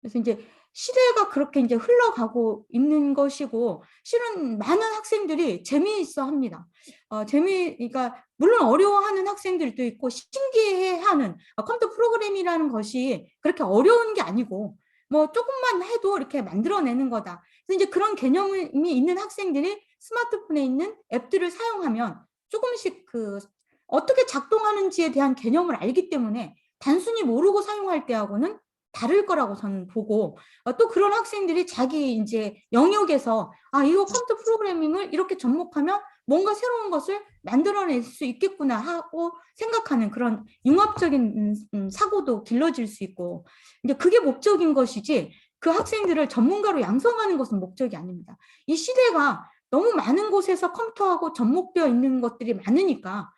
그래서 이제 시대가 그렇게 이제 흘러가고 있는 것이고, 실은 많은 학생들이 재미있어 합니다. 그러니까 물론 어려워하는 학생들도 있고 신기해하는, 컴퓨터 프로그램이라는 것이 그렇게 어려운 게 아니고 뭐 조금만 해도 이렇게 만들어내는 거다. 그래서 이제 그런 개념이 있는 학생들이 스마트폰에 있는 앱들을 사용하면 조금씩 그 어떻게 작동하는지에 대한 개념을 알기 때문에 단순히 모르고 사용할 때하고는 다를 거라고 저는 보고, 또 그런 학생들이 자기 이제 영역에서 이거 컴퓨터 프로그래밍을 이렇게 접목하면 뭔가 새로운 것을 만들어낼 수 있겠구나 하고 생각하는 그런 융합적인 사고도 길러질 수 있고, 이제 그게 목적인 것이지 그 학생들을 전문가로 양성하는 것은 목적이 아닙니다. 이 시대가 너무 많은 곳에서 컴퓨터하고 접목되어 있는 것들이 많으니까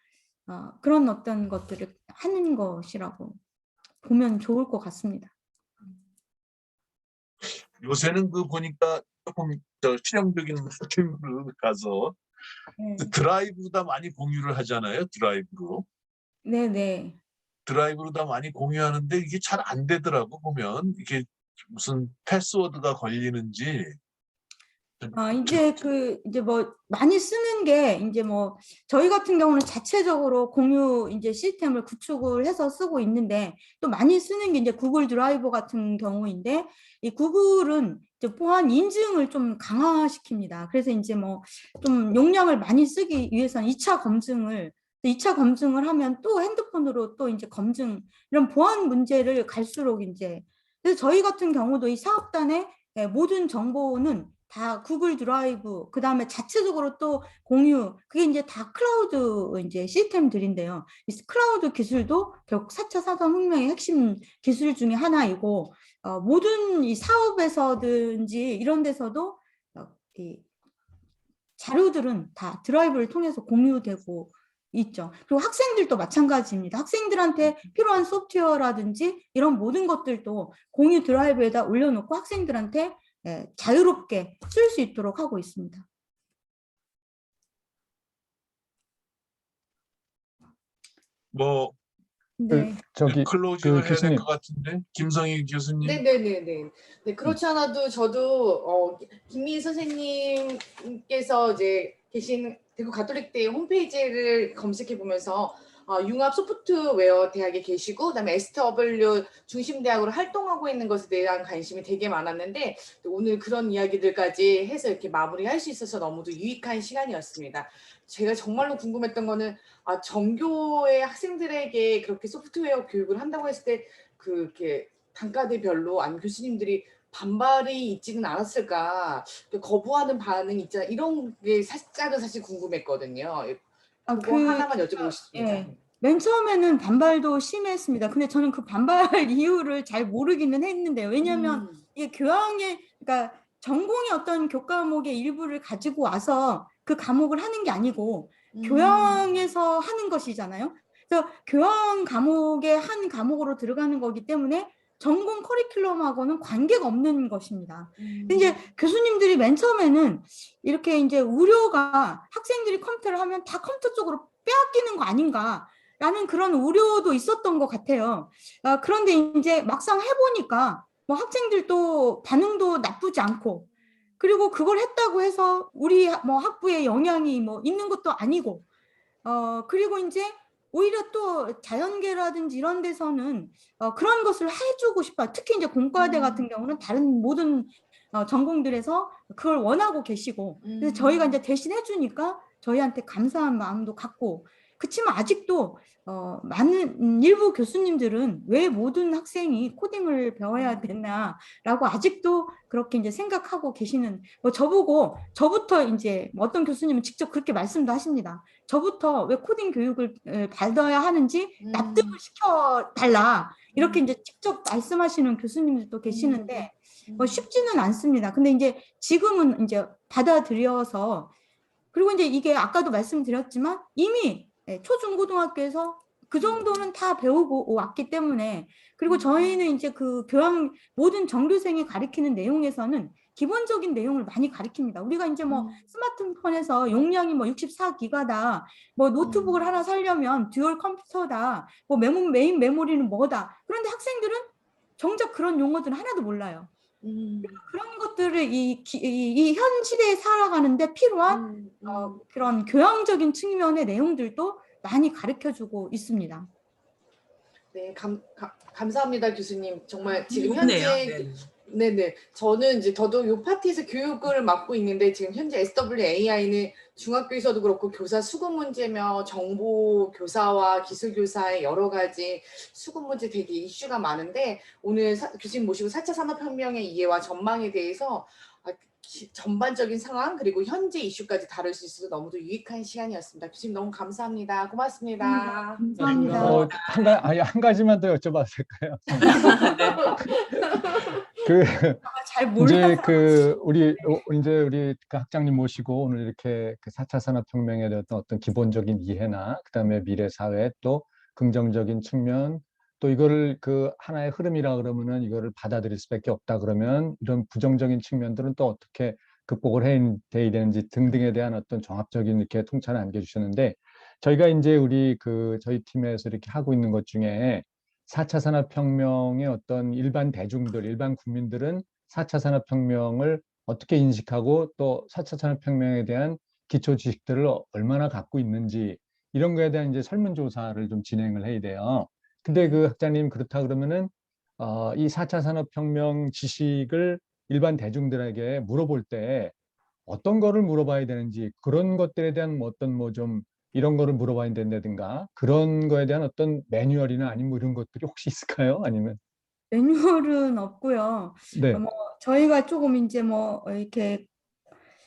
그런 어떤 것들을 하는 것이라고 보면 좋을 것 같습니다. 요새는 그 보니까 조금 실용적인 느낌으로 가서 네. 드라이브로 다 많이 공유를 하잖아요. 드라이브로. 네네. 드라이브로 다 많이 공유하는데 이게 잘 안 되더라고 보면. 이게 무슨 패스워드가 걸리는지. 이제 뭐 많이 쓰는 게 이제 뭐 저희 같은 경우는 자체적으로 공유 이제 시스템을 구축을 해서 쓰고 있는데, 또 많이 쓰는 게 이제 구글 드라이브 같은 경우인데, 이 구글은 이제 보안 인증을 좀 강화시킵니다. 그래서 이제 뭐 좀 용량을 많이 쓰기 위해서는 2차 검증을 하면 또 핸드폰으로 또 이제 검증, 이런 보안 문제를 갈수록 이제, 그래서 저희 같은 경우도 이 사업단의 모든 정보는 다 구글 드라이브, 그 다음에 자체적으로 또 공유, 그게 이제 다 클라우드 이제 시스템들인데요. 이 클라우드 기술도 결국 4차 산업혁명의 핵심 기술 중에 하나이고, 모든 이 사업에서든지 이런 데서도 이 자료들은 다 드라이브를 통해서 공유되고 있죠. 그리고 학생들도 마찬가지입니다. 학생들한테 필요한 소프트웨어라든지 이런 모든 것들도 공유 드라이브에다 올려놓고 학생들한테 자유롭게 쓸 수 있도록 하고 있습니다. 뭐 네. 저기 클로징을 해야 될 교수님. 것 같은데 김성희 교수님. 네네네네. 네, 그렇지 않아도 저도 김미희 선생님께서 이제 계신 대구 가톨릭대 홈페이지를 검색해 보면서 융합 소프트웨어 대학에 계시고 그다음에 SW 중심대학으로 활동하고 있는 것에 대한 관심이 되게 많았는데 오늘 그런 이야기들까지 해서 이렇게 마무리할 수 있어서 너무도 유익한 시간이었습니다. 제가 정말로 궁금했던 거는 정교의 학생들에게 그렇게 소프트웨어 교육을 한다고 했을 때 그렇게 단과대별로 아니면 교수님들이 반발이 있지는 않았을까, 거부하는 반응이 있잖아, 이런 게 살짝은 사실 궁금했거든요. 그거 하나만 여쭤보고 싶습니다. 예. 맨 처음에는 반발도 심했습니다. 근데 저는 그 반발 이유를 잘 모르기는 했는데, 왜냐하면 이게 교양의, 그러니까 전공의 어떤 교과목의 일부를 가지고 와서 그 과목을 하는 게 아니고 교양에서 하는 것이잖아요. 그래서 교양 과목의 한 과목으로 들어가는 거기 때문에 전공 커리큘럼하고는 관계가 없는 것입니다. 근데 이제 교수님들이 맨 처음에는 이렇게 이제 우려가 학생들이 컴퓨터를 하면 다 컴퓨터 쪽으로 빼앗기는 거 아닌가라는 그런 우려도 있었던 것 같아요. 그런데 이제 막상 해보니까 뭐 학생들도 반응도 나쁘지 않고, 그리고 그걸 했다고 해서 우리 뭐 학부에 영향이 뭐 있는 것도 아니고, 그리고 이제 오히려 또 자연계라든지 이런 데서는 그런 것을 해주고 싶어요. 특히 이제 공과대 같은 경우는 다른 모든 전공들에서 그걸 원하고 계시고, 그래서 저희가 이제 대신 해주니까 저희한테 감사한 마음도 갖고, 그렇지만 아직도 많은 일부 교수님들은 왜 모든 학생이 코딩을 배워야 되나라고 아직도 그렇게 이제 생각하고 계시는, 뭐 저부터 이제 어떤 교수님은 직접 그렇게 말씀도 하십니다. 저부터 왜 코딩 교육을 받아야 하는지 납득을 시켜달라, 이렇게 이제 직접 말씀하시는 교수님들도 계시는데 쉽지는 않습니다. 근데 이제 지금은 이제 받아들여서, 그리고 이제 이게 아까도 말씀드렸지만 이미 초중고등학교에서 그 정도는 다 배우고 왔기 때문에, 그리고 저희는 이제 그 교양 모든 전교생이 가르치는 내용에서는 기본적인 내용을 많이 가르칩니다. 우리가 이제 뭐 스마트폰에서 용량이 뭐 64기가다, 뭐 노트북을 하나 사려면 듀얼 컴퓨터다, 뭐 메인 메모리는 뭐다. 그런데 학생들은 정작 그런 용어들은 하나도 몰라요. 그런 것들을 이 현 시대에 살아가는데 필요한 그런 교양적인 측면의 내용들도 많이 가르쳐주고 있습니다. 네, 감사합니다, 교수님. 정말 지금 좋네요. 현재 네네. 저는 이제 저도 요 파트에서 교육을 맡고 있는데 지금 현재 SWAI는 중학교에서도 그렇고 교사 수급 문제며 정보 교사와 기술 교사의 여러 가지 수급 문제 되게 이슈가 많은데 오늘 교수님 모시고 4차 산업혁명의 이해와 전망에 대해서 전반적인 상황 그리고 현재 이슈까지 다룰 수 있어서 너무도 유익한 시간이었습니다. 교수님 너무 감사합니다. 고맙습니다. 감사합니다. 한 가지만 더 여쭤봐도 될까요? 잘 몰라서. 이제 우리 그 학장님 모시고 오늘 이렇게 그 4차 산업혁명에 대한 어떤 기본적인 이해나 그다음에 미래 사회 또 긍정적인 측면, 또 이거를 그 하나의 흐름이라 그러면은 이거를 받아들일 수밖에 없다 그러면 이런 부정적인 측면들은 또 어떻게 극복을 해야 되는지 등등에 대한 어떤 종합적인 이렇게 통찰을 안겨주셨는데, 저희가 이제 저희 팀에서 이렇게 하고 있는 것 중에 4차 산업혁명의 어떤 일반 대중들, 일반 국민들은 4차 산업혁명을 어떻게 인식하고 또 4차 산업혁명에 대한 기초 지식들을 얼마나 갖고 있는지, 이런 거에 대한 이제 설문조사를 좀 진행을 해야 돼요. 근데 그 학자님, 그렇다 그러면은 이 4차 산업혁명 지식을 일반 대중들에게 물어볼 때 어떤 거를 물어봐야 되는지, 그런 것들에 대한 좀 이런 거를 물어봐야 된다든가, 그런 거에 대한 어떤 매뉴얼이나 아니면 이런 것들이 혹시 있을까요? 아니면? 매뉴얼은 없고요. 네. 뭐 저희가 조금 이제 뭐 이렇게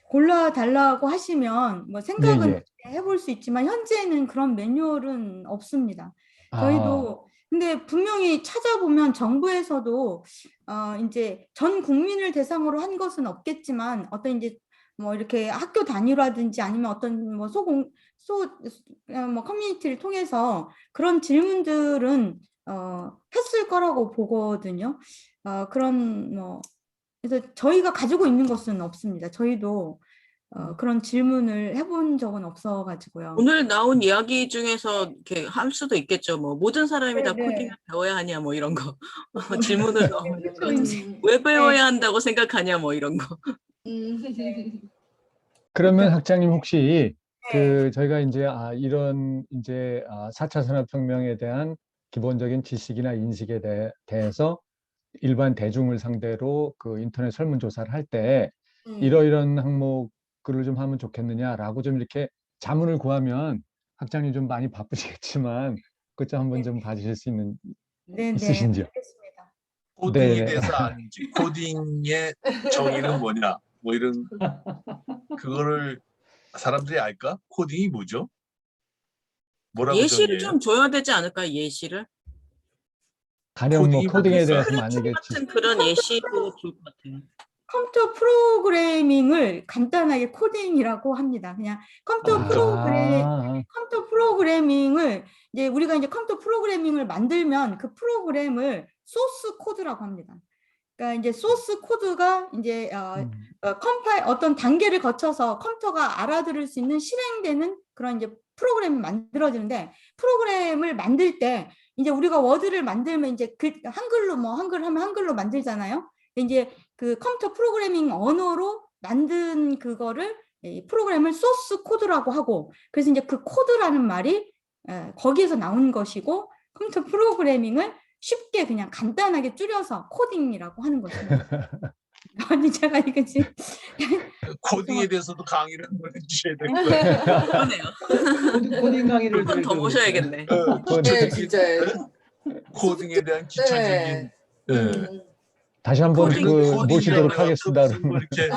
골라달라고 하시면 뭐 생각은 예. 해볼 수 있지만 현재는 그런 매뉴얼은 없습니다. 아, 저희도 근데 분명히 찾아보면 정부에서도 이제 전 국민을 대상으로 한 것은 없겠지만 어떤 이제 뭐 이렇게 학교 단위라든지 아니면 어떤 뭐 뭐 커뮤니티를 통해서 그런 질문들은 했을 거라고 보거든요. 그런 뭐 그래서 저희가 가지고 있는 것은 없습니다. 저희도 그런 질문을 해본 적은 없어가지고요. 오늘 나온 이야기 중에서 이렇게 할 수도 있겠죠. 뭐 모든 사람이 다 네, 네. 코딩을 배워야 하냐 뭐 이런 거 질문을 넣으면 그렇죠, 이제. 왜 배워야 한다고 생각하냐 뭐 이런 거. 그러면 학장님 혹시 네. 저희가 이제 이런 이제 4차 산업혁명에 대한 기본적인 지식이나 인식에 대해서 일반 대중을 상대로 그 인터넷 설문조사를 할 때 이러이런 항목들을 좀 하면 좋겠느냐라고 좀 이렇게 자문을 구하면 학장님 좀 많이 바쁘시겠지만 그것 좀 한번 좀 봐주실 수 네, 있으신지요? 알겠습니다. 코딩에 네네. 대해서 아는지, 코딩의 정의는 뭐냐, 뭐 이런 그거를 사람들이 알까? 코딩이 뭐죠? 뭐라고 예시를 정의해요? 좀 줘야 되지 않을까? 예시를? 가령 뭐 코딩이 코딩에 뭡니까? 대해서 만약에 같은 그런 예시도 좋을 것 같아요. 컴퓨터 프로그래밍을 간단하게 코딩이라고 합니다. 그냥 컴퓨터 프로그래밍을 이제 우리가 이제 컴퓨터 프로그래밍을 만들면 그 프로그램을 소스 코드라고 합니다. 그러니까 이제 소스 코드가 이제 컴파일 어떤 단계를 거쳐서 컴퓨터가 알아들을 수 있는 실행되는 그런 이제 프로그램이 만들어지는데 프로그램을 만들 때 이제 우리가 워드를 만들면 이제 그 한글로 뭐 한글 하면 한글로 만들잖아요. 이제 그 컴퓨터 프로그래밍 언어로 만든 그거를 이 프로그램을 소스 코드라고 하고 그래서 이제 그 코드라는 말이 거기에서 나온 것이고 컴퓨터 프로그래밍을 쉽게 그냥 간단하게 줄여서 코딩이라고 하는 것입니다. 아니 제가 이거 지금 코딩에 대해서도 강의를 한번 해주셔야 될 거예요. 그러네요. 코딩 강의를 한 번 더 모셔야겠네. 네, 진짜요. 코딩에 대한 기초적인 다시 한번 코딩, 그 모시도록 코딩이라고 하겠습니다. 무슨 뭐 이렇게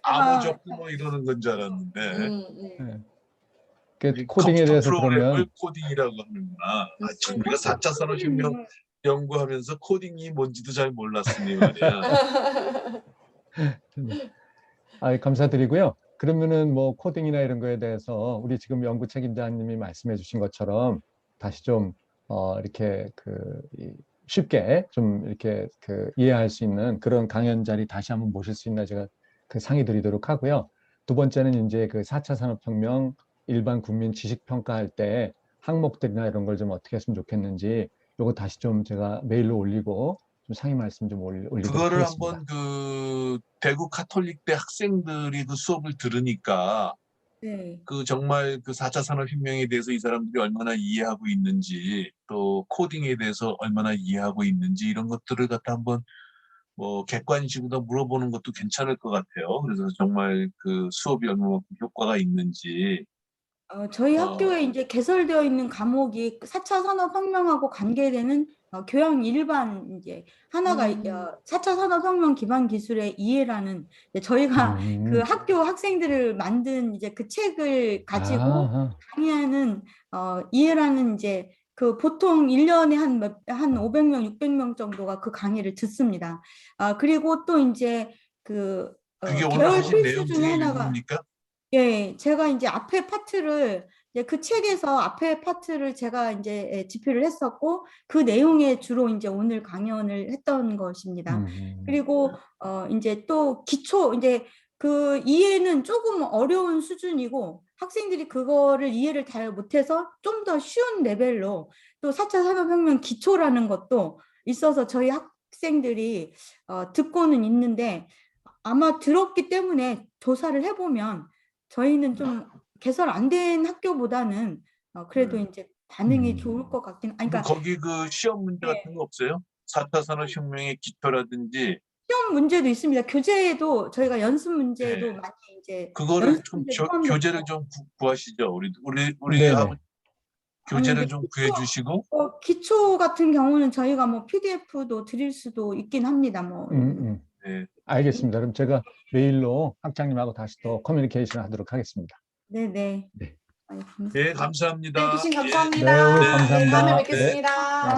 암호 적고 뭐 이러는 건 줄 알았는데 이 코딩에 컴퓨터 대해서 프로그램을 그러면 코딩이라고 하는구나. 참 우리가 4차 산업혁명 연구하면서 코딩이 뭔지도 잘 몰랐으니 말이야. 감사드리고요. 그러면은 뭐 코딩이나 이런 거에 대해서 우리 지금 연구 책임자님이 말씀해 주신 것처럼 다시 좀 이렇게 쉽게 좀 이렇게 이해할 수 있는 그런 강연 자리 다시 한번 모실 수 있나 제가 상의 드리도록 하고요. 두 번째는 이제 4차 산업혁명 일반 국민 지식 평가할 때 항목들이나 이런 걸 좀 어떻게 했으면 좋겠는지 요거 다시 좀 제가 메일로 올리고 좀 상의 말씀 좀 올리도록 그거를 하겠습니다. 한번 대구 카톨릭대 학생들이 그 수업을 들으니까 네. 정말 4차 산업혁명에 대해서 이 사람들이 얼마나 이해하고 있는지 또 코딩에 대해서 얼마나 이해하고 있는지 이런 것들을 갖다 한번 뭐 객관식으로 물어보는 것도 괜찮을 것 같아요. 그래서 정말 수업이 얼마만큼 효과가 있는지. 저희 학교에 이제 개설되어 있는 과목이 4차 산업혁명하고 관계되는 교양 일반 이제 하나가 4차 산업혁명 기반 기술의 이해라는 저희가 그 학교 학생들을 만든 이제 그 책을 가지고 강의하는 이해라는 이제 그 보통 1년에 한 500명, 600명 정도가 그 강의를 듣습니다. 그리고 또 이제 그게 오늘 개월 하신 필수 내용 중에 중에 하나가 일부입니까? 예, 제가 이제 앞에 파트를 이제 그 책에서 앞에 파트를 제가 이제 집필을 했었고 그 내용에 주로 이제 오늘 강연을 했던 것입니다. 그리고 이제 또 기초 이제 그 이해는 조금 어려운 수준이고 학생들이 그거를 이해를 잘 못해서 좀 더 쉬운 레벨로 또 4차 산업혁명 기초라는 것도 있어서 저희 학생들이 듣고는 있는데 아마 들었기 때문에 조사를 해보면 저희는 좀 개설 안 된 학교보다는 그래도 이제 반응이 좋을 것 같긴. 그러니까 거기 시험 문제 네. 같은 거 없어요? 4차 산업혁명의 기초라든지 시험 문제도 있습니다. 교재에도 저희가 연습 문제도 네. 많이 이제 그거를 연습 좀 문제 포함되어 교재를 좀 구하시죠. 우리 네네. 하고 교재를 아니, 좀 구해주시고. 기초 같은 경우는 저희가 뭐 PDF도 드릴 수도 있긴 합니다. 뭐. 네. 알겠습니다. 그럼 제가 메일로 학장님하고 다시 또 커뮤니케이션 하도록 하겠습니다. 네네. 네. 네, 감사합니다. 네, 교수님 네, 감사합니다. 오늘 감사합니다. 다음에 네. 뵙겠습니다.